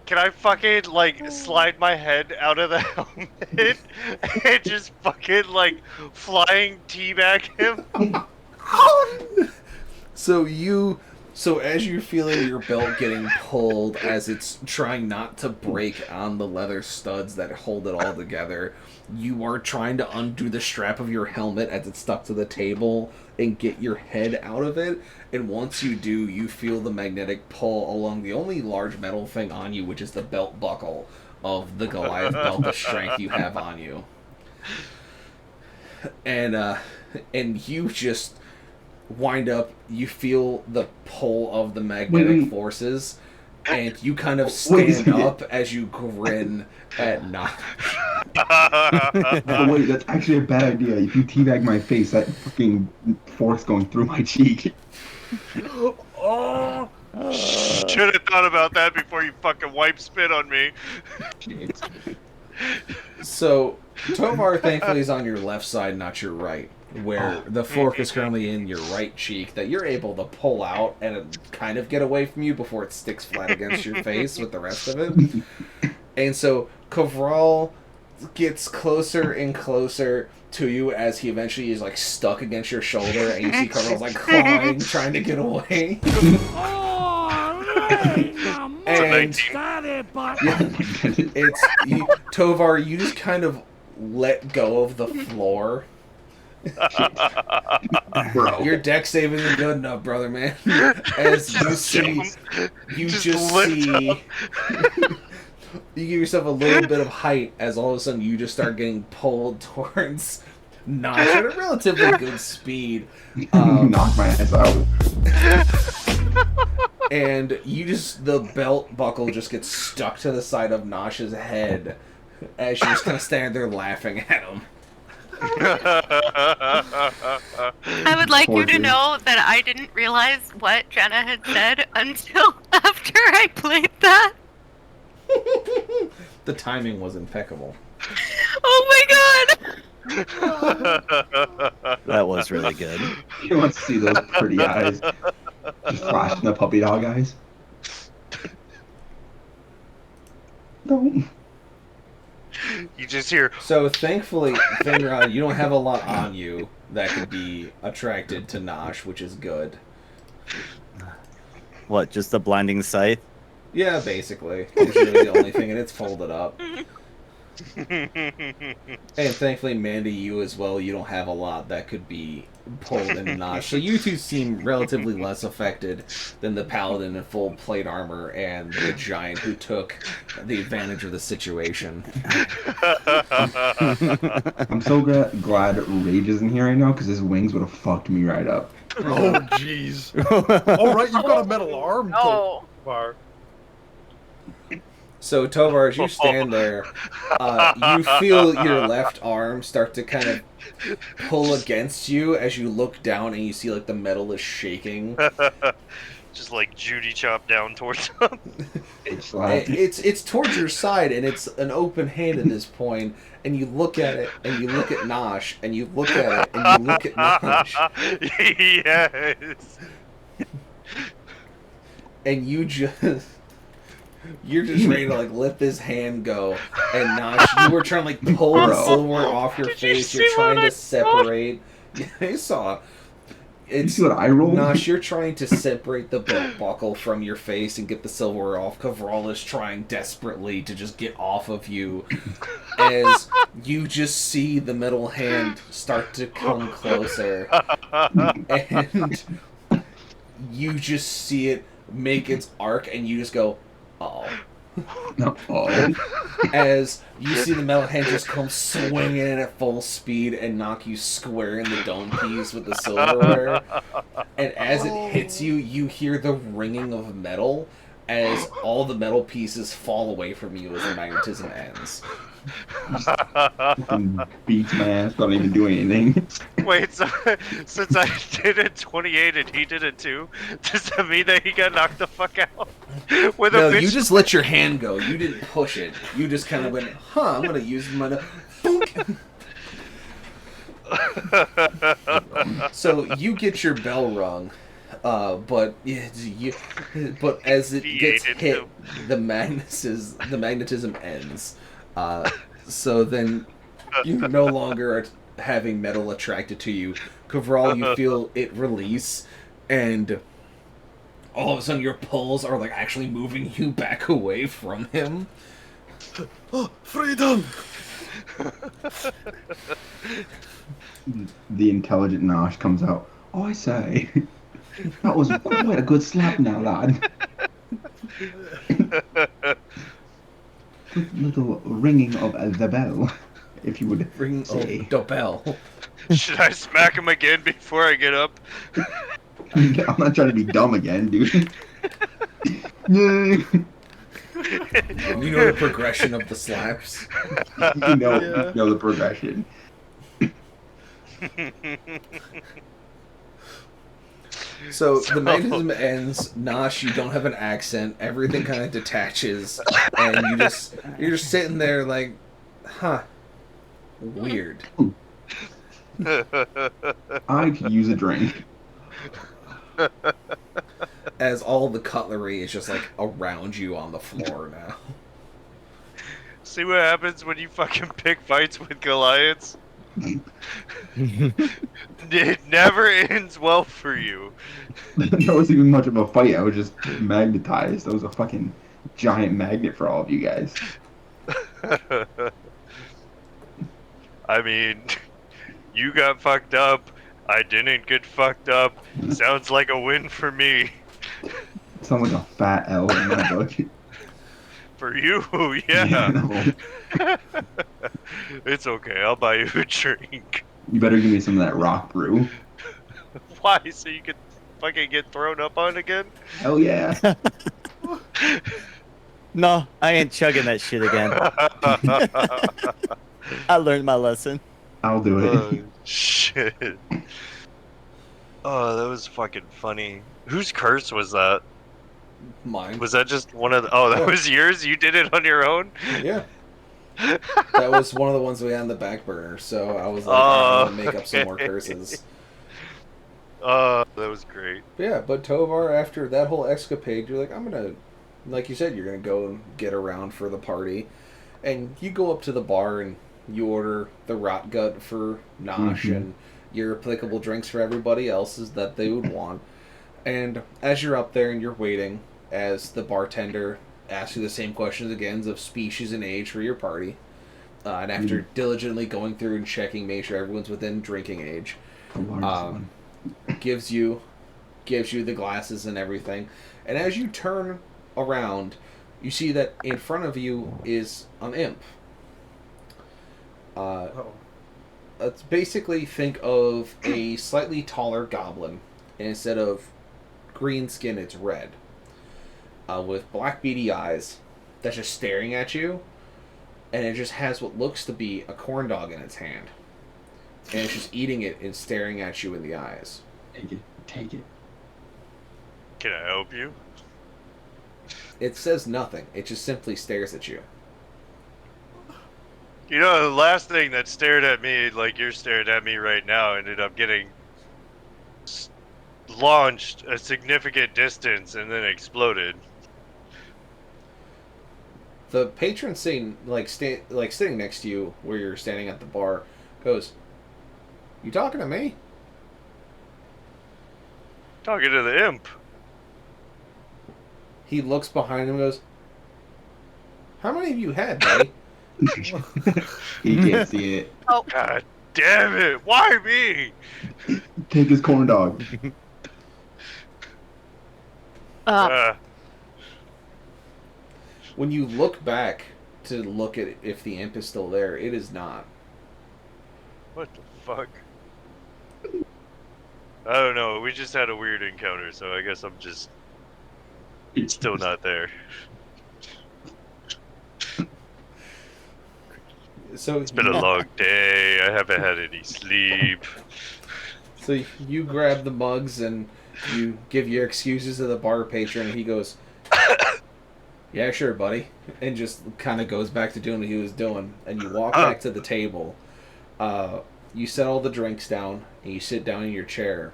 Can I fucking, like, slide my head out of the helmet and just fucking, like, flying teabag him? So as you're feeling your belt getting pulled as it's trying not to break on the leather studs that hold it all together, you are trying to undo the strap of your helmet as it's stuck to the table and get your head out of it. And once you do, you feel the magnetic pull along the only large metal thing on you, which is the belt buckle of the Goliath belt of strength you have on you. And you just wind up, you feel the pull of the magnetic forces, and you kind of stand up as you grin at Nosh. Oh, wait, that's actually a bad idea. If you teabag my face, that fucking fork's going through my cheek. Oh! Should have thought about that before you fucking wipe spit on me. So, Tovar thankfully is on your left side, not your right, where the fork is currently in your right cheek that you're able to pull out and kind of get away from you before it sticks flat against your face with the rest of it. And so, Kovral gets closer and closer to you as he eventually is like stuck against your shoulder, and you see Kovral's like clawing, trying to get away. And Tovar, you just kind of let go of the floor. Bro. Your deck save isn't good enough, brother, man. As you see, you You give yourself a little bit of height as all of a sudden you just start getting pulled towards Nosh at a relatively good speed. Knock my ass out. And you just, the belt buckle just gets stuck to the side of Nosh's head as you're just kind of standing there laughing at him. I would like you to know that I didn't realize what Jenna had said until after I played that. The timing was impeccable. Oh my god! That was really good. You want to see those pretty eyes just flashing the puppy dog eyes? No. You just hear. So thankfully, Finrod, you don't have a lot on you that could be attracted to Nosh, which is good. What, just the blinding sight? Yeah, basically. It's really the only thing, and it's folded up. And thankfully, Mandy, you as well, you don't have a lot that could be pulled into Nosh. So you two seem relatively less affected than the paladin in full plate armor and the giant who took the advantage of the situation. I'm so glad Rage isn't here right now because his wings would have fucked me right up. Oh, jeez. All right, you've got a metal arm. Oh. Tovar. So, Tovar, as you stand there, you feel your left arm start to kind of pull against you as you look down and you see, like, the metal is shaking. Just like Judy chopped down towards him. It's towards your side, and it's an open hand at this point, and you look at it, and you look at Nosh, and you look at it, and you look at Nosh. Yes. And you're just ready to, like, let this hand go, and Nosh, you were trying to, like, pull the silver off your face, you're trying to separate. Yeah, I saw. You see what I rolled? Nosh, you're trying to separate the belt buckle from your face and get the silver off. Kavral is trying desperately to just get off of you as you just see the metal hand start to come closer. And you just see it make its arc and you just go, oh. As you see the metal hand just come swinging in at full speed and knock you square in the dome piece with the silverware. And as it hits you, you hear the ringing of metal as all the metal pieces fall away from you as the magnetism ends. Beats my ass, don't even do anything. Wait, so since I did a 28 and he did it too, does that mean that he got knocked the fuck out? With No, a bitch? you just let your hand go. You didn't push it. You just kind of went, I'm going to use my... So you get your bell rung, but as it gets hit, the magnetism ends. So then you no longer are having metal attracted to you. Kavral, you feel it release, and all of a sudden your pulls are like actually moving you back away from him. Oh, freedom! The intelligent Nosh comes out. Oh, I say, that was quite a good slap now, lad. Little ringing of the bell, if you would Ring say. of the bell. Should I smack him again before I get up? I'm not trying to be dumb again, dude. You You know the progression of the slaps. know the progression. So the magnetism ends. Nosh, you don't have an accent. Everything kind of detaches, and you're just sitting there like, huh, weird. I could use a drink. As all the cutlery is just like around you on the floor now. See what happens when you fucking pick fights with Goliaths? It never ends well for you. That wasn't even much of a fight. I was just magnetized. I was a fucking giant magnet for all of you guys. I mean, you got fucked up. I didn't get fucked up. Sounds like a win for me. Sounds like a fat L in my book. For you, yeah. No. It's okay. I'll buy you a drink. You better give me some of that rock brew. Why? So you could fucking get thrown up on again? Hell yeah. No, I ain't chugging that shit again. I learned my lesson. I'll do it. Oh, shit. Oh, that was fucking funny. Whose curse was that? Mine. Was that just one of the... Oh, that Yeah. was yours? You did it on your own? Yeah. That was one of the ones we had on the back burner, so I was like, I'm gonna make up some more okay. curses. Oh, that was great. But yeah, but Tovar, after that whole escapade, you're like, I'm gonna, like you said, you're gonna go and get around for the party. And you go up to the bar and you order the rot gut for Nosh and your applicable drinks for everybody else's that they would want. And as you're up there and you're waiting, as the bartender asks you the same questions again of species and age for your party, and after diligently going through and checking, make sure everyone's within drinking age, The largest one. gives you the glasses and everything. And as you turn around, you see that in front of you is an imp. Let's basically think of a slightly taller goblin. And instead of green skin, it's red. With black beady eyes that's just staring at you. And it just has what looks to be a corn dog in its hand. And it's just eating it and staring at you in the eyes. Take it. Take it. Can I help you? It says nothing. It just simply stares at you. You know, the last thing that stared at me like you're staring at me right now ended up getting launched a significant distance and then exploded. The patron sitting sitting next to you where you're standing at the bar goes, "You talking to me?" Talking to the imp. He looks behind him and goes, "How many have you had, buddy?" He can't see it. God damn it! Why me? Take his corn dog. When you look back to look at if the imp is still there, it is not. What the fuck? I don't know. We just had a weird encounter, so I guess I'm just still not there. So It's been a long day. I haven't had any sleep. So you grab the mugs and you give your excuses to the bar patron, and he goes, "Yeah, sure, buddy," and just kind of goes back to doing what he was doing. And you walk back to the table. You set all the drinks down, and you sit down in your chair.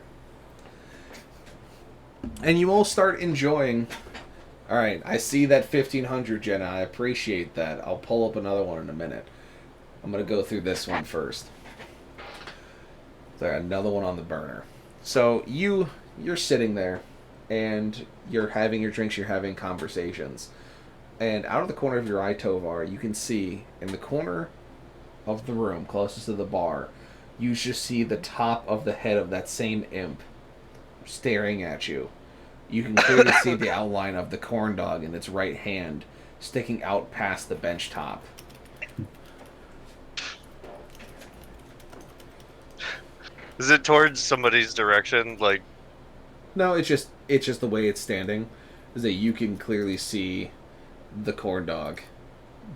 And you all start enjoying. All right, I see that 1500, Jenna. I appreciate that. I'll pull up another one in a minute. I'm going to go through this one first. There, another one on the burner. So you're sitting there, and you're having your drinks, you're having conversations. And out of the corner of your eye, Tovar, you can see in the corner of the room closest to the bar, you just see the top of the head of that same imp staring at you. You can clearly see the outline of the corn dog in its right hand sticking out past the bench top. Is it towards somebody's direction? Like, No, it's just the way it's standing. Is that you can clearly see the corn dog,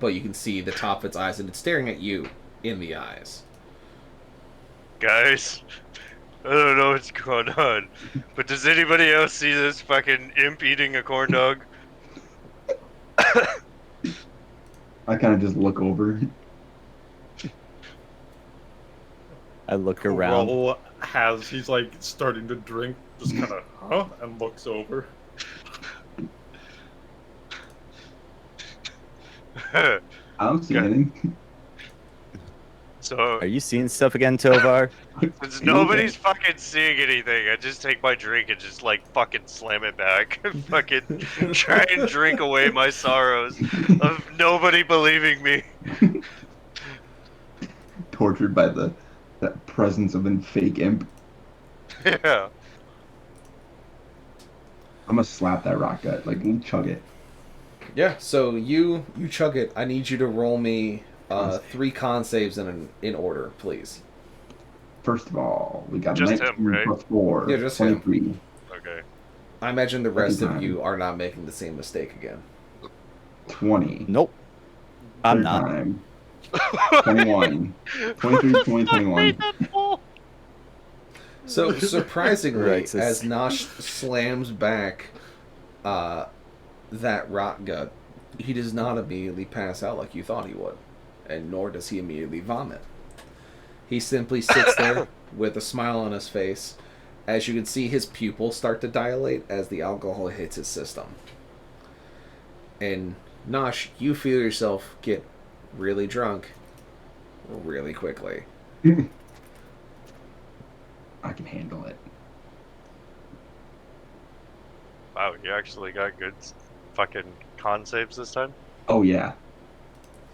but you can see the top of its eyes, and it's staring at you in the eyes. guys, I don't know what's going on, but does anybody else see this fucking imp eating a corn dog? I kind of just look over. I look around. Roll has, he's like starting to drink, just kind of, huh? And looks over. I don't see anything. So, Are you seeing stuff again, Tovar? since nobody's fucking seeing anything, I just take my drink and just like fucking slam it back. Fucking try and drink away my sorrows of nobody believing me. Tortured by that presence of a fake imp. Yeah. I'm gonna slap that rock gut. Like, chug it. Yeah, so you chug it. I need you to roll me 3 con saves in order, please. First of all, we got Just 19 him, right? plus 4, Yeah, just him. 23. Okay. I imagine the rest Second of time. you are not making the same mistake again. 20. Nope. I'm Third not. time. 21. 23, 20, 21. So surprisingly, Right, as Nosh slams back that rot gut, he does not immediately pass out like you thought he would, and nor does he immediately vomit. He simply sits there with a smile on his face. As you can see, his pupils start to dilate as the alcohol hits his system. And Nosh, you feel yourself get really drunk really quickly. I can handle it. Wow, you actually got good fucking con saves this time? Oh, yeah.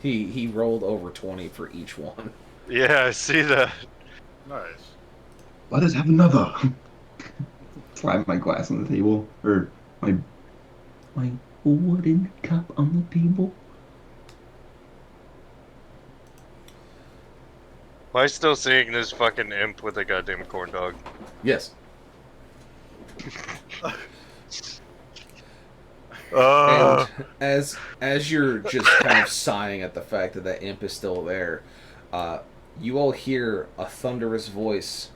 He rolled over 20 for each one. Yeah, I see that. Nice. Let us have another. Slap my glass on the table. Or my wooden cup on the table. Am I still seeing this fucking imp with a goddamn corn dog? Yes. Uh, And as you're just kind of sighing at the fact that that imp is still there, you all hear a thunderous voice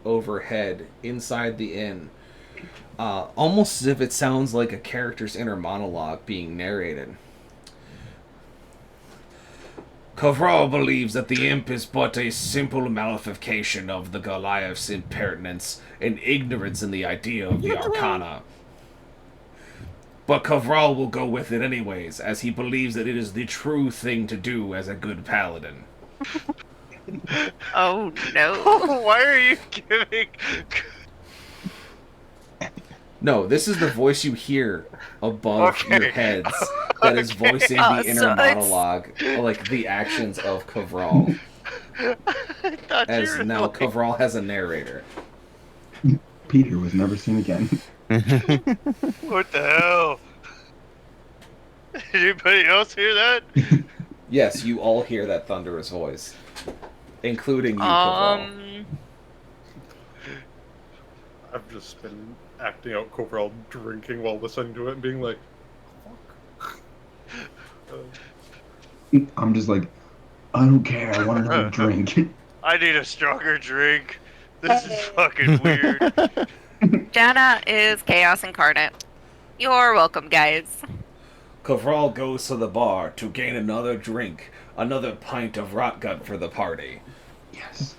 overhead inside the inn, almost as if it sounds like a character's inner monologue being narrated. Kovral believes that the imp is but a simple malification of the Goliath's impertinence and ignorance in the idea of the Arcana. But Kovral will go with it anyways, as he believes that it is the true thing to do as a good paladin. Oh no. why are you giving... No, this is the voice you hear above Okay. your heads that is voicing Oh, the inner so it's- monologue, like the actions of Kovral. I thought As you were now like... Kovral has a narrator. Peter was never seen again. What the hell? Did anybody else hear that? Yes, you all hear that thunderous voice, including you, Kovral. I've just been acting out Coverall drinking while listening to it and being like, fuck. I'm just like, I don't care. I want another drink. I need a stronger drink. This is fucking weird. Jana is chaos incarnate. You're welcome, guys. Kovral goes to the bar to gain another drink, another pint of rotgut for the party. Yes.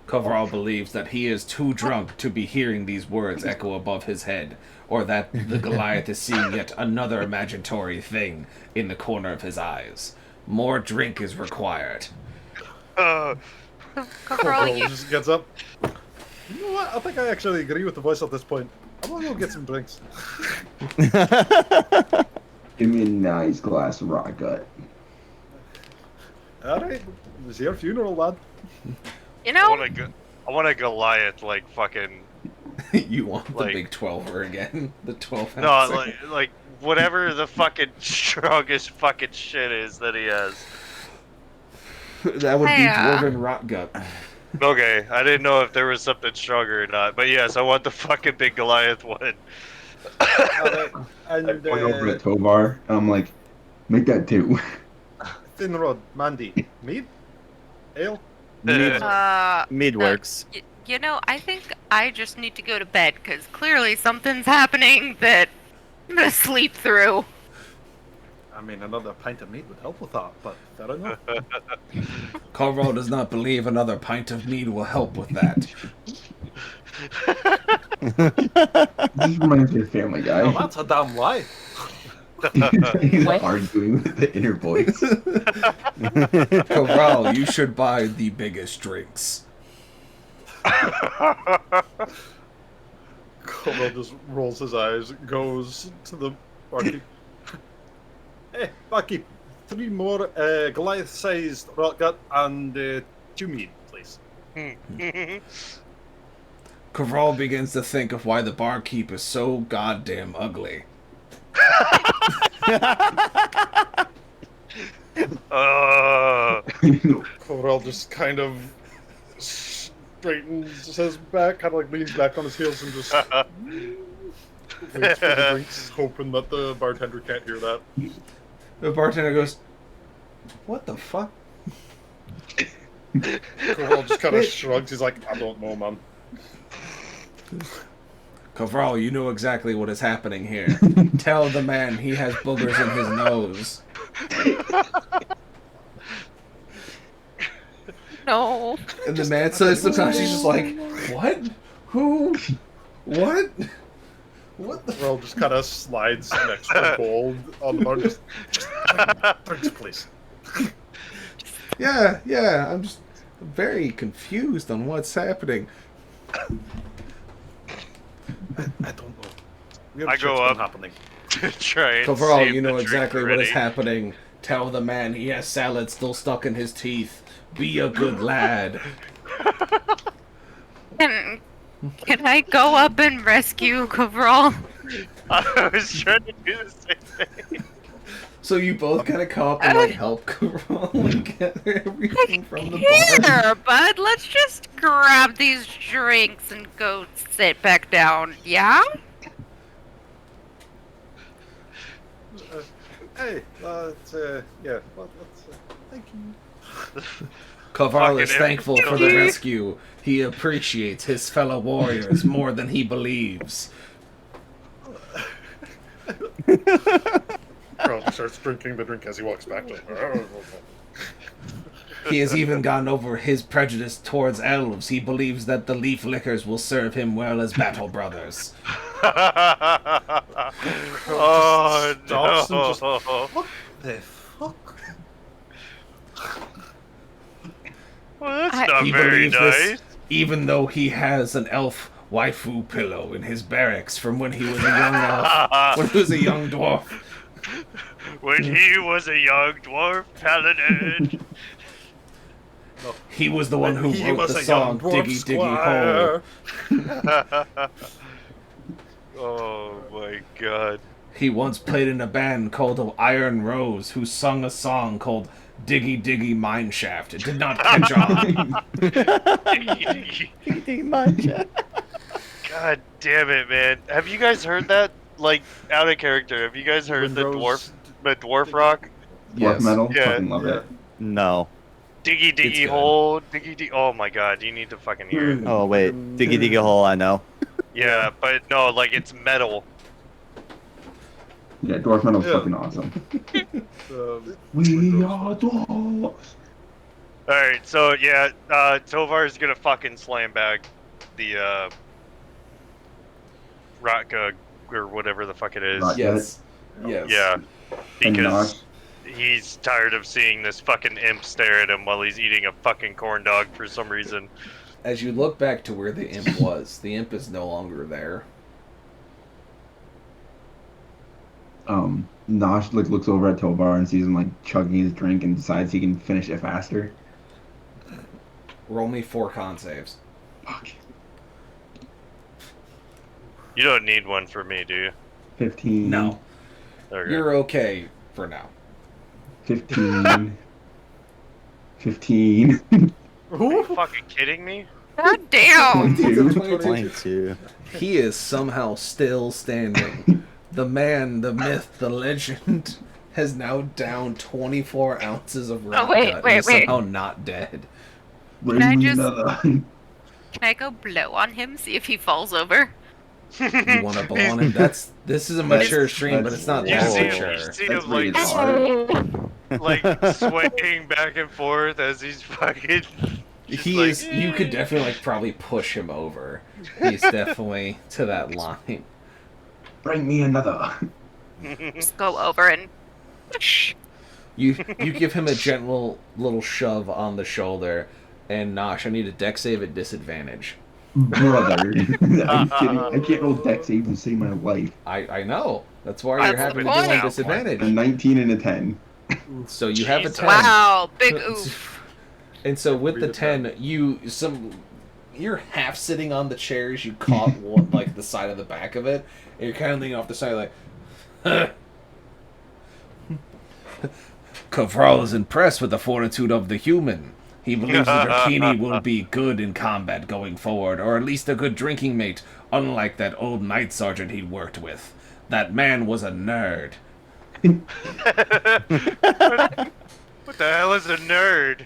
Kovral believes that he is too drunk to be hearing these words echo above his head, or that the Goliath is seeing yet another imaginatory thing in the corner of his eyes. More drink is required. Kovral, Coverall you... just gets up. You know what? I think I actually agree with the voice at this point. I'm gonna go get some drinks. Give me a nice glass of raw gut. Alright, it was your funeral, lad. You I know, want a Goliath, like, fucking... You want the Like- big 12er again? The 12 No, ouncer. like whatever the fucking strongest fucking shit is that he has. That would be Hey, dwarven rotgut. Okay, I didn't know if there was something stronger or not, but yes, I want the fucking big Goliath one. Alright, I and point over at Tovar, and I'm like, make that two. Thin Rod, Mandy, mead? Ale? Mead works. you know, I think I just need to go to bed because clearly something's happening that I'm gonna sleep through. I mean, another pint of mead would help with that, but fair enough. Kovral does not believe another pint of mead will help with that. This reminds me of Family Guy. Well, that's a damn lie. He's What? arguing with the inner voice. Kovral, you should buy the biggest drinks. Coverall just rolls his eyes, goes to the barkeep. Hey, barkeep, 3 more Goliath-sized rotgut and 2 mead, please. Cavral begins to think of why the barkeep is so goddamn ugly. Corel just kind of straightens his back, kind of like leans back on his heels and just waits for the drinks, hoping that the bartender can't hear that. The bartender goes, "What the fuck?" Corel just kind of shrugs. He's like, "I don't know, man." Cavral, you know exactly what is happening here. Tell the man he has boogers in his nose. No. And the man says sometimes he's just like, "What? Who? What? What the?" Corel just kind of slides an extra gold on the bar. Just drinks, please. Yeah. I'm just very confused on what's happening. I don't know. Weird I go shit's been up. happening. To try and Cavral, save you know the drink exactly what ready. is happening. Tell the man he has salad still stuck in his teeth. Be a good lad. Can I go up and rescue Cavral? I was trying to do the same thing. So you both kind of come up and like help Cavral and gather everything from the bar. Here, bud. Let's just grab these drinks and go sit back down. Yeah? Hey, yeah, let's thank you. Cavral is Fucking thankful for the everybody. rescue. He appreciates his fellow warriors more than he believes. Corel starts drinking the drink as he walks back to him. He has even gotten over his prejudice towards elves. He believes that the leaf liquors will serve him well as battle brothers. Oh Stops and no! just, what the fuck? Well, that's not He very believes nice. this, even though he has an elf waifu pillow in his barracks from when he was a young elf, when he was a young dwarf. When he was a young dwarf paladin. He was the one who He wrote was the a young song dwarf Diggy Diggy Hole. squire. Oh my god. He once played in a band called Iron Rose who sung a song called Diggy Diggy Mineshaft. It did not catch on. God damn it, man. Have you guys heard that? Like, out of character, have you guys heard the dwarf rock? Dwarf metal. Yeah. Fucking love it. No. Diggy It's diggy good. hole, diggy diggy. Oh my god, you need to fucking hear it. Oh wait, Diggy Diggy Hole, I know. Yeah, but no, like it's metal. Yeah, dwarf metal's Yeah. fucking awesome. We are dwarves. Alright, so yeah, Tovar is gonna fucking slam back the Rotka or whatever the fuck it is. Right. Yes. Yes. Yeah, And because Nosh, he's tired of seeing this fucking imp stare at him while he's eating a fucking corn dog for some reason. As you look back to where the imp was, the imp is no longer there. Nosh looks over at Tovar and sees him like chugging his drink and decides he can finish it faster. Roll me 4 con saves. Fuck. You don't need one for me, do you? 15. No. Okay. You're okay for now. 15. 15. Are you fucking kidding me? God damn! 22. 22. He is somehow still standing. The man, the myth, the legend has now downed 24 ounces of rock wait, gut and wait, is wait. somehow not dead. Bring I me just- another. Can I go blow on him, see if he falls over? You want to blow on him? This is a mature stream, but it's not You that see him, mature. you see That's him like, rated R. like swaying back and forth as he's fucking. just He like, is. You could definitely like probably push him over. He's definitely to that line. Bring me another. Just go over and... You give him a gentle little shove on the shoulder, and Nosh, I need a deck save at disadvantage. Brother. Are you kidding? I can't roll dex saves to save my life. I know. That's why That's you're having to the do it on point. A disadvantage. 19 and a 10. So you have a Jesus. 10. Wow, big oof. And so with the 10, you're half sitting on the chairs. You caught one, like the side of the back of it, and you're kind of leaning off the side like. Kovral is impressed with the fortitude of the human. He believes the Drakini will be good in combat going forward, or at least a good drinking mate, unlike that old night sergeant he'd worked with. That man was a nerd. What the hell is a nerd?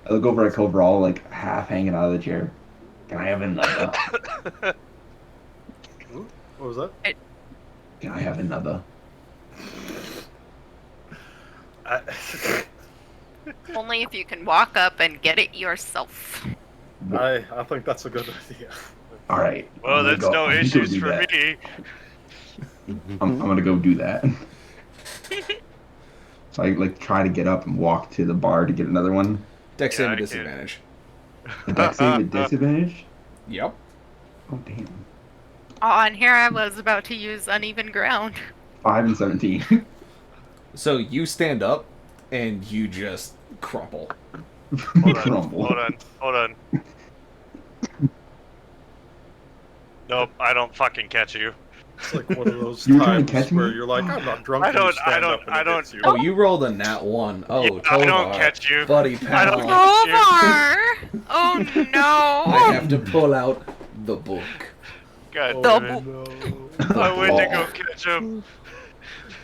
I look over at Kovral, like half hanging out of the chair. Can I have another? What was that? Can I have another? Only if you can walk up and get it yourself. I think that's a good idea. All right. Well, that's no I'm gonna go issues do for that. me. I'm gonna go do that. So I like try to get up and walk to the bar to get another one. Dex Yeah, save I a can. disadvantage. The dex save at disadvantage? Yep. Oh damn. Oh, and here I was about to use uneven ground. 5 and 17. So you stand up, and you just crumple. Hold on, Crumble. hold on. Nope, I don't fucking catch you. It's like one of those You were trying times to catch me? where you're like, I'm not drunk. I and you don't- stand up and I it don't- hits you. Oh, you rolled a nat 1. Oh, Yeah, I don't Tovar, catch you. buddy I don't pal. catch Over! Oh no! I have to pull out the book. God Oh, damn it. no. I went to go Oh. catch him.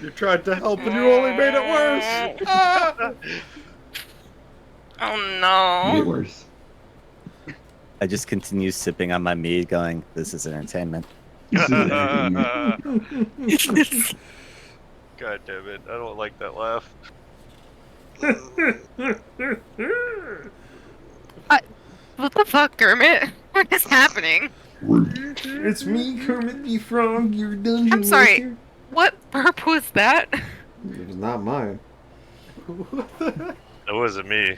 You tried to help and you only made it worse. Ah! Oh You no! get worse. I just continue sipping on my mead, going, "This is entertainment." This is entertainment. God damn it, I don't like that laugh. What the fuck, Kermit? What is happening? It's me, Kermit the Frog, your dungeon I'm sorry. What burp was that? It was not mine. It wasn't me.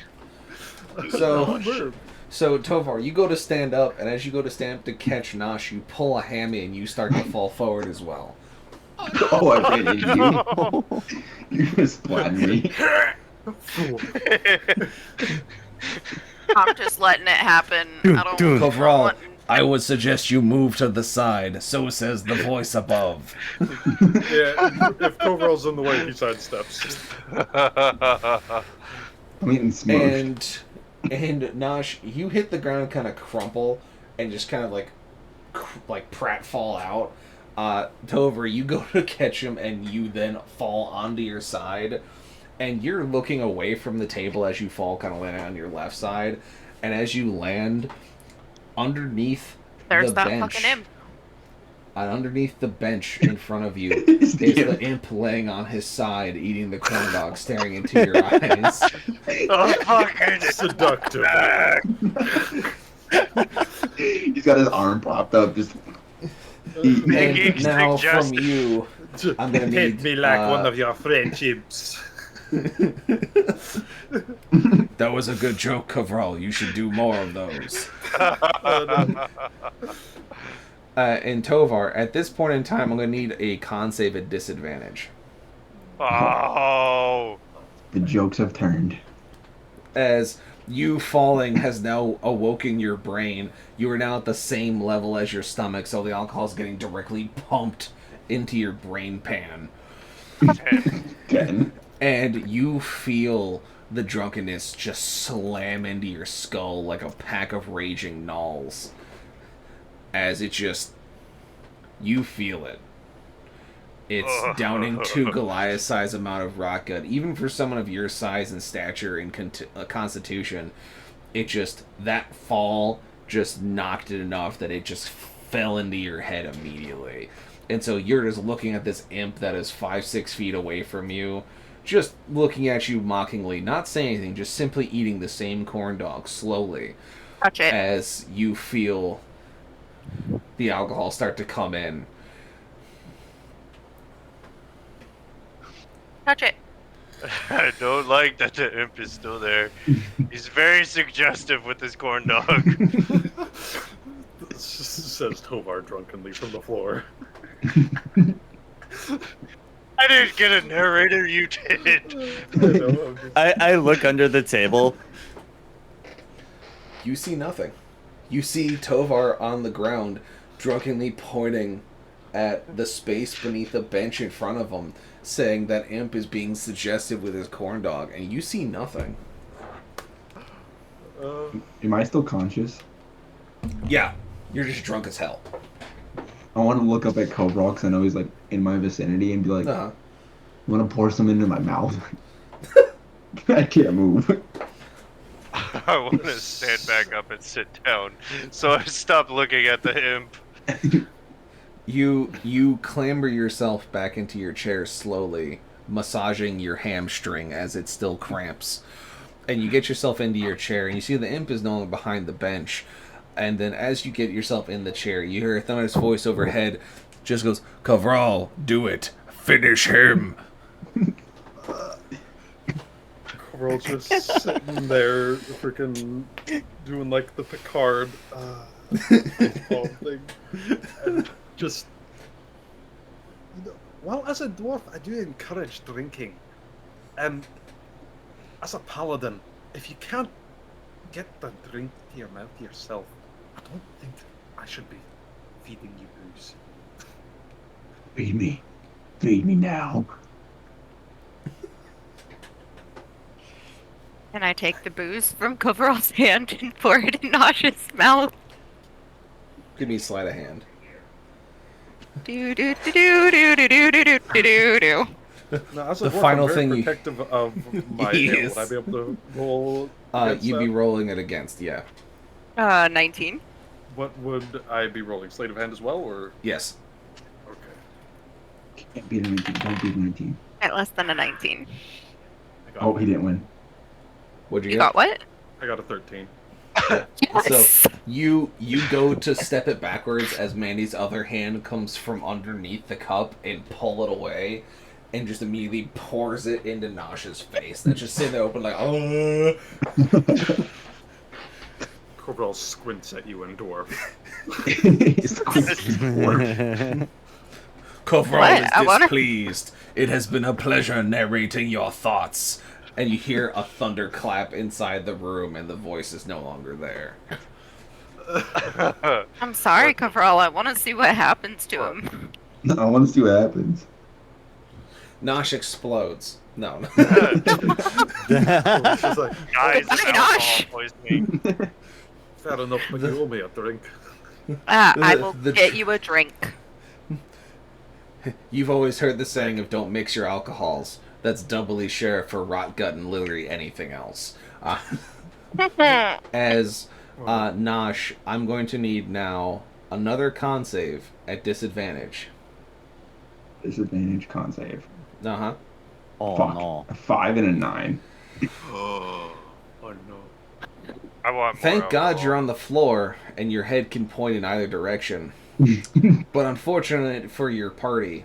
So Tovar, you go to stand up, and as you go to stand up to catch Nosh, you pull a hammy and you start to fall forward as well. Oh, I ran into you. You just splatted me. I'm just letting it happen. I don't Kovral, want... I would suggest you move to the side. So says the voice above. Yeah, if Kovral's in the way, he sidesteps. I'm getting smushed. And Nosh, you hit the ground and kind of crumple, and just kind of like pratfall out. Tovar, you go to catch him, and you then fall onto your side, and you're looking away from the table as you fall, kind of landing on your left side, and as you land, underneath There's the that bench, fucking imp. underneath the bench in front of you is the imp laying on his side, eating the corn dog, staring into your eyes. Oh, fucking Seductive. He's got his arm propped up, just eating. Making And now from suggestions. you, I'm gonna Hit need me like one of your friendships. That was a good joke, Kovral. You should do more of those. And Tovar, at this point in time, I'm going to need a con save at disadvantage. Oh. The jokes have turned. As you falling has now awoken your brain, you are now at the same level as your stomach, so the alcohol is getting directly pumped into your brain pan. 10. And you feel the drunkenness just slam into your skull like a pack of raging gnolls. As it just... You feel it. It's downing 2 Goliath-size amount of rock gut. Even for someone of your size and stature and constitution, it just... That fall just knocked it enough that it just fell into your head immediately. And so you're just looking at this imp that is 5-6 feet away from you, just looking at you mockingly, not saying anything, just simply eating the same corn dog slowly. Touch it. As you feel the alcohol start to come in. Touch it. I don't like that the imp is still there. He's very suggestive with his corn dog. Says Tovar drunkenly from the floor. I didn't get a narrator, you did. I look under the table. You see nothing. You see Tovar on the ground, drunkenly pointing at the space beneath the bench in front of him, saying that Imp is being suggestive with his corn dog, and you see nothing. Am I still conscious? Yeah, you're just drunk as hell. I want to look up at Cobra because I know he's like in my vicinity and be like, Uh-huh. I want to pour some into my mouth. I can't move. I want to stand back up and sit down, so I stopped looking at the imp. You clamber yourself back into your chair slowly, massaging your hamstring as it still cramps. And you get yourself into your chair, and you see the imp is no longer behind the bench. And then as you get yourself in the chair, you hear Thunder's voice overhead just goes, Kavral, do it. Finish him. We're all just sitting there, freaking doing like the Picard baseball thing, and just. Well, as a dwarf, I do encourage drinking. As a paladin, if you can't get the drink to your mouth yourself, I don't think I should be feeding you booze. Feed me. Feed me now. Can I take the booze from Coverall's hand and pour it in Nosh's mouth? Give me a sleight of hand. Do do do do do do do do do do do. Now, as a The dwarf, final I'm very thing you- protective of my He ale. is. Would I be able to roll? against You'd be that? rolling it against, yeah. 19. What would I be rolling? Sleight of hand as well, or Yes. okay? Can't beat a 19. Don't beat a 19. At less than a 19. I got, Oh, he didn't win. What'd you You get? got what? I got a 13. Yes! So you go to step it backwards as Mandy's other hand comes from underneath the cup and pull it away, and just immediately pours it into Nosh's face. That's just sitting there open like, oh. Corporal squints at you in dwarf. Kovral What? is I wanna- displeased. It has been a pleasure narrating your thoughts. And you hear a thunderclap inside the room, and the voice is no longer there. I'm sorry, Coverall. I want to see what happens to him. I want to see what happens. Nosh explodes. No. She's like, Guys, Goodbye, alcohol Nosh. poisoning. fair enough, but you owe me a drink. I will The- get you a drink. You've always heard the saying of don't mix your alcohols. That's doubly sure for rot gut and literally anything else. As Nosh, I'm going to need now another con save at disadvantage. Disadvantage con save. Uh-huh. Oh Fuck. no. A 5 and a 9. Oh no. I want more Thank God alcohol. you're on the floor and your head can point in either direction. But unfortunate for your party,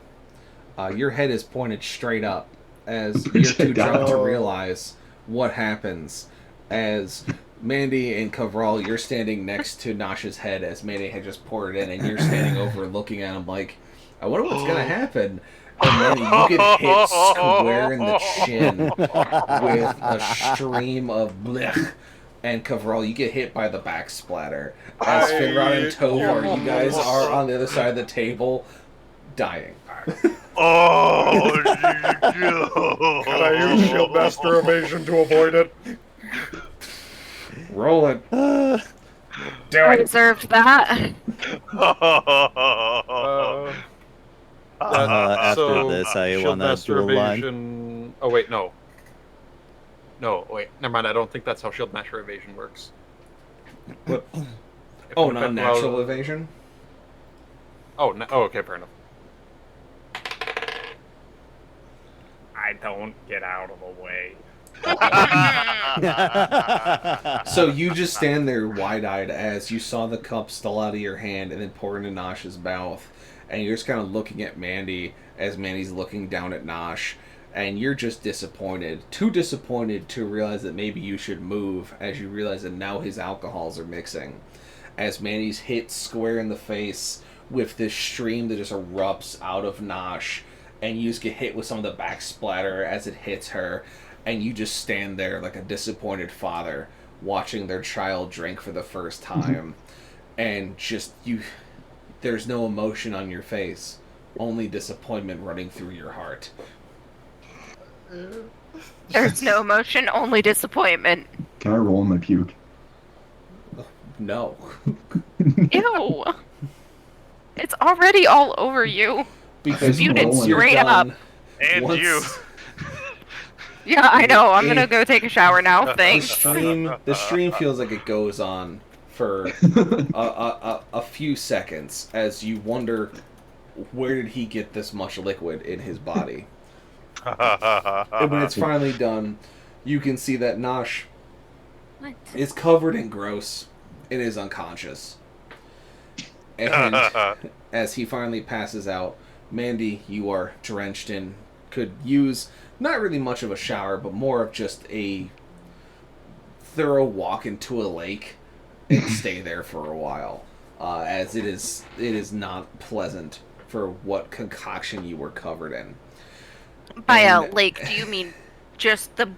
your head is pointed straight up as you're too drunk to realize what happens. As Mandy and Kavral, you're standing next to Nosh's head as Mandy had just poured it in, and you're standing over looking at him like, I wonder what's gonna happen. And then you get hit square in the chin with a stream of blech. And Kavral, you get hit by the back splatter. As Finrod and Tovar, you guys are on the other side of the table, dying. Oh, no. Can I use Shieldmaster Evasion to avoid it? Roll it. Do I it. deserved that. After this, I want to Shieldmaster do a line. Evasion. Oh wait, no. No, wait, never mind. I don't think that's how Shieldmaster Evasion works. What? If Oh, I'm not correct, natural well- evasion? Oh, oh, okay, fair enough. I don't get out of the way. So you just stand there wide-eyed as you saw the cup still out of your hand and then pour into Nosh's mouth. And you're just kind of looking at Mandy as Mandy's looking down at Nosh. And you're just disappointed. Too disappointed to realize that maybe you should move as you realize that now his alcohols are mixing. As Mandy's hit square in the face with this stream that just erupts out of Nosh. And you just get hit with some of the back splatter as it hits her. And you just stand there like a disappointed father, watching their child drink for the first time, and just there's no emotion on your face, only disappointment running through your heart. There's no emotion, only disappointment. Can I roll in my puke? No. Ew. It's already all over you. Because Spewed it once you're straight done, up. And you. Yeah, I know. I'm gonna go take a shower now. the Thanks. stream feels like it goes on for a few seconds as you wonder, where did he get this much liquid in his body? And when it's finally done, you can see that Nosh is covered in gross and is unconscious. And as he finally passes out, Mandy, you are drenched in, could use not really much of a shower, but more of just a thorough walk into a lake and stay there for a while, as it is not pleasant for what concoction you were covered in. By a lake, do you mean just the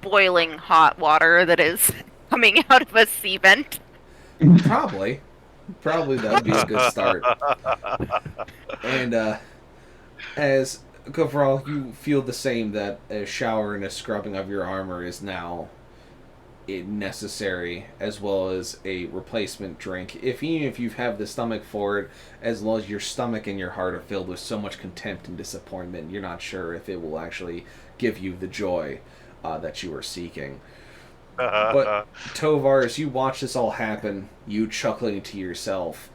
boiling hot water that is coming out of a sea vent? Probably that would be a good start. And as overall, you feel the same, that a shower and a scrubbing of your armor is now necessary, as well as a replacement drink. Even if you have the stomach for it, as long as your stomach and your heart are filled with so much contempt and disappointment, you're not sure if it will actually give you the joy that you are seeking. But Tovar, as you watch this all happen, you chuckling to yourself,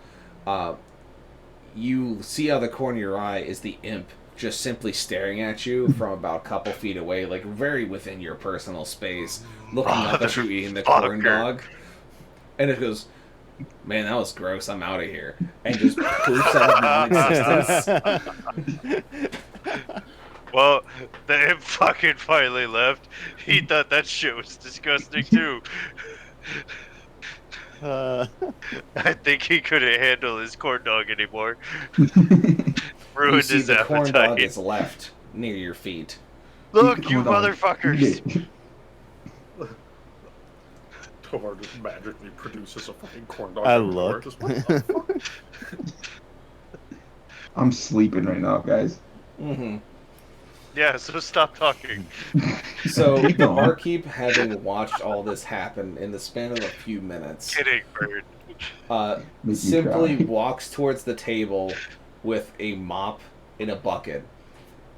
you see out of the corner of your eye is the imp just simply staring at you from about a couple feet away, like very within your personal space, looking up at you eating the corn dog. And it goes, "Man, that was gross, I'm out of here." And just poops out of non-existence. Well, the imp fucking finally left. He thought that shit was disgusting too. I think he couldn't handle his corn dog anymore. Ruined You see his the corn dog appetite. is left near your feet. Look, you motherfuckers! Tovar just magically produces a fucking corn dog. I from nowhere. look. Just, what the fuck? I'm sleeping right now, guys. Mm-hmm. Yeah, so stop talking. So the barkeep, having watched all this happen in the span of a few minutes, Kidding, bird. Make me simply cry. walks towards the table with a mop in a bucket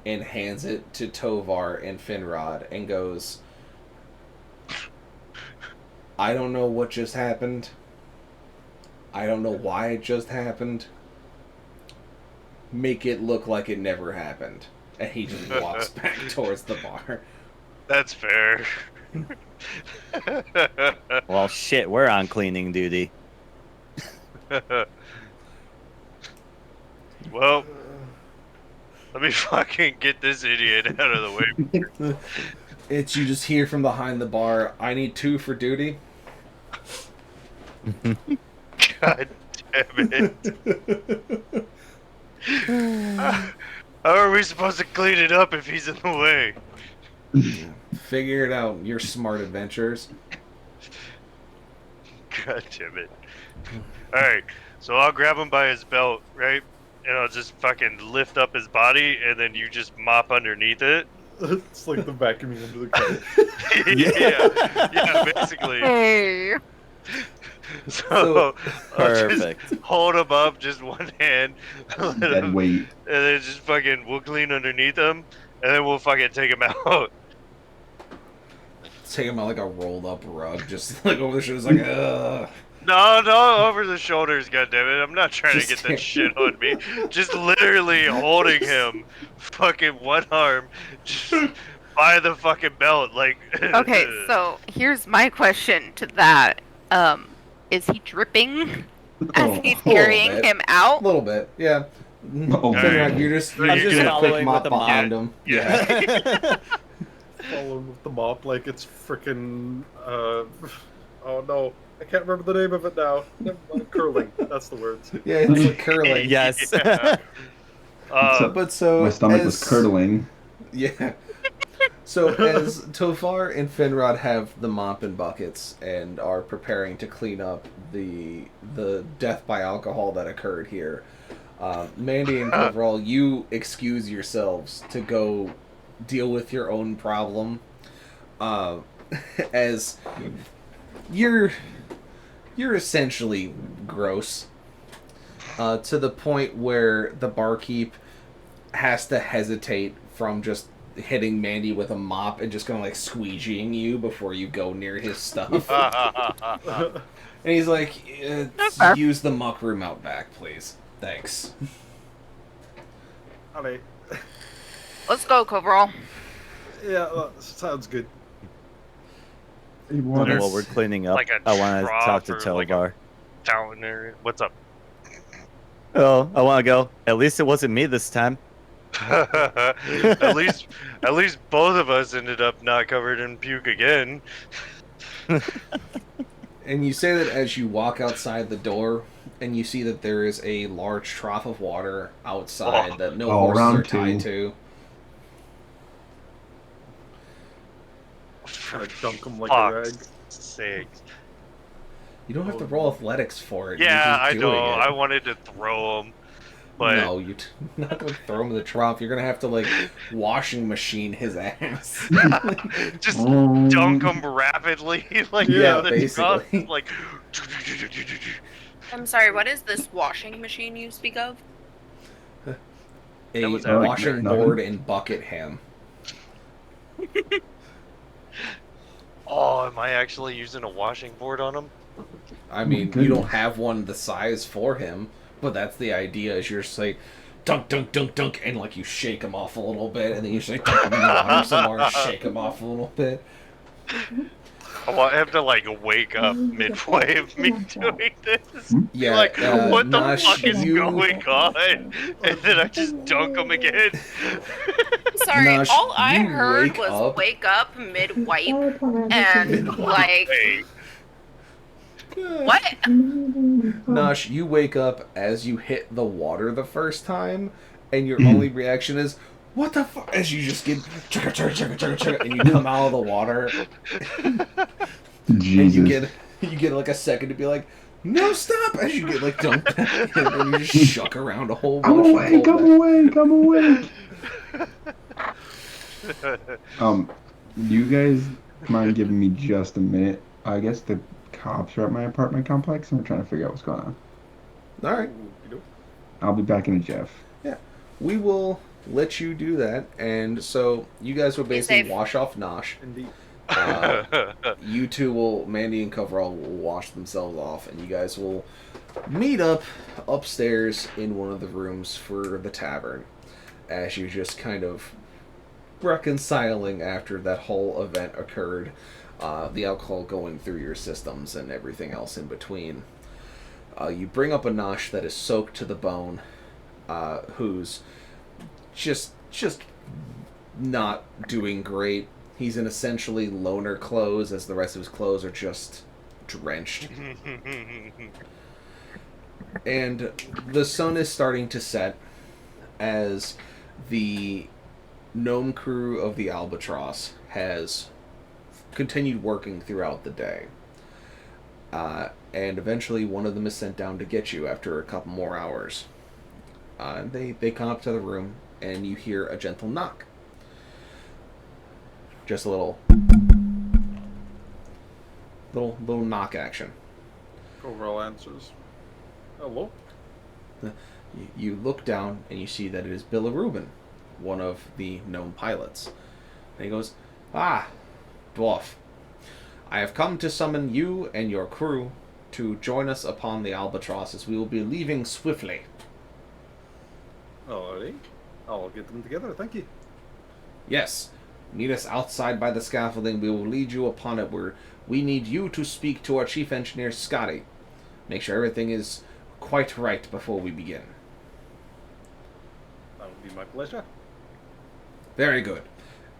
and hands it to Tovar and Finrod and goes, "I don't know what just happened. I don't know why it just happened. Make it look like it never happened." And he just walks back towards the bar. That's fair. Well, shit, we're on cleaning duty. Well, let me fucking get this idiot out of the way. It's you just hear from behind the bar, "I need 2 for duty." God damn it. How are we supposed to clean it up if he's in the way? Figure it out, you're smart adventurers. God damn it. Alright, so I'll grab him by his belt, right? And I'll just fucking lift up his body, and then you just mop underneath it. It's like the vacuuming under the car. yeah, basically. Hey. So I'll just Perfect. hold him up, just one hand, let Dead him- weight. and then just fucking, we'll clean underneath him, and then we'll fucking take him out. Take him out like a rolled up rug, just like over the shoulders, like, ugh. No, over the shoulders, goddammit. I'm not trying to Just get that shit on me. Just literally holding him, fucking one arm, just by the fucking belt, like. Okay, so here's my question to that. Is he dripping as he's little carrying bit. him A out? little bit, yeah. Oh, Alright. You're just I'm just a quick following mop with the mop. behind him. Yeah. Follow him with the mop like it's frickin' oh no, I can't remember the name of it now. Never mind. Curling. That's the words. Yeah, it's like curling. Yes. Yeah. So my stomach was as- curdling. Yeah. So as Tofar and Finrod have the mop and buckets and are preparing to clean up the death by alcohol that occurred here, Mandy and Coverall, you excuse yourselves to go deal with your own problem. As you're essentially gross, to the point where the barkeep has to hesitate from just hitting Mandy with a mop and just kind of like squeegeeing you before you go near his stuff. And he's like, use the muck room out back, please. Thanks. Alright. Let's go, Coverall. Yeah, that sounds good. Well, There's While we're cleaning up, like a I want to talk to trough or like a- Telvar. Fountain area. What's up? Oh, I want to go. At least it wasn't me this time. at least both of us ended up not covered in puke again. And you say that as you walk outside the door, and you see that there is a large trough of water outside that no horses round are tied two. to. Gonna dunk him like a rag. Sakes. You don't have to roll athletics for it. Yeah, You're I just doing know. it. I wanted to throw him, but No, you're not going to throw him in the trough. You're going to have to, like, washing machine his ass. just dunk him rapidly, like Yeah, in the basically. trough, like. I'm sorry, what is this washing machine you speak of? A That was washing nothing. board and bucket ham. Oh, am I actually using a washing board on him? I mean, you goodness. don't have one the size for him, but that's the idea, is you're just like, dunk, dunk, dunk, dunk, and like you shake him off a little bit, and then you just like dunk him in the water some more, shake him off a little bit. I have to like wake up midway of me doing this. Yeah, Like, what the Nosh, fuck is you- going on? And then I just dunk him again. Sorry, Nosh, all I you heard wake was up- wake up mid-wipe and like, Hey, what? Nosh, you wake up as you hit the water the first time, and your only reaction is, what the fuck? As you just get chugga, chugga, chugga, chugga, chugga, and you come out of the water, and Jesus. you get like a second to be like, no, stop! As you get like dunked back in, and you just shuck around a whole bunch. I'm awake, and I'm awake, I'm awake. Do you guys mind giving me just a minute? I guess the cops are at my apartment complex, and we're trying to figure out what's going on. All right, I'll be back in a jiff. we will let you do that, and so you guys will Be basically safe. wash off Nosh. Indeed. You two will, Mandy and Coverall will wash themselves off, and you guys will meet up upstairs in one of the rooms for the tavern, as you just kind of reconciling after that whole event occurred, the alcohol going through your systems and everything else in between. You bring up a Nosh that is soaked to the bone, who's just not doing great. He's in essentially loner clothes, as the rest of his clothes are just drenched. And the sun is starting to set as the gnome crew of the Albatross has continued working throughout the day. And eventually one of them is sent down to get you after a couple more hours. They come up to the room, and you hear a gentle knock. Just a little knock action. Overall answers. Hello? You look down and you see that it is Bilirubin, one of the gnome pilots. And he goes, "Ah, dwarf, I have come to summon you and your crew to join us upon the Albatross, as we will be leaving swiftly." Alright. I'll get them together, thank you. "Yes, meet us outside by the scaffolding. We will lead you upon it, where we need you to speak to our chief engineer, Scotty. Make sure everything is quite right before we begin." That would be my pleasure. "Very good."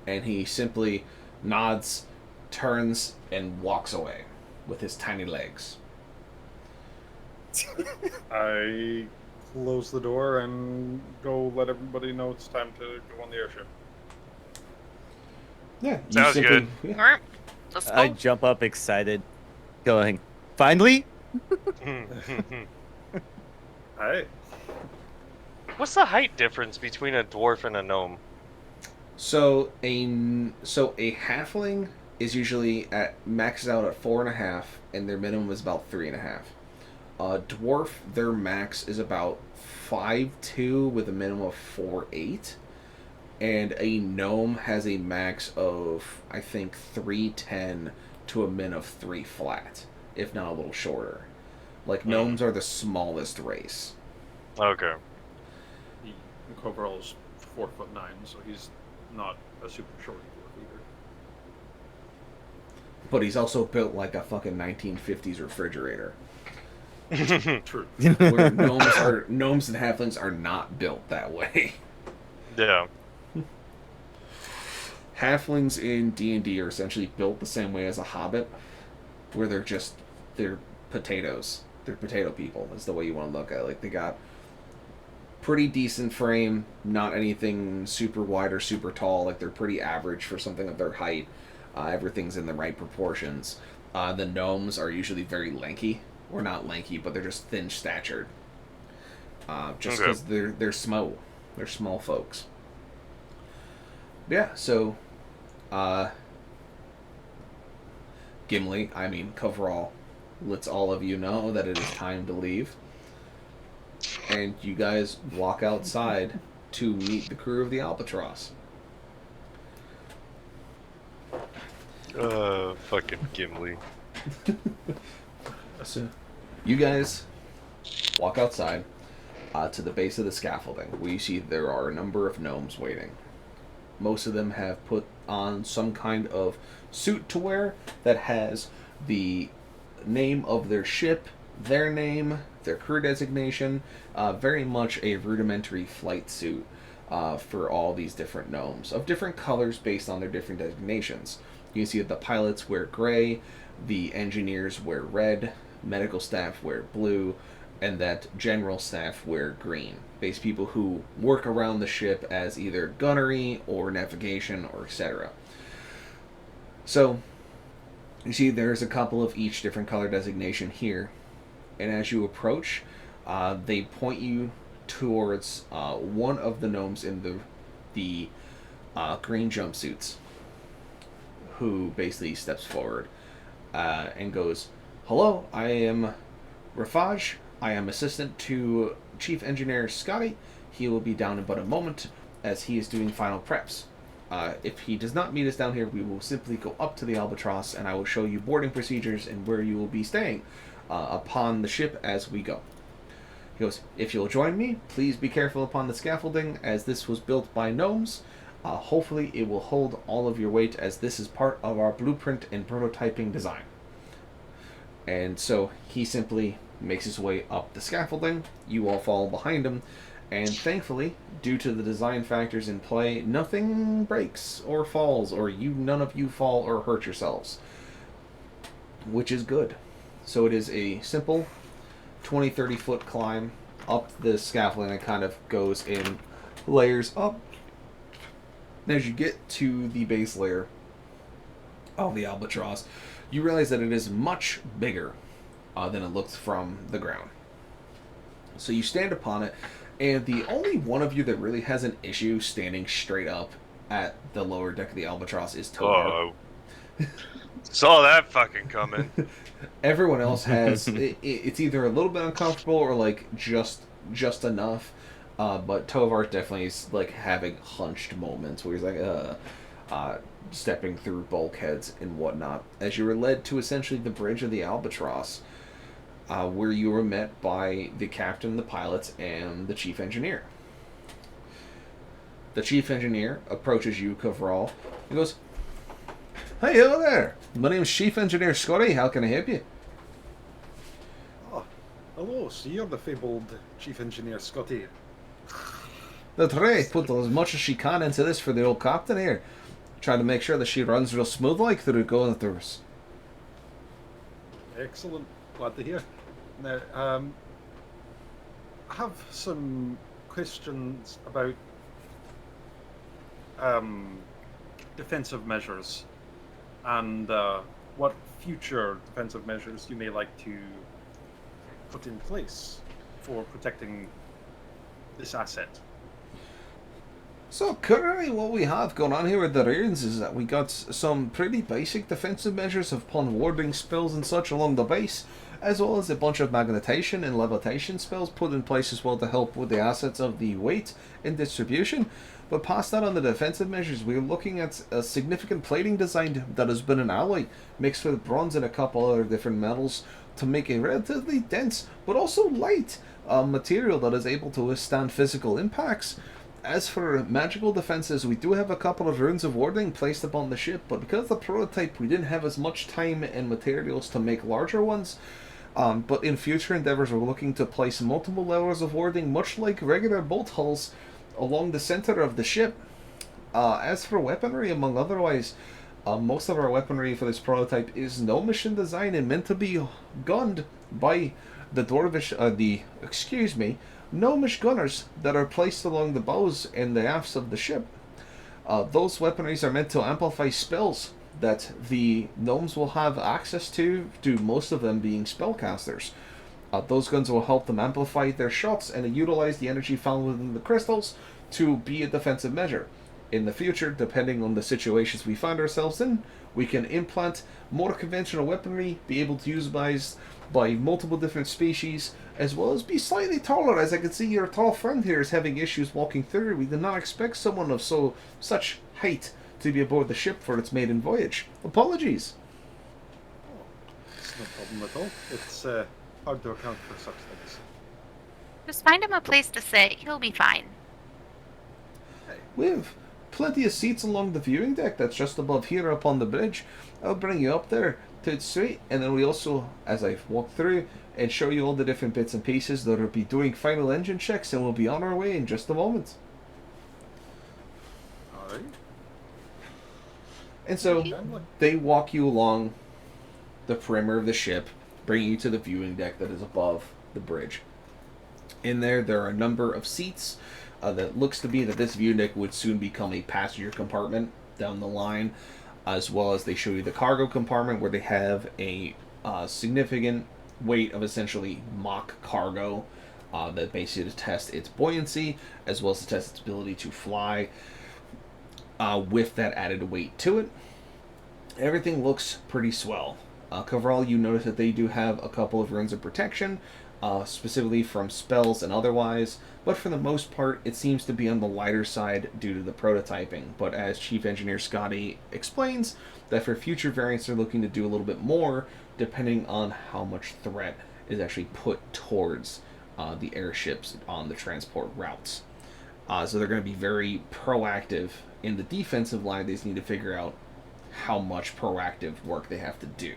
And he simply nods, turns, and walks away with his tiny legs. I close the door and go let everybody know it's time to go on the airship. Yeah, you Sounds simply, good. yeah. Let's go. I jump up excited, going, finally? Alright. What's the height difference between a dwarf and a gnome? So a halfling is usually maxes out at 4.5, and their minimum is about 3.5. A dwarf, their max is about 5'2" with a minimum of 4'8", and a gnome has a max of I think 3'10" to a min of 3 flat, if not a little shorter. Like gnomes are the smallest race. Okay. Coverall's 4'9", so he's not a super short dwarf But he's also built like a fucking 1950s refrigerator. either. True. Where gnomes and halflings are not built that way. Yeah. Halflings in D&D are essentially built the same way as a hobbit, where they're potatoes. They're potato people, is the way you want to look at it. Like, they got pretty decent frame, not anything super wide or super tall. Like, they're pretty average for something of their height. Everything's in the right proportions. The gnomes are usually very lanky, or not lanky, but they're just thin statured. Just because they're small. They're small folks. Yeah, so Coverall lets all of you know that it is time to leave. And you guys walk outside to meet the crew of the Albatross. Fucking Gimli. So, you guys walk outside to the base of the scaffolding, where you see there are a number of gnomes waiting. Most of them have put on some kind of suit to wear that has the name of their ship, their name, their crew designation, very much a rudimentary flight suit for all these different gnomes, of different colors based on their different designations. You can see that the pilots wear gray, the engineers wear red, medical staff wear blue, and that general staff wear green. Base people who work around the ship as either gunnery or navigation or etc. So, you see there's a couple of each different color designation here. And as you approach, they point you towards one of the gnomes in the green jumpsuits, who basically steps forward and goes, "Hello, I am Rafaj. I am assistant to Chief Engineer Scotty. He will be down in but a moment as he is doing final preps. If he does not meet us down here, we will simply go up to the Albatross and I will show you boarding procedures and where you will be staying upon the ship as we go." He goes, "If you'll join me, please be careful upon the scaffolding as this was built by gnomes. Hopefully it will hold all of your weight as this is part of our blueprint and prototyping design." And so he simply makes his way up the scaffolding. You all follow behind him, and thankfully, due to the design factors in play, nothing breaks or falls, or none of you fall or hurt yourselves, which is good. So it is a simple 20-30 foot climb up the scaffolding that kind of goes in layers up. And as you get to the base layer of the Albatross, you realize that it is much bigger than it looks from the ground. So you stand upon it, and the only one of you that really has an issue standing straight up at the lower deck of the Albatross is Tovar. Saw that fucking coming. Everyone else has it's either a little bit uncomfortable or like just enough. But Tovar definitely is like having hunched moments where he's like stepping through bulkheads and whatnot as you were led to essentially the bridge of the Albatross, where you were met by the captain, the pilots, and the chief engineer. The chief engineer approaches you, Coverall. He goes, "Hey, hello there. My name's Chief Engineer Scotty. How can I help you?" Oh, hello. So you're the fabled Chief Engineer Scotty. That's right. Put as much as she can into this for the old captain here. Trying to make sure that she runs real smooth like through going through us. Excellent. Glad to hear. Now, I have some questions about defensive measures and what future defensive measures you may like to put in place for protecting this asset. So currently what we have going on here with the ruins is that we got some pretty basic defensive measures upon warding spells and such along the base, as well as a bunch of magnetation and levitation spells put in place as well to help with the assets of the weight and distribution. But past that, on the defensive measures, we're looking at a significant plating design that has been an alloy mixed with bronze and a couple other different metals to make a relatively dense but also light material that is able to withstand physical impacts. As for magical defenses, we do have a couple of runes of warding placed upon the ship, but because the prototype we didn't have as much time and materials to make larger ones. But in future endeavors, we're looking to place multiple levels of warding, much like regular bolt hulls, along the center of the ship. As for weaponry, among otherwise, most of our weaponry for this prototype is gnomish in design and meant to be gunned by the gnomish gunners that are placed along the bows and the aft of the ship. Those weaponries are meant to amplify spells that the gnomes will have access to most of them being spellcasters. Those guns will help them amplify their shots and utilize the energy found within the crystals to be a defensive measure. In the future, depending on the situations we find ourselves in, we can implant more conventional weaponry, be able to use by multiple different species, as well as be slightly taller. As I can see, your tall friend here is having issues walking through. We did not expect someone of such height to be aboard the ship for its maiden voyage. Apologies. It's no problem at all. It's hard to account for such things. Just find him a place to sit. He'll be fine. We have plenty of seats along the viewing deck that's just above here up on the bridge. I'll bring you up there to its suite, and then we also, as I walk through, and show you all the different bits and pieces that will be doing final engine checks, and we'll be on our way in just a moment. Alright. And so they walk you along the perimeter of the ship, bringing you to the viewing deck that is above the bridge. In there are a number of seats that looks to be that this viewing deck would soon become a passenger compartment down the line, as well as they show you the cargo compartment where they have a significant weight of essentially mock cargo that basically to test its buoyancy as well as to test its ability to fly with that added weight to it. Everything looks pretty swell. Coverall, you notice that they do have a couple of runes of protection, specifically from spells and otherwise, but for the most part it seems to be on the lighter side due to the prototyping. But as Chief Engineer Scotty explains, that for future variants they're looking to do a little bit more depending on how much threat is actually put towards the airships on the transport routes. So they're going to be very proactive in the defensive line. They just need to figure out how much proactive work they have to do.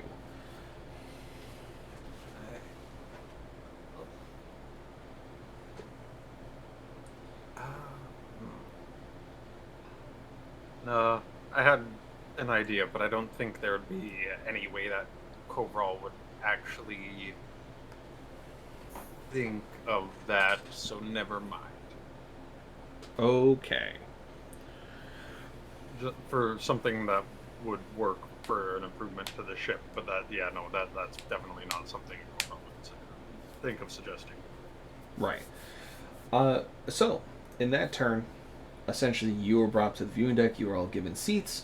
No, I had an idea, but I don't think there would be any way that Coverall would actually think of that, so never mind. Okay. Just for something that would work for an improvement to the ship, but that's definitely not something Coverall would think of suggesting. Right. So, in that turn, essentially you were brought to the viewing deck, you were all given seats.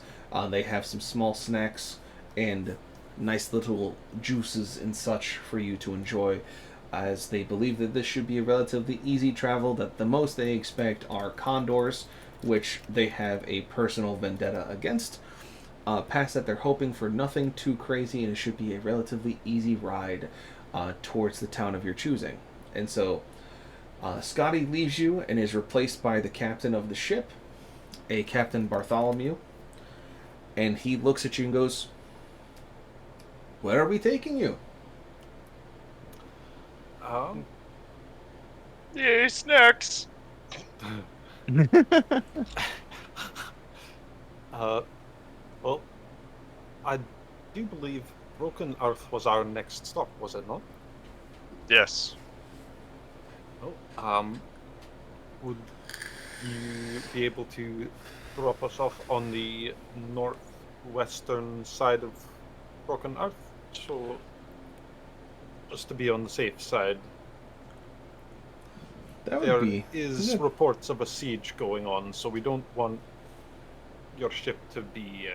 They have some small snacks and nice little juices and such for you to enjoy, as they believe that this should be a relatively easy travel, that the most they expect are condors, which they have a personal vendetta against. Past that, they're hoping for nothing too crazy, and it should be a relatively easy ride towards the town of your choosing. And so Scotty leaves you and is replaced by the captain of the ship, a Captain Bartholomew, and he looks at you and goes, "Where are we taking you?" Yay, snacks! Well, I do believe Broken Earth was our next stop, was it not? Yes. Oh, would you be able to drop us off on the northwestern side of Broken Earth? So, just to be on the safe side. That would There be... is reports of a siege going on, so we don't want your ship to be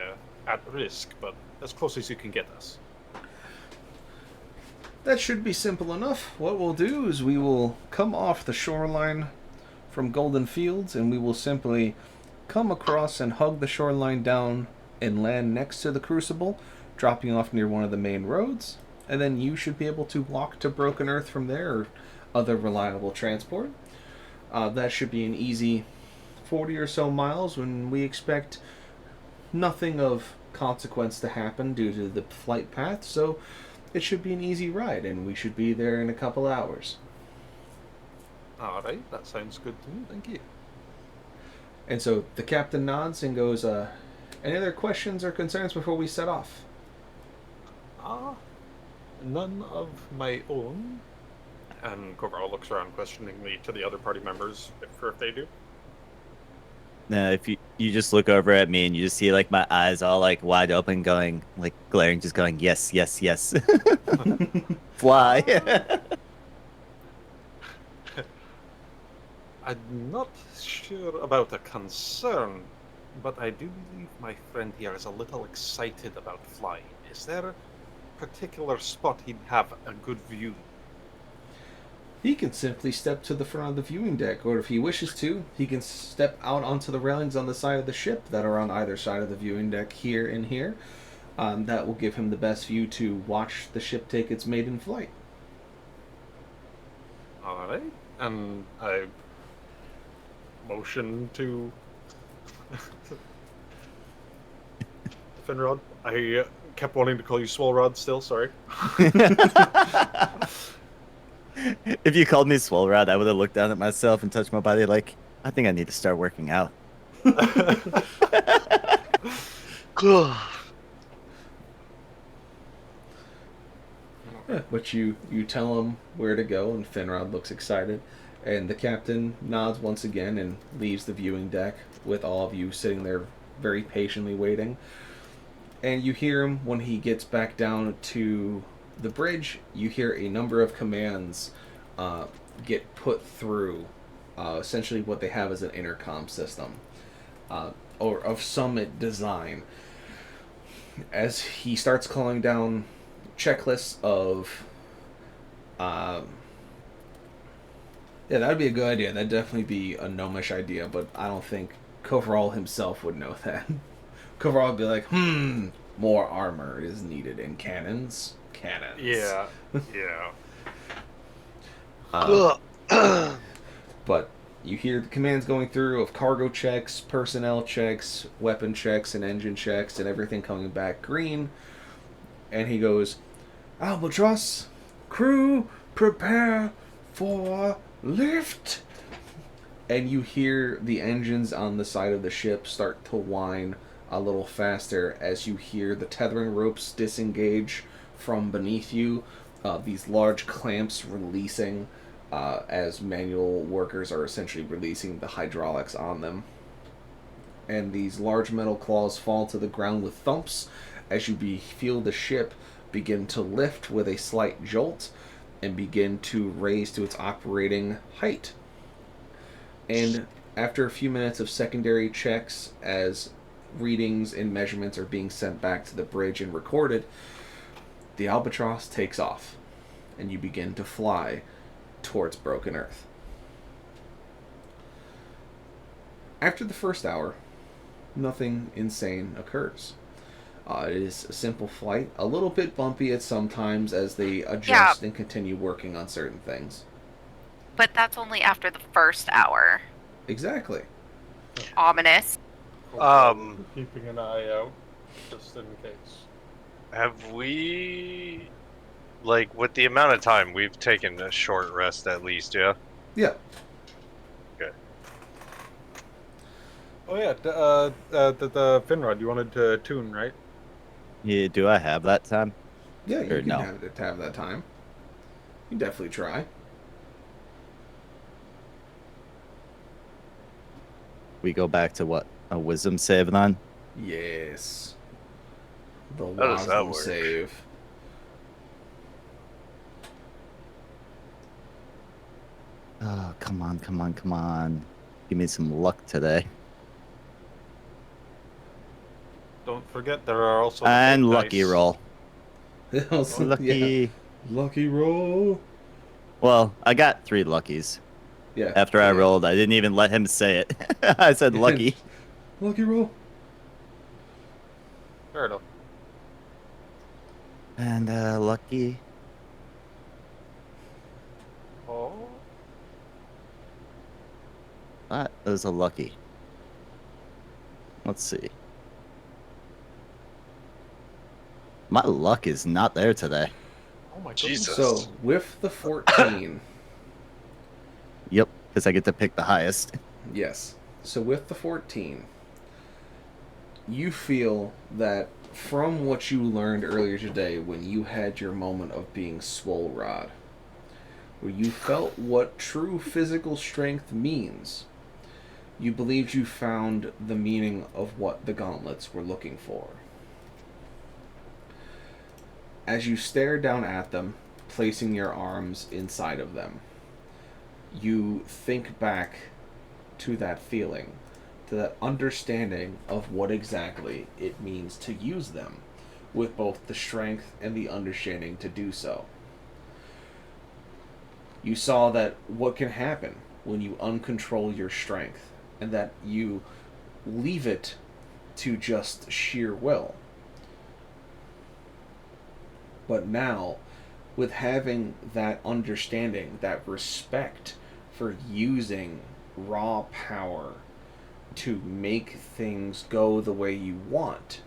at risk, but as close as you can get us. That should be simple enough. What we'll do is we will come off the shoreline from Golden Fields, and we will simply come across and hug the shoreline down and land next to the Crucible, dropping off near one of the main roads, and then you should be able to walk to Broken Earth from there, or other reliable transport. That should be an easy 40 or so miles, when we expect nothing of consequence to happen due to the flight path, so it should be an easy ride, and we should be there in a couple hours. Alright, that sounds good to me, thank you. And so the captain nods and goes, any other questions or concerns before we set off? None of my own. And Kovarl looks around questioningly to the other party members if they do. No, if you just look over at me and you just see like my eyes all like wide open, going like glaring, just going yes, yes, yes. Fly. I'm not sure about a concern, but I do believe my friend here is a little excited about flying. Is there a particular spot he'd have a good view? He can simply step to the front of the viewing deck, or if he wishes to, he can step out onto the railings on the side of the ship that are on either side of the viewing deck, here and here. That will give him the best view to watch the ship take its maiden flight. Alright, and I motion to Finrod. I kept wanting to call you Swellrod still, sorry. If you called me Swellrod, I would have looked down at myself and touched my body like, I think I need to start working out. Yeah, but you tell him where to go, and Finrod looks excited. And the captain nods once again and leaves the viewing deck with all of you sitting there very patiently waiting. And you hear him when he gets back down to the bridge. You hear a number of commands get put through. Essentially what they have is an intercom system, or of some design. As he starts calling down checklists of... yeah, that would be a good idea. That'd definitely be a gnomish idea, but I don't think Kovarl himself would know that. Kovarl would be like, more armor is needed in cannons. Cannons. Yeah, yeah. But you hear the commands going through of cargo checks, personnel checks, weapon checks, and engine checks, and everything coming back green. And he goes, Albatross, crew, prepare for lift. And you hear the engines on the side of the ship start to whine a little faster as you hear the tethering ropes disengage from beneath you. These large clamps releasing as manual workers are essentially releasing the hydraulics on them. And these large metal claws fall to the ground with thumps as you feel the ship begin to lift with a slight jolt and begin to raise to its operating height. And after a few minutes of secondary checks as readings and measurements are being sent back to the bridge and recorded, the Albatross takes off and you begin to fly towards Broken Earth. After the first hour, nothing insane occurs. It is a simple flight, a little bit bumpy at some times as they adjust and continue working on certain things. But that's only after the first hour. Exactly. Ominous. Keeping an eye out, just in case. Have we, like, with the amount of time, we've taken a short rest at least, yeah? Yeah. Okay. Oh yeah, the Finrod, you wanted to tune, right? Yeah, do I have that time? Yeah, you Or can no? have that time. You can definitely try. we go back to what? A wisdom save then? Yes. The How does that wisdom work? save. Oh, come on, come on, come on. Give me some luck today. Don't forget, there are also And fake lucky dice. roll. Also, Lucky. yeah. Lucky roll. Well, I got 3 luckies. Yeah. After I yeah. rolled, I didn't even let him say it. I said lucky. Lucky roll. Fair enough. And lucky. Oh. That was a lucky. Let's see. My luck is not there today. Oh my Jesus. goodness. So, with the 14, Yep, because I get to pick the highest. yes. So, with the 14, you feel that from what you learned earlier today when you had your moment of being Swole Rod, where you felt what true physical strength means, you believed you found the meaning of what the gauntlets were looking for. As you stare down at them, placing your arms inside of them, you think back to that feeling, to that understanding of what exactly it means to use them, with both the strength and the understanding to do so. You saw that what can happen when you uncontrol your strength, and that you leave it to just sheer will. But now, with having that understanding, that respect for using raw power to make things go the way you want,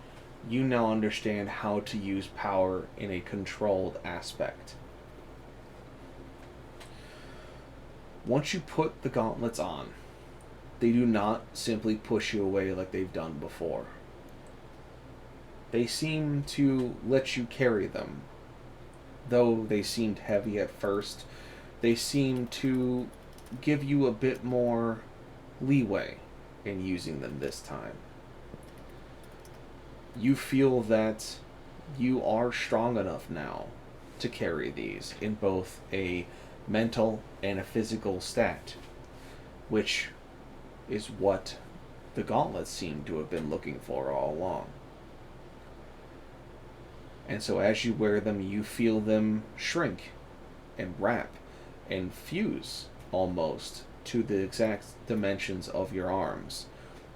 you now understand how to use power in a controlled aspect. Once you put the gauntlets on, they do not simply push you away like they've done before. They seem to let you carry them. Though they seemed heavy at first, they seem to give you a bit more leeway in using them this time. You feel that you are strong enough now to carry these in both a mental and a physical stat, which is what the gauntlets seem to have been looking for all along. And so as you wear them, you feel them shrink and wrap and fuse almost to the exact dimensions of your arms,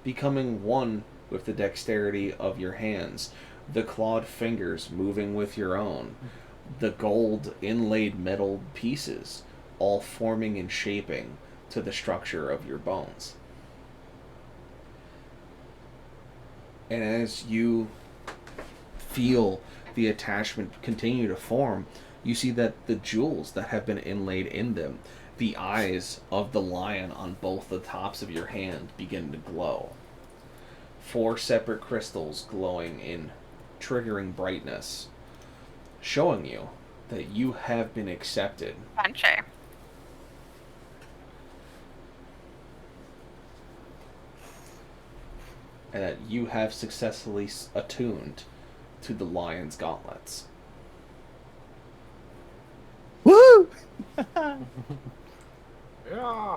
becoming one with the dexterity of your hands, the clawed fingers moving with your own, the gold inlaid metal pieces all forming and shaping to the structure of your bones. And as you feel the attachment continue to form, you see that the jewels that have been inlaid in them, the eyes of the lion on both the tops of your hand begin to glow. 4 separate crystals glowing in triggering brightness, showing you that you have been accepted. Punchy. And that you have successfully attuned to the lion's gauntlets. Woo! Yeah.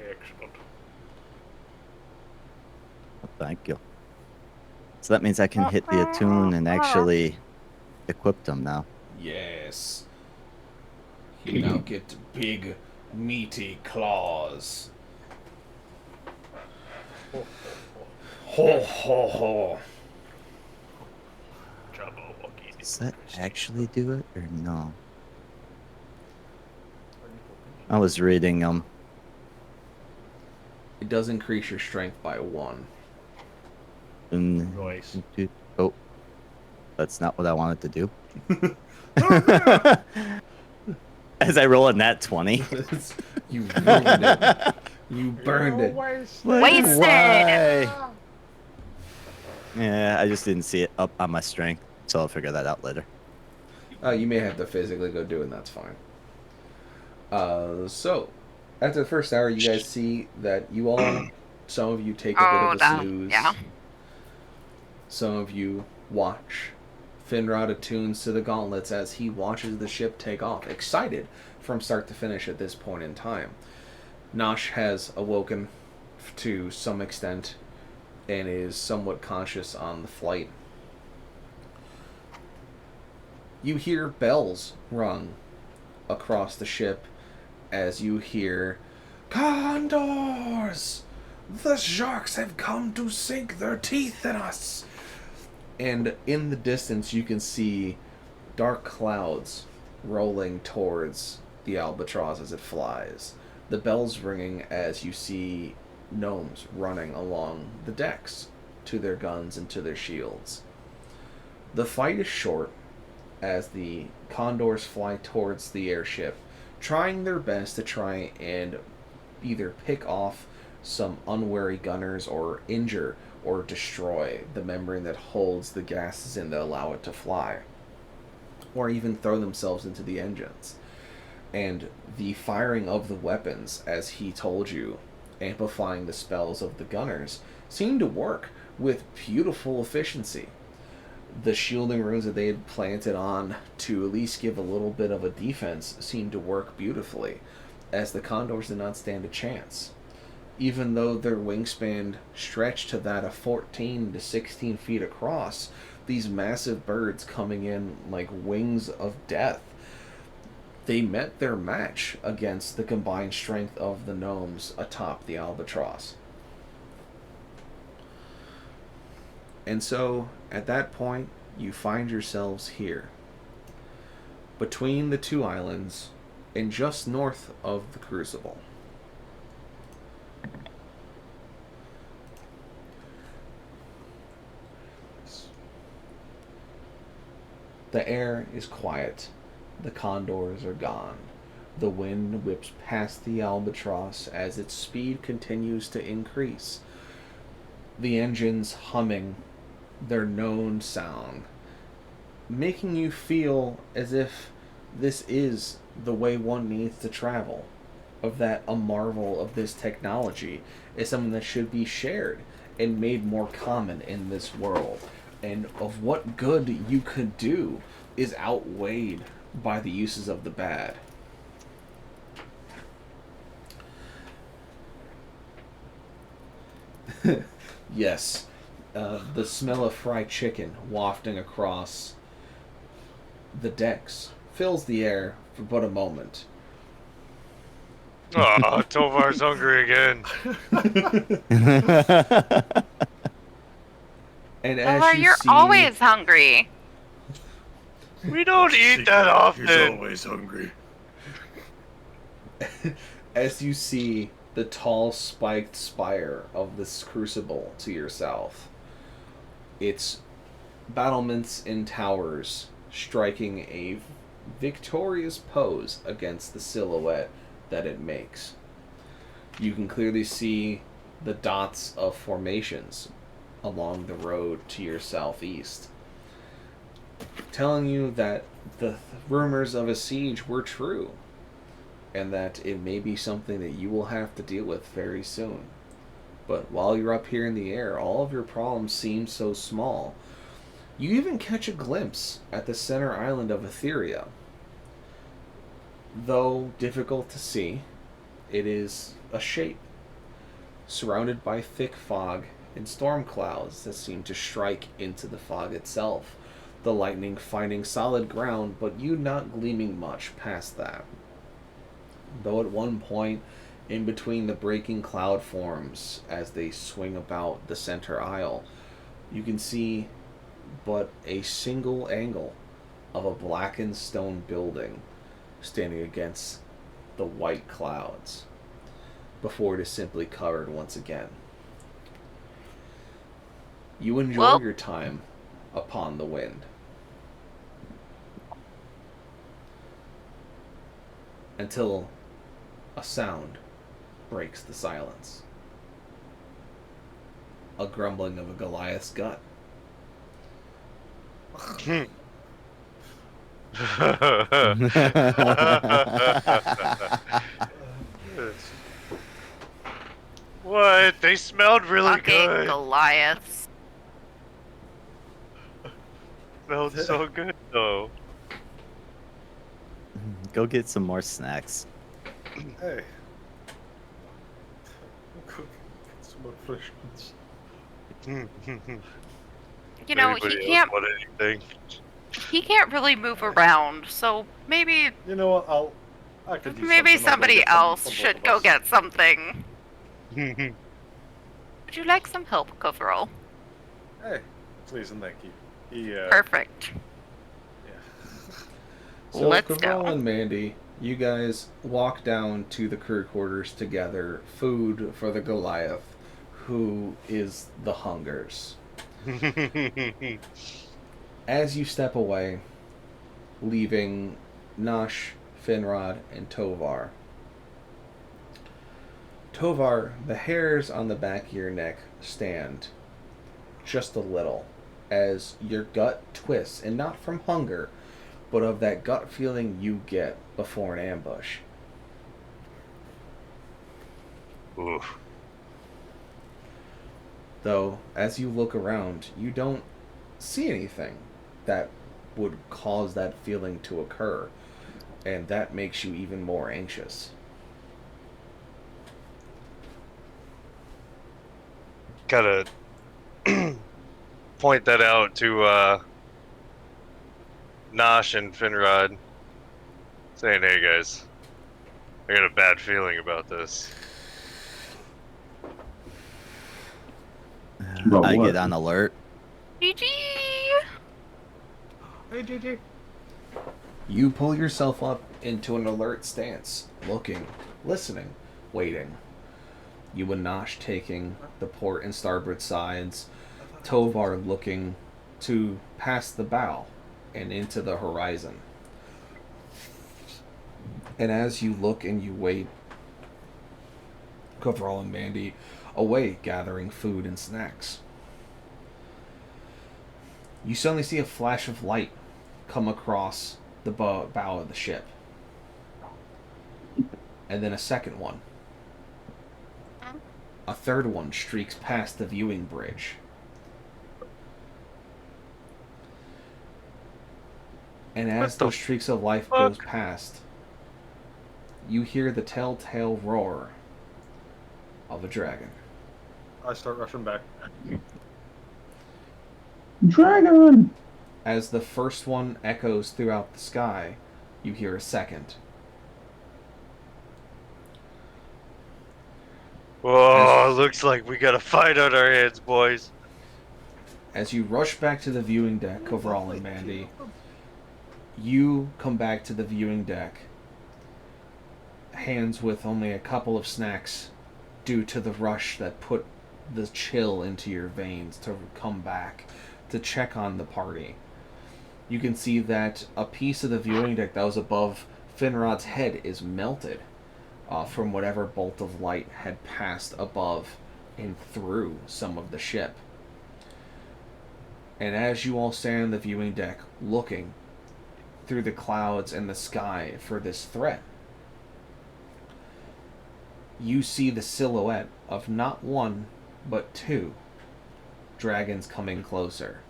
Excellent. Thank you. So that means I can hit the attune and actually equip them now. Yes. You now get big, meaty claws. Ho ho ho. Does that actually do it or no? I was reading It does increase your strength by 1. Nice. Oh, that's not what I wanted to do. As I roll a nat 20. You ruined it. You burned it. Wasted! Why? Yeah, I just didn't see it up on my strength, so I'll figure that out later. You may have to physically go do it, and that's fine. So, After the first hour, you guys see that you all, some of you take a bit of a snooze. Yeah. Some of you watch. Finrod attunes to the gauntlets as he watches the ship take off, excited from start to finish at this point in time. Nosh has awoken to some extent and is somewhat conscious on the flight. You hear bells rung across the ship as you hear, "Condors! The sharks have come to sink their teeth in us!" And in the distance you can see dark clouds rolling towards the albatross as it flies. The bells ringing as you see gnomes running along the decks to their guns and to their shields. The fight is short as the condors fly towards the airship, trying their best to try and either pick off some unwary gunners or injure or destroy the membrane that holds the gases in that allow it to fly, or even throw themselves into the engines. And the firing of the weapons, as he told you, amplifying the spells of the gunners, seemed to work with beautiful efficiency. The shielding runes that they had planted on to at least give a little bit of a defense seemed to work beautifully, as the condors did not stand a chance. Even though their wingspan stretched to that of 14 to 16 feet across, these massive birds coming in like wings of death, they met their match against the combined strength of the gnomes atop the albatross. And so, at that point, you find yourselves here, between the two islands, and just north of the Crucible. The air is quiet. The condors are gone. The wind whips past the albatross as its speed continues to increase. The engines humming their known sound, making you feel as if this is the way one needs to travel, of that a marvel of this technology is something that should be shared and made more common in this world, and of what good you could do is outweighed by the uses of the bad. Yes, the smell of fried chicken wafting across the decks fills the air for but a moment. Oh, Tovar's hungry again. And as Tovar, you you're see, always hungry. We don't eat that often. He's always hungry. as you see the tall spiked spire of this crucible to yourself, its battlements and towers striking a victorious pose against the silhouette that it makes. You can clearly see the dots of formations along the road to your southeast, telling you that the rumors of a siege were true, and that it may be something that you will have to deal with very soon. But while you're up here in the air, all of your problems seem so small. You even catch a glimpse at the center island of Etheria. Though difficult to see, it is a shape, surrounded by thick fog and storm clouds that seem to strike into the fog itself, the lightning finding solid ground, but you not gleaming much past that. Though at one point, in between the breaking cloud forms as they swing about the center aisle, you can see but a single angle of a blackened stone building standing against the white clouds, before it is simply covered once again. You enjoy your time upon the wind, until a sound breaks the silence. A grumbling of a Goliath's gut. What? They smelled really Fucking good. Goliaths. Smelled so good though. Go get some more snacks. Hey. Go get some more refreshments. You know, Anybody he else can't. want anything? He can't really move around, so maybe You know what? I could use maybe something. I'll go somebody get some else for both should of go us. get something. Would you like some help, Coverall? Hey, please and thank you. He, Perfect. Yeah. So, Let's Cabral go. and Mandy, you guys walk down to the crew quarters together. Food for the Goliath, who is the Hungers. As you step away, leaving Nosh, Finrod, and Tovar. Tovar, the hairs on the back of your neck stand just a little as your gut twists, and not from hunger, but of that gut feeling you get before an ambush. Oof. Though, as you look around, you don't see anything that would cause that feeling to occur, and that makes you even more anxious. Gotta point that out to Nosh and Finrod, saying, "Hey guys, I got a bad feeling about this." About I what? get on alert. GG! Hey, GG. You pull yourself up into an alert stance, looking, listening, waiting. You and Nosh taking the port and starboard sides, Tovar looking to past the bow and into the horizon. And as you look and you wait, Coverall and Mandy away gathering food and snacks. You suddenly see a flash of light come across the bow of the ship. And then a second one. A third one streaks past the viewing bridge. And as What the those streaks of light fuck? goes past, you hear the telltale roar of a dragon. I start rushing back. Dragon! As the first one echoes throughout the sky, you hear a second. Whoa, looks like we got a fight on our hands, boys. As you rush back to the viewing deck, Coverall and Mandy, you come back to the viewing deck, hands with only a couple of snacks due to the rush that put the chill into your veins to come back to check on the party. You can see that a piece of the viewing deck that was above Finrod's head is melted from whatever bolt of light had passed above and through some of the ship. And as you all stand on the viewing deck looking through the clouds and the sky for this threat, you see the silhouette of not one, but two dragons coming closer.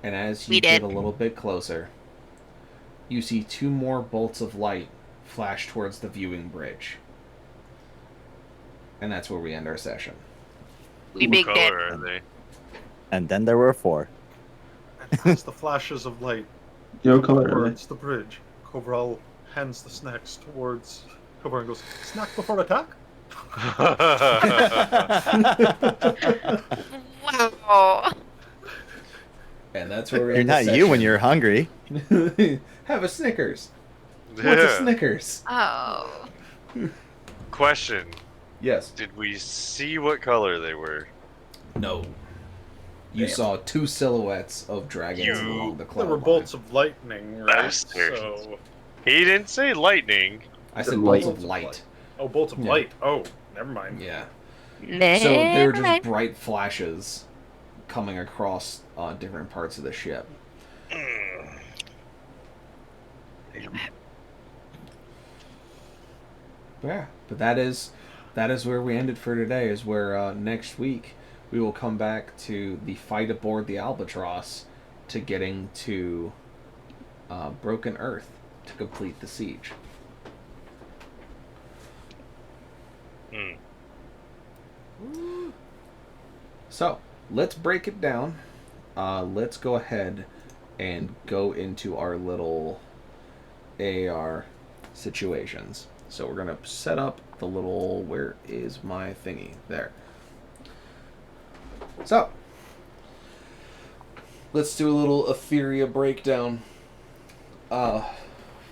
And as you get a little bit closer, you see two more bolts of light flash towards the viewing bridge. And that's where we end our session. We What big dead. color are they? And then there were 4. And as the flashes of light Yo, come color. towards the bridge, Coverall hands the snacks towards Cover and goes, "Snack before attack?" Wow. And that's where we You're end the not session. you when you're hungry. Have a Snickers. What's a Yeah. Snickers? Oh. Question: Yes. did we see what color they were? No. You Damn. saw two silhouettes of dragons You- along the There cloud were line. bolts of lightning, right? Bastard. So, He didn't say lightning. I said Light. bolts of light. oh, bolts of Yeah. light. Oh, never mind. Yeah. So they were just Never bright flashes coming across different parts of the ship. Damn. Yeah, but that is that is where we ended for today. Is where next week we will come back to the fight aboard the Albatross to getting to Broken Earth to complete the siege. Hmm. So let's break it down. Let's go ahead and go into our little AR situations. So we're gonna set up the little, where is my thingy? There. So let's do a little Etheria breakdown.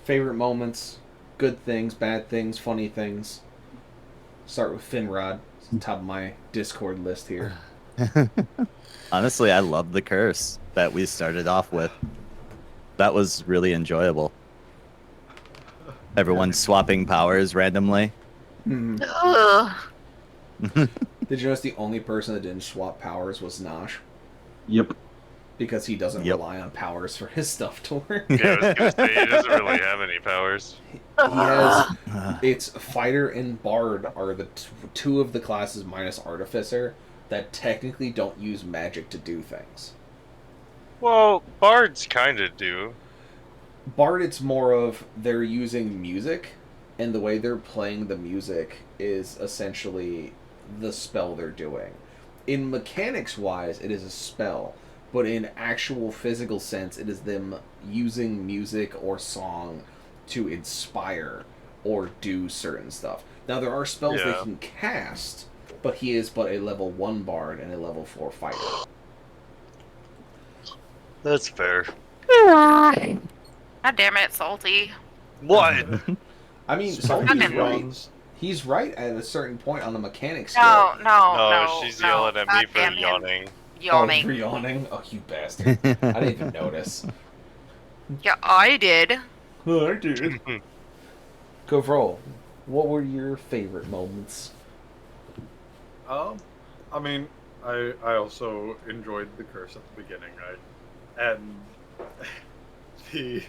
Favorite moments, good things, bad things, funny things. Start with Finrod. It's on top of my Discord list here. Honestly, I love the curse that we started off with. That was really enjoyable. Everyone swapping powers randomly. Ugh. Did you notice the only person that didn't swap powers was Nosh? Yep. Because he doesn't Yep. rely on powers for his stuff to work. Yeah, I was gonna say he doesn't really have any powers. He has... It's Fighter and Bard are the two of the classes minus Artificer that technically don't use magic to do things. Well, bards kind of do. Bard, it's more of they're using music, and the way they're playing the music is essentially the spell they're doing. In mechanics-wise, it is a spell, but in actual physical sense, it is them using music or song to inspire or do certain stuff. Now, there are spells they Yeah. can cast, but he is but a level 1 Bard and a level 4 Fighter. That's fair. God damn it, Salty. What? I mean, Sparky Salty's Fucking- right. runs. He's right at a certain point on the mechanics scale. No, she's no. yelling at me God for damn him. yawning. Oh, Yawning. for yawning? Oh, you bastard. I didn't even notice. Yeah, I did. Oh, I did. Govrol, what were your favorite moments? I mean, I also enjoyed the curse at the beginning. And the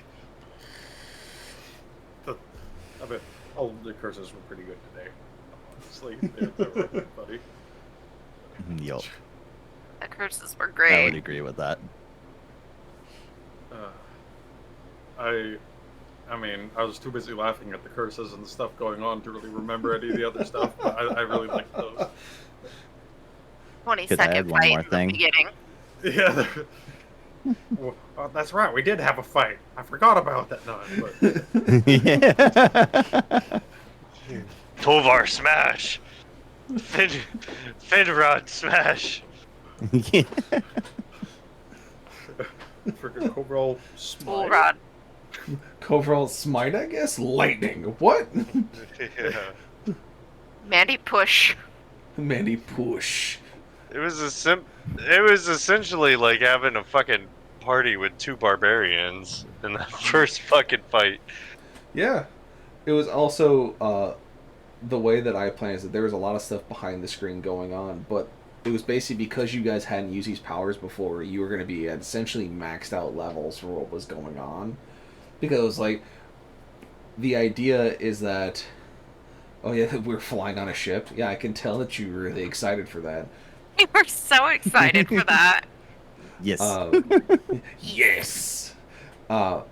I mean, all of the curses were pretty good today. Honestly, they were pretty funny. Yup. The curses were I would great. agree with that. I mean, I was too busy laughing at the curses and the stuff going on to really remember any of the other stuff. But I really liked those. 20-second add one fight more in thing? the beginning. Yeah. Well, that's right. We did have a fight. I forgot about that. No, but Yeah. Tovar smash. Finrod smash. Yeah. freaking overall Spool smile. rod. Govrol smite, I guess? Lightning. What? Yeah. Mandy push. Mandy push. It was essentially like having a fucking party with two barbarians in that first fucking fight. Yeah. It was also the way that I planned is that there was a lot of stuff behind the screen going on, but it was basically because you guys hadn't used these powers before, you were going to be at essentially maxed out levels for what was going on. Because, like, the idea is that, oh yeah, we're flying on a ship. Yeah, I can tell that you're really excited for that. We were so excited for that. Yes. Yes. But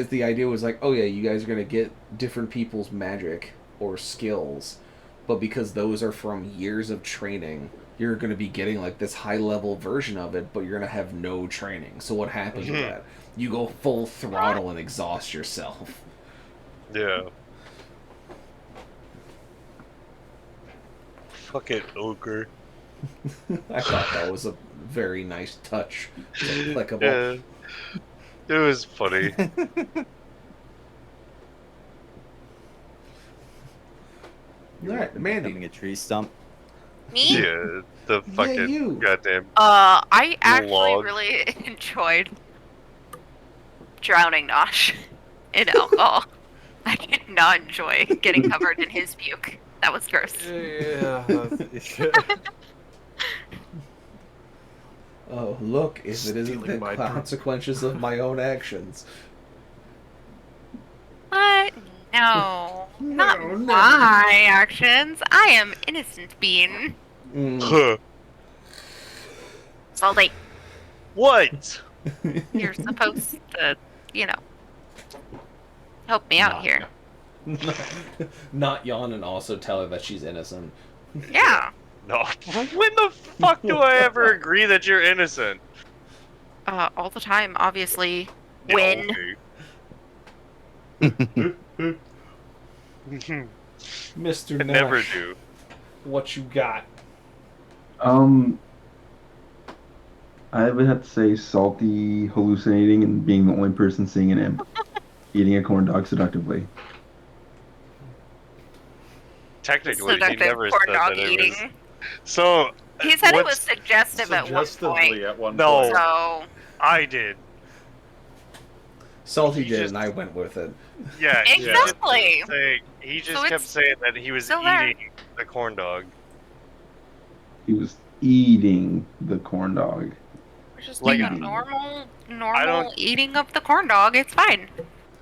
the idea was like, oh yeah, you guys are gonna get different people's magic or skills, but because those are from years of training, you're gonna be getting like this high level version of it, but you're gonna have no training. So what happens with that? You go full throttle and exhaust yourself. Yeah. Fucking ogre. I thought that was a very nice touch. Clickable. Yeah. It was funny. Alright, Mandy. Becoming a tree stump. Me? Yeah, the fucking you. goddamn. I actually Log. really enjoyed drowning Nosh in alcohol. I did not enjoy getting covered in his puke. That was gross. Yeah. Oh, look, if it isn't Stealing the my drink. consequences of my own actions. What? No. Not No, never. my actions. I am innocent being. Huh. Salty. What? You're supposed to, help me out Not- here. Not yawn and also tell her that she's innocent. Yeah. No. When the fuck do I ever agree that you're innocent? All the time, obviously. Yeah, When? okay. Mr. I Nash, never do. what you got? I would have to say salty, hallucinating, and being the only person seeing an imp eating a corn dog seductively. Technically, he Seductive never corn said dog that it eating. was. So. He said it was what's- suggestive at one Suggestively point. at one No. point. So, I did. Salty He did, just- and I went with it. Yeah. Exactly. He just So kept it's saying that he was still there. eating the corn dog. He was eating the corn dog. just Like, like a I normal eating of the corn dog. It's fine.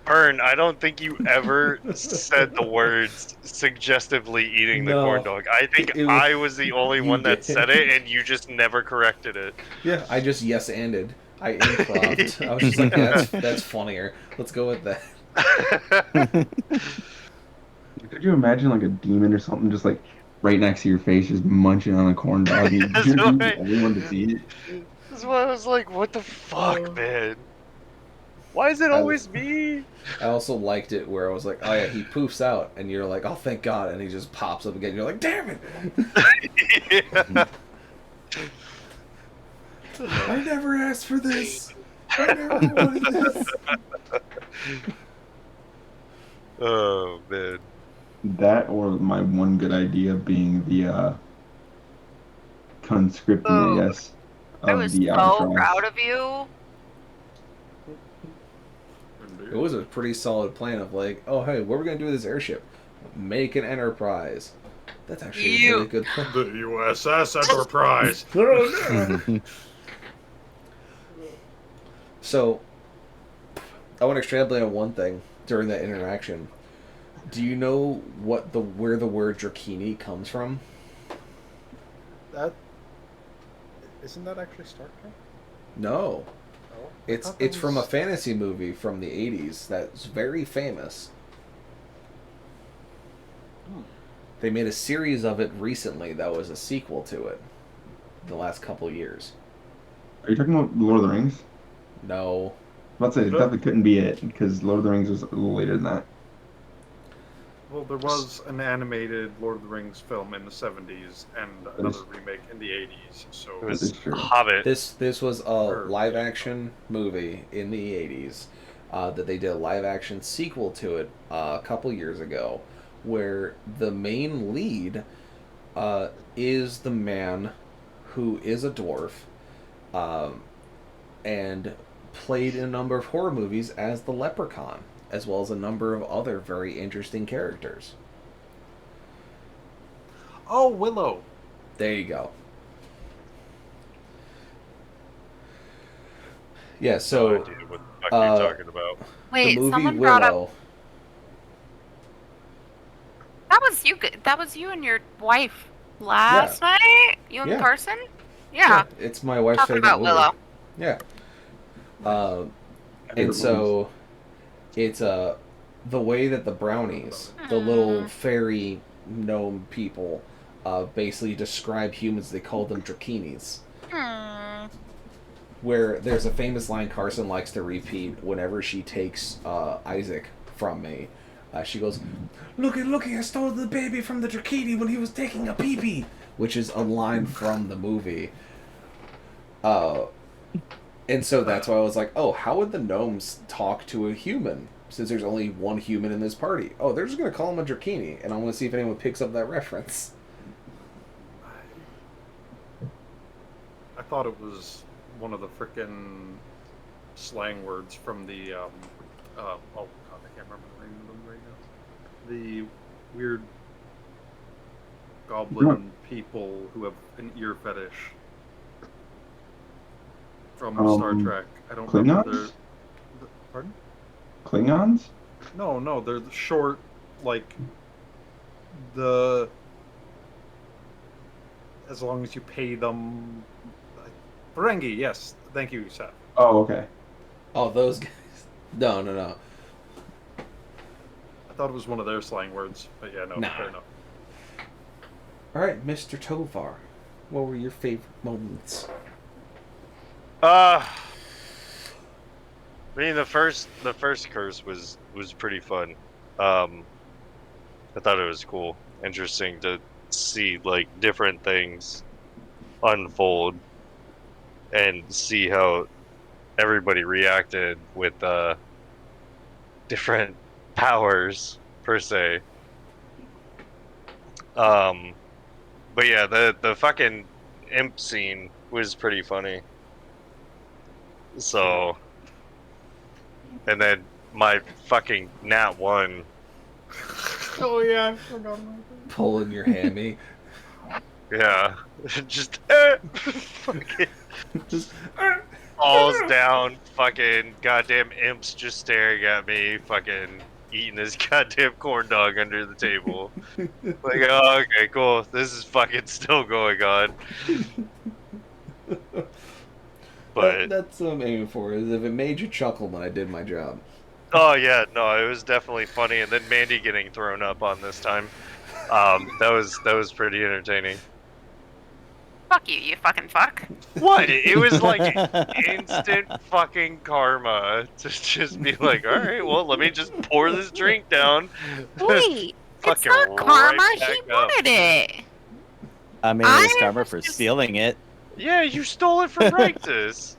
Ern, I don't think you ever said the words suggestively eating the No. corn dog. I think It was- I was the only you one that did. said it, and you just never corrected it. Yeah, I just yes-anded. I improv. I was just like, yeah, that's funnier. Let's go with that. Could you imagine like a demon or something just like right next to your face, just munching on a corn dog? And That's you're the right. only one to see it. That's why I was like, what the fuck, Oh. man? Why is it always me? I also liked it where I was like, oh yeah, he poofs out, and you're like, oh thank God, and he just pops up again. You're like, damn it! Yeah. I never asked for this. I never wanted this. Oh, man. That or my one good idea being the conscripting, Oh. I guess, I of was the so Albatross. proud of you. It was a pretty solid plan of like, oh hey, what are we gonna do with this airship? Make an Enterprise. That's actually a really good plan. The USS Enterprise. So, I want to extrapolate on one thing during that interaction. Do you know where the word Drakini comes from? That isn't that actually Star Trek? No. Oh, I It's thought that from a was- fantasy movie from the 80s that's very famous. Hmm. They made a series of it recently that was a sequel to it. The last couple years. Are you talking about Lord of the Rings? No. I was about to say, it definitely couldn't be it, because Lord of the Rings was a little later than that. Well, there was an animated Lord of the Rings film in the 70s and another remake in the 80s. So It was is true. Hobbit. This was a live action movie in the 80s that they did a live action sequel to it a couple years ago, where the main lead is the man who is a dwarf and played in a number of horror movies as the Leprechaun, as well as a number of other very interesting characters. Oh, Willow. There you go. Yeah, so No idea what the fuck you're talking about. Wait, the movie someone brought up Willow. that was you. That was you and your wife last night. You and Yeah. Carson. Yeah. It's my wife's Talking favorite about movie. Willow. Yeah. And Favorite so it's the way that the brownies, the little fairy gnome people, basically describe humans. They call them drakinis. Hmm. Where there's a famous line Carson likes to repeat whenever she takes Isaac from me. She goes, "Looky, I stole the baby from the drakini when he was taking a pee-pee," which is a line from the movie. And so that's why I was like, oh, how would the gnomes talk to a human? Since there's only one human in this party. Oh, they're just going to call him a drakini, and I want to see if anyone picks up that reference. I thought it was one of the frickin' slang words from the oh god, I can't remember the name of them right now. The weird goblin people who have an ear fetish from Star Trek. I don't remember Klingons? their. Pardon? Klingons? No, they're the short, like as long as you pay them. Ferengi, yes, thank you, Seth. Oh, okay. Oh, those guys. No. I thought it was one of their slang words, but yeah, no, Nah. fair enough. All right, Mr. Tovar, what were your favorite moments? I mean, the first curse was pretty fun. I thought it was cool, interesting to see like different things unfold and see how everybody reacted with different powers per se. But yeah, the fucking imp scene was pretty funny. So, and then my fucking nat 1. Oh yeah, I forgot about that. Pulling your hammy. Yeah, just fucking Just, falls down. Fucking goddamn imps just staring at me. Fucking eating this goddamn corn dog under the table. Like, oh, okay, cool. This is fucking still going on. But that's what I'm aiming for. Is if it made you chuckle when I did my job. oh yeah, no, it was definitely funny. And then Mandy getting thrown up on this time. That was pretty entertaining. Fuck you, you fucking fuck. What? It was like instant fucking karma to just be like, all right, well, let me just pour this drink down. Wait, it's Fucking not karma. right He back up. wanted it. I mean, it was I karma was for just- stealing it. Yeah, you stole it from Righteous.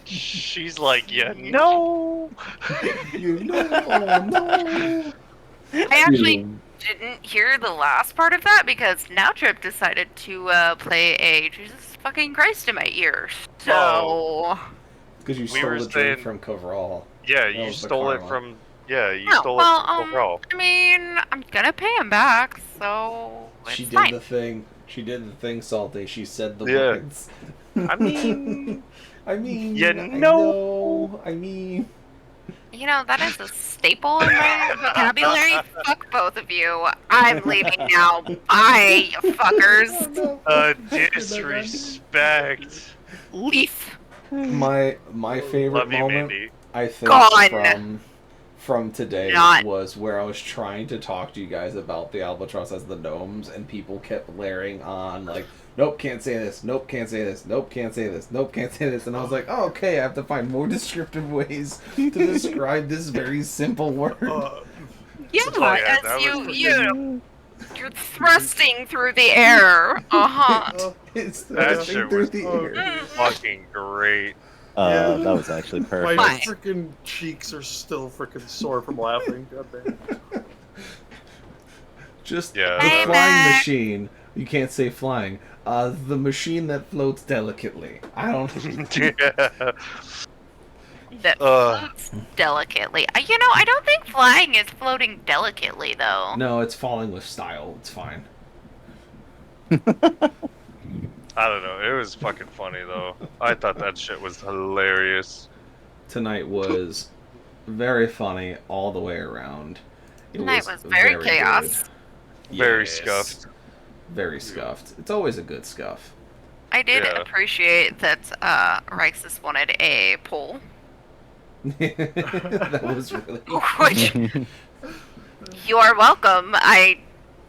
She's like, yeah, no. You know, oh no. I actually didn't hear the last part of that because Now Trip decided to play a Jesus fucking Christ in my ear. So Oh. Because you We stole were the drink saying- from Coverall. Yeah, That you was the stole it karma. from. Yeah, you Oh, stole well, it from overall. I mean, I'm gonna pay him back, so it's She did fine. the thing. She did the thing, Salty. She said the Yeah. words. I mean, I mean, You I know. know. I mean, You know, that is a staple in my vocabulary. Fuck both of you. I'm leaving now. Bye, you fuckers. disrespect. Leaf. my favorite Love you, moment, Mandy. I think, Gone. from today Not. was where I was trying to talk to you guys about the albatross as the gnomes, and people kept blaring on like, "Nope, can't say this. Nope, can't say this. Nope, can't say this. Nope, can't say this." And I was like, "Oh, okay, I have to find more descriptive ways to describe this very simple word." Yeah, yeah, that as was you're thrusting through the air. Uh-huh. It's That thrusting shit through was the air. fucking great. Yeah. That was actually My perfect. Fine. freaking cheeks are still freaking sore from laughing. God damn. Just Yeah. the Hey, flying Mac. machine. You can't say flying. The machine that floats delicately. I don't. Yeah. That floats delicately. You know, I don't think flying is floating delicately, though. No, it's falling with style. It's fine. I don't know. It was fucking funny though. I thought that shit was hilarious. Tonight was very funny all the way around. It Tonight was very chaos. good. Very Yes. scuffed. Very scuffed. It's always a good scuff. I did Yeah. appreciate that Rixus wanted a poll, That was really. which you are welcome. I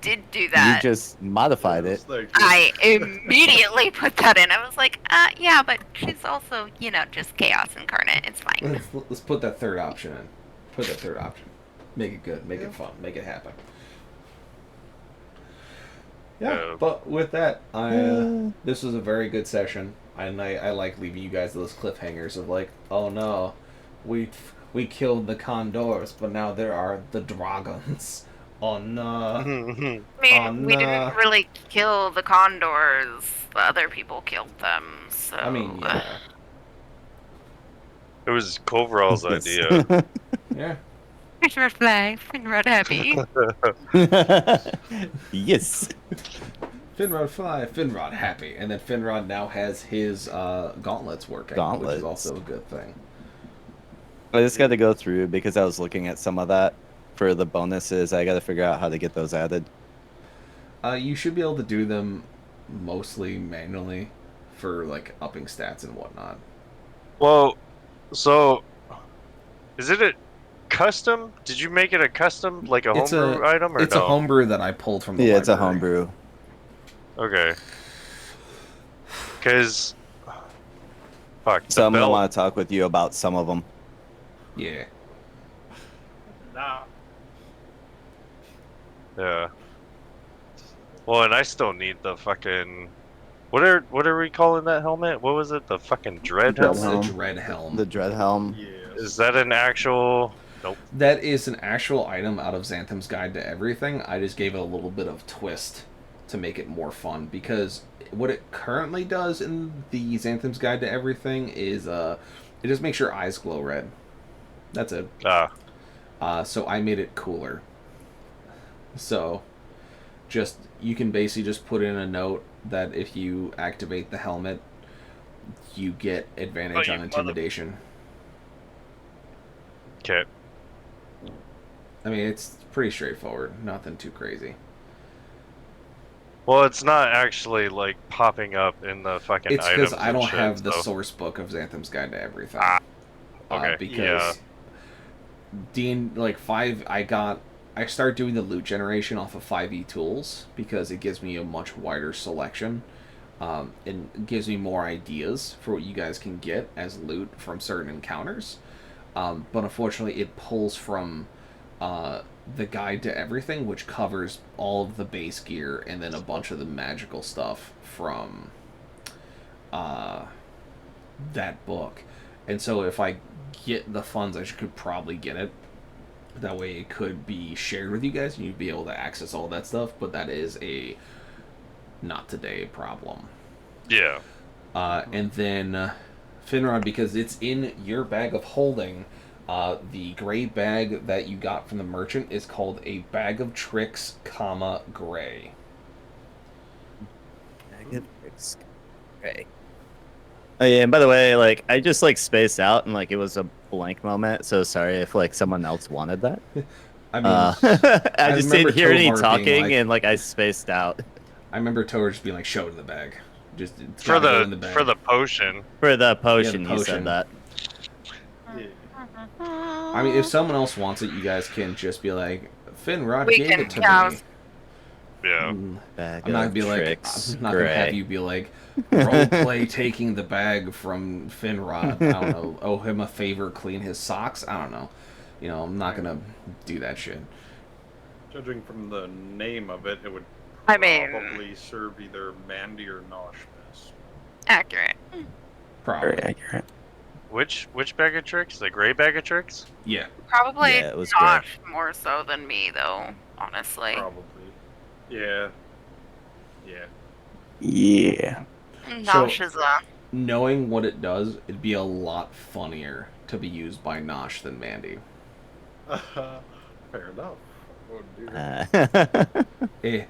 did do You that. just modified it. I immediately put that in. I was like, yeah, but she's also, you know, just chaos incarnate. It's fine. Let's put that third option in. Put that third option. Make it good. Make it fun. Make it happen. Yeah, but with that, this was a very good session, and I like leaving you guys those cliffhangers of like, oh no, we killed the condors, but now there are the dragons. Oh no. I mean, Oh, we nah. didn't really kill the condors. The other people killed them, so... I mean, yeah. It was Coverall's idea. Yeah. Finrod fly, Finrod happy. Yes. Finrod fly, Finrod happy, and then Finrod now has his gauntlets working, which Gauntlets. is also a good thing. I just got to go through because I was looking at some of that for the bonuses. I got to figure out how to get those added. You should be able to do them mostly manually for like upping stats and whatnot. Well, so is it a custom? Did you make it a custom, like a homebrew item, or it's no? a homebrew that I pulled from the Yeah, library. it's a homebrew. Okay. Because, fuck. So I'm gonna belt- want to talk with you about some of them. Yeah. Nah. Yeah. Well, and I still need the fucking. What are we calling that helmet? What was it? The fucking dread That's helmet? the dread helm. The dread helm. Yes. Is that an actual? Nope. That is an actual item out of Xanthem's Guide to Everything. I just gave it a little bit of twist to make it more fun, because what it currently does in the Xanthem's Guide to Everything is it just makes your eyes glow red. That's it. So I made it cooler. So just you can basically just put in a note that if you activate the helmet, you get advantage on intimidation. Okay. I mean, it's pretty straightforward. Nothing too crazy. Well, it's not actually like popping up in the fucking It's items. because I don't and shit, have the so- source book of Xanthem's Guide to Everything. Okay. Because I started doing the loot generation off of 5e tools because it gives me a much wider selection. And gives me more ideas for what you guys can get as loot from certain encounters. But unfortunately, it pulls from the Guide to Everything, which covers all of the base gear and then a bunch of the magical stuff from that book. And so if I get the funds, I could probably get it. That way it could be shared with you guys and you'd be able to access all that stuff, but that is a not today problem. Yeah. And then Finrod, because it's in your bag of holding, the gray bag that you got from the merchant is called a Bag of Tricks, gray. Okay. Oh yeah, and by the way, like I just like spaced out and like it was a blank moment, so sorry if like someone else wanted that. I mean, I just remember didn't hear any Tomar being talking like- and like I spaced out. I remember Tor just being like, show it in the bag. Just it's For gotta go in the bag. the potion. For the potion, you potion. said that. I mean, if someone else wants it, you guys can just be like, Finrod We gave can- it to yeah. me. Yeah. Bag I'm not gonna of be like, tricks, I'm not gonna have gray. you be like, roleplay taking the bag from Finrod. I don't know, owe him a favor, clean his socks. I don't know. You know, I'm not gonna do that shit. Judging from the name of it, it would I mean- probably serve either Mandy or Nosh best. Accurate. Probably. Very accurate. Which bag of tricks? The gray bag of tricks? Yeah. Probably Yeah, it was Josh more so than me, though. Honestly. Probably. Yeah. Yeah. Yeah. Nosh is Knowing what it does, it'd be a lot funnier to be used by Nosh than Mandy. Fair enough. Oh, dear.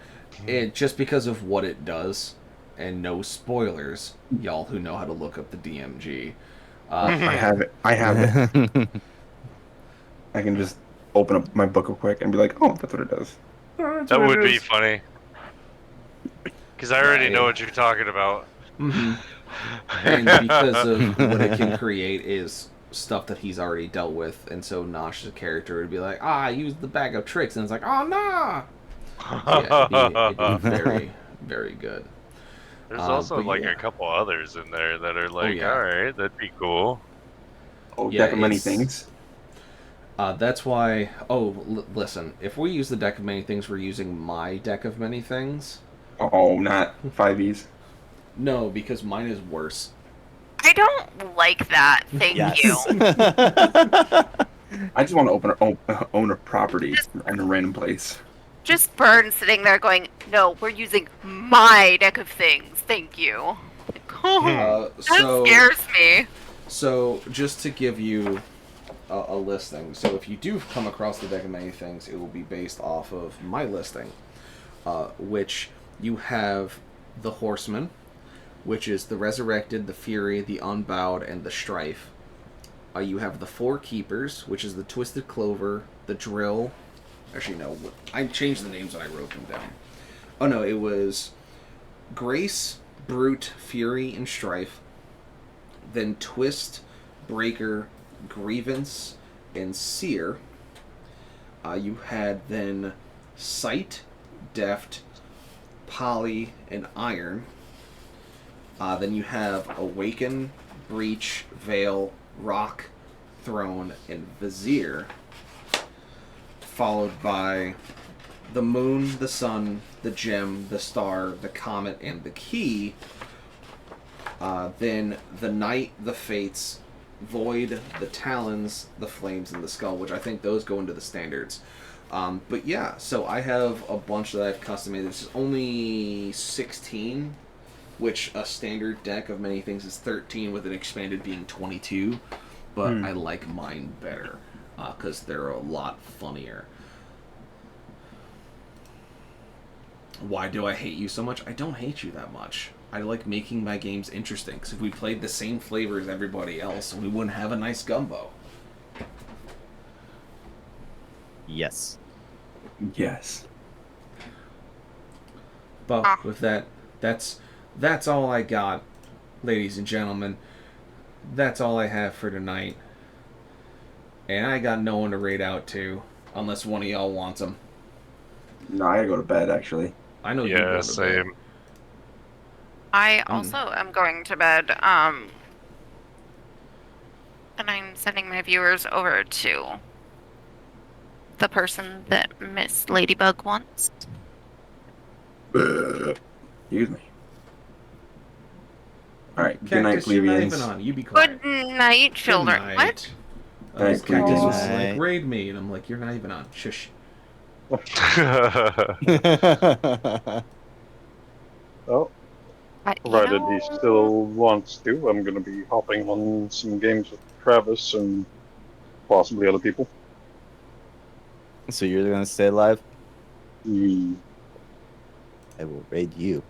Just because of what it does, and no spoilers, y'all who know how to look up the DMG. I have it. I have it. I can just open up my book real quick and be like, oh, that's what it does. That would be funny. Because I already know what you're talking about. Mm-hmm. And because of what it can create is stuff that he's already dealt with, and so Nosh's character would be like, I used the bag of tricks, and it's like, oh no! Yeah, it'd be very, very good. There's also but like yeah. a couple others in there that are like, yeah. alright, that'd be cool. Oh, Yeah, deck of many it's- things. That's why. Listen. If we use the deck of many things, we're using my deck of many things. Oh, not 5Es. No, because mine is worse. I don't like that. Thank Yes. you. I just want to own a property in a random place. Just Burn sitting there going, no, we're using my deck of things. Thank you. That So, scares me. so just to give you a listing. So if you do come across the deck of many things, it will be based off of my listing, which you have the Horseman, which is the Resurrected, the Fury, the Unbowed, and the Strife. You have the 4 keepers, which is the Twisted Clover, the Drill. Actually, no, I changed the names when I wrote them down. Oh no, it was Grace, Brute, Fury, and Strife. Then Twist, Breaker, Grievance, and Seer. You had then Sight, Deft, Poly, and Iron. Then you have Awaken, Breach, Veil, Rock, Throne, and Vizier. Followed by the Moon, the Sun, the Gem, the Star, the Comet, and the Key. Then the Night, the Fates, Void, the Talons, the Flames, and the Skull, which I think those go into the standards. But yeah, so I have a bunch that I've custom made. This is only 16, which a standard deck of many things is 13, with an expanded being 22. But I like mine better, because they're a lot funnier. Why do I hate you so much? I don't hate you that much. I like making my games interesting, because if we played the same flavor as everybody else, we wouldn't have a nice gumbo. Yes. Yes. But with that, that's all I got, ladies and gentlemen. That's all I have for tonight. And I got no one to raid out to, unless one of y'all wants them. No, I gotta go to bed, actually. I know you Yeah, go to bed. same. I also am going to bed. And I'm sending my viewers over to the person that Miss Ladybug wants. Excuse me. Alright, good night, Cactus, you're not plebeians. even on. You be quiet. Good night, children. Good What? night. Night, Cactus was plebeians. like, raid me, and I'm like, you're not even on. Shush. Well, But, you provided know, he still wants to, I'm going to be hopping on some games with Travis and possibly other people. So you're gonna stay alive? Mm. I will raid you.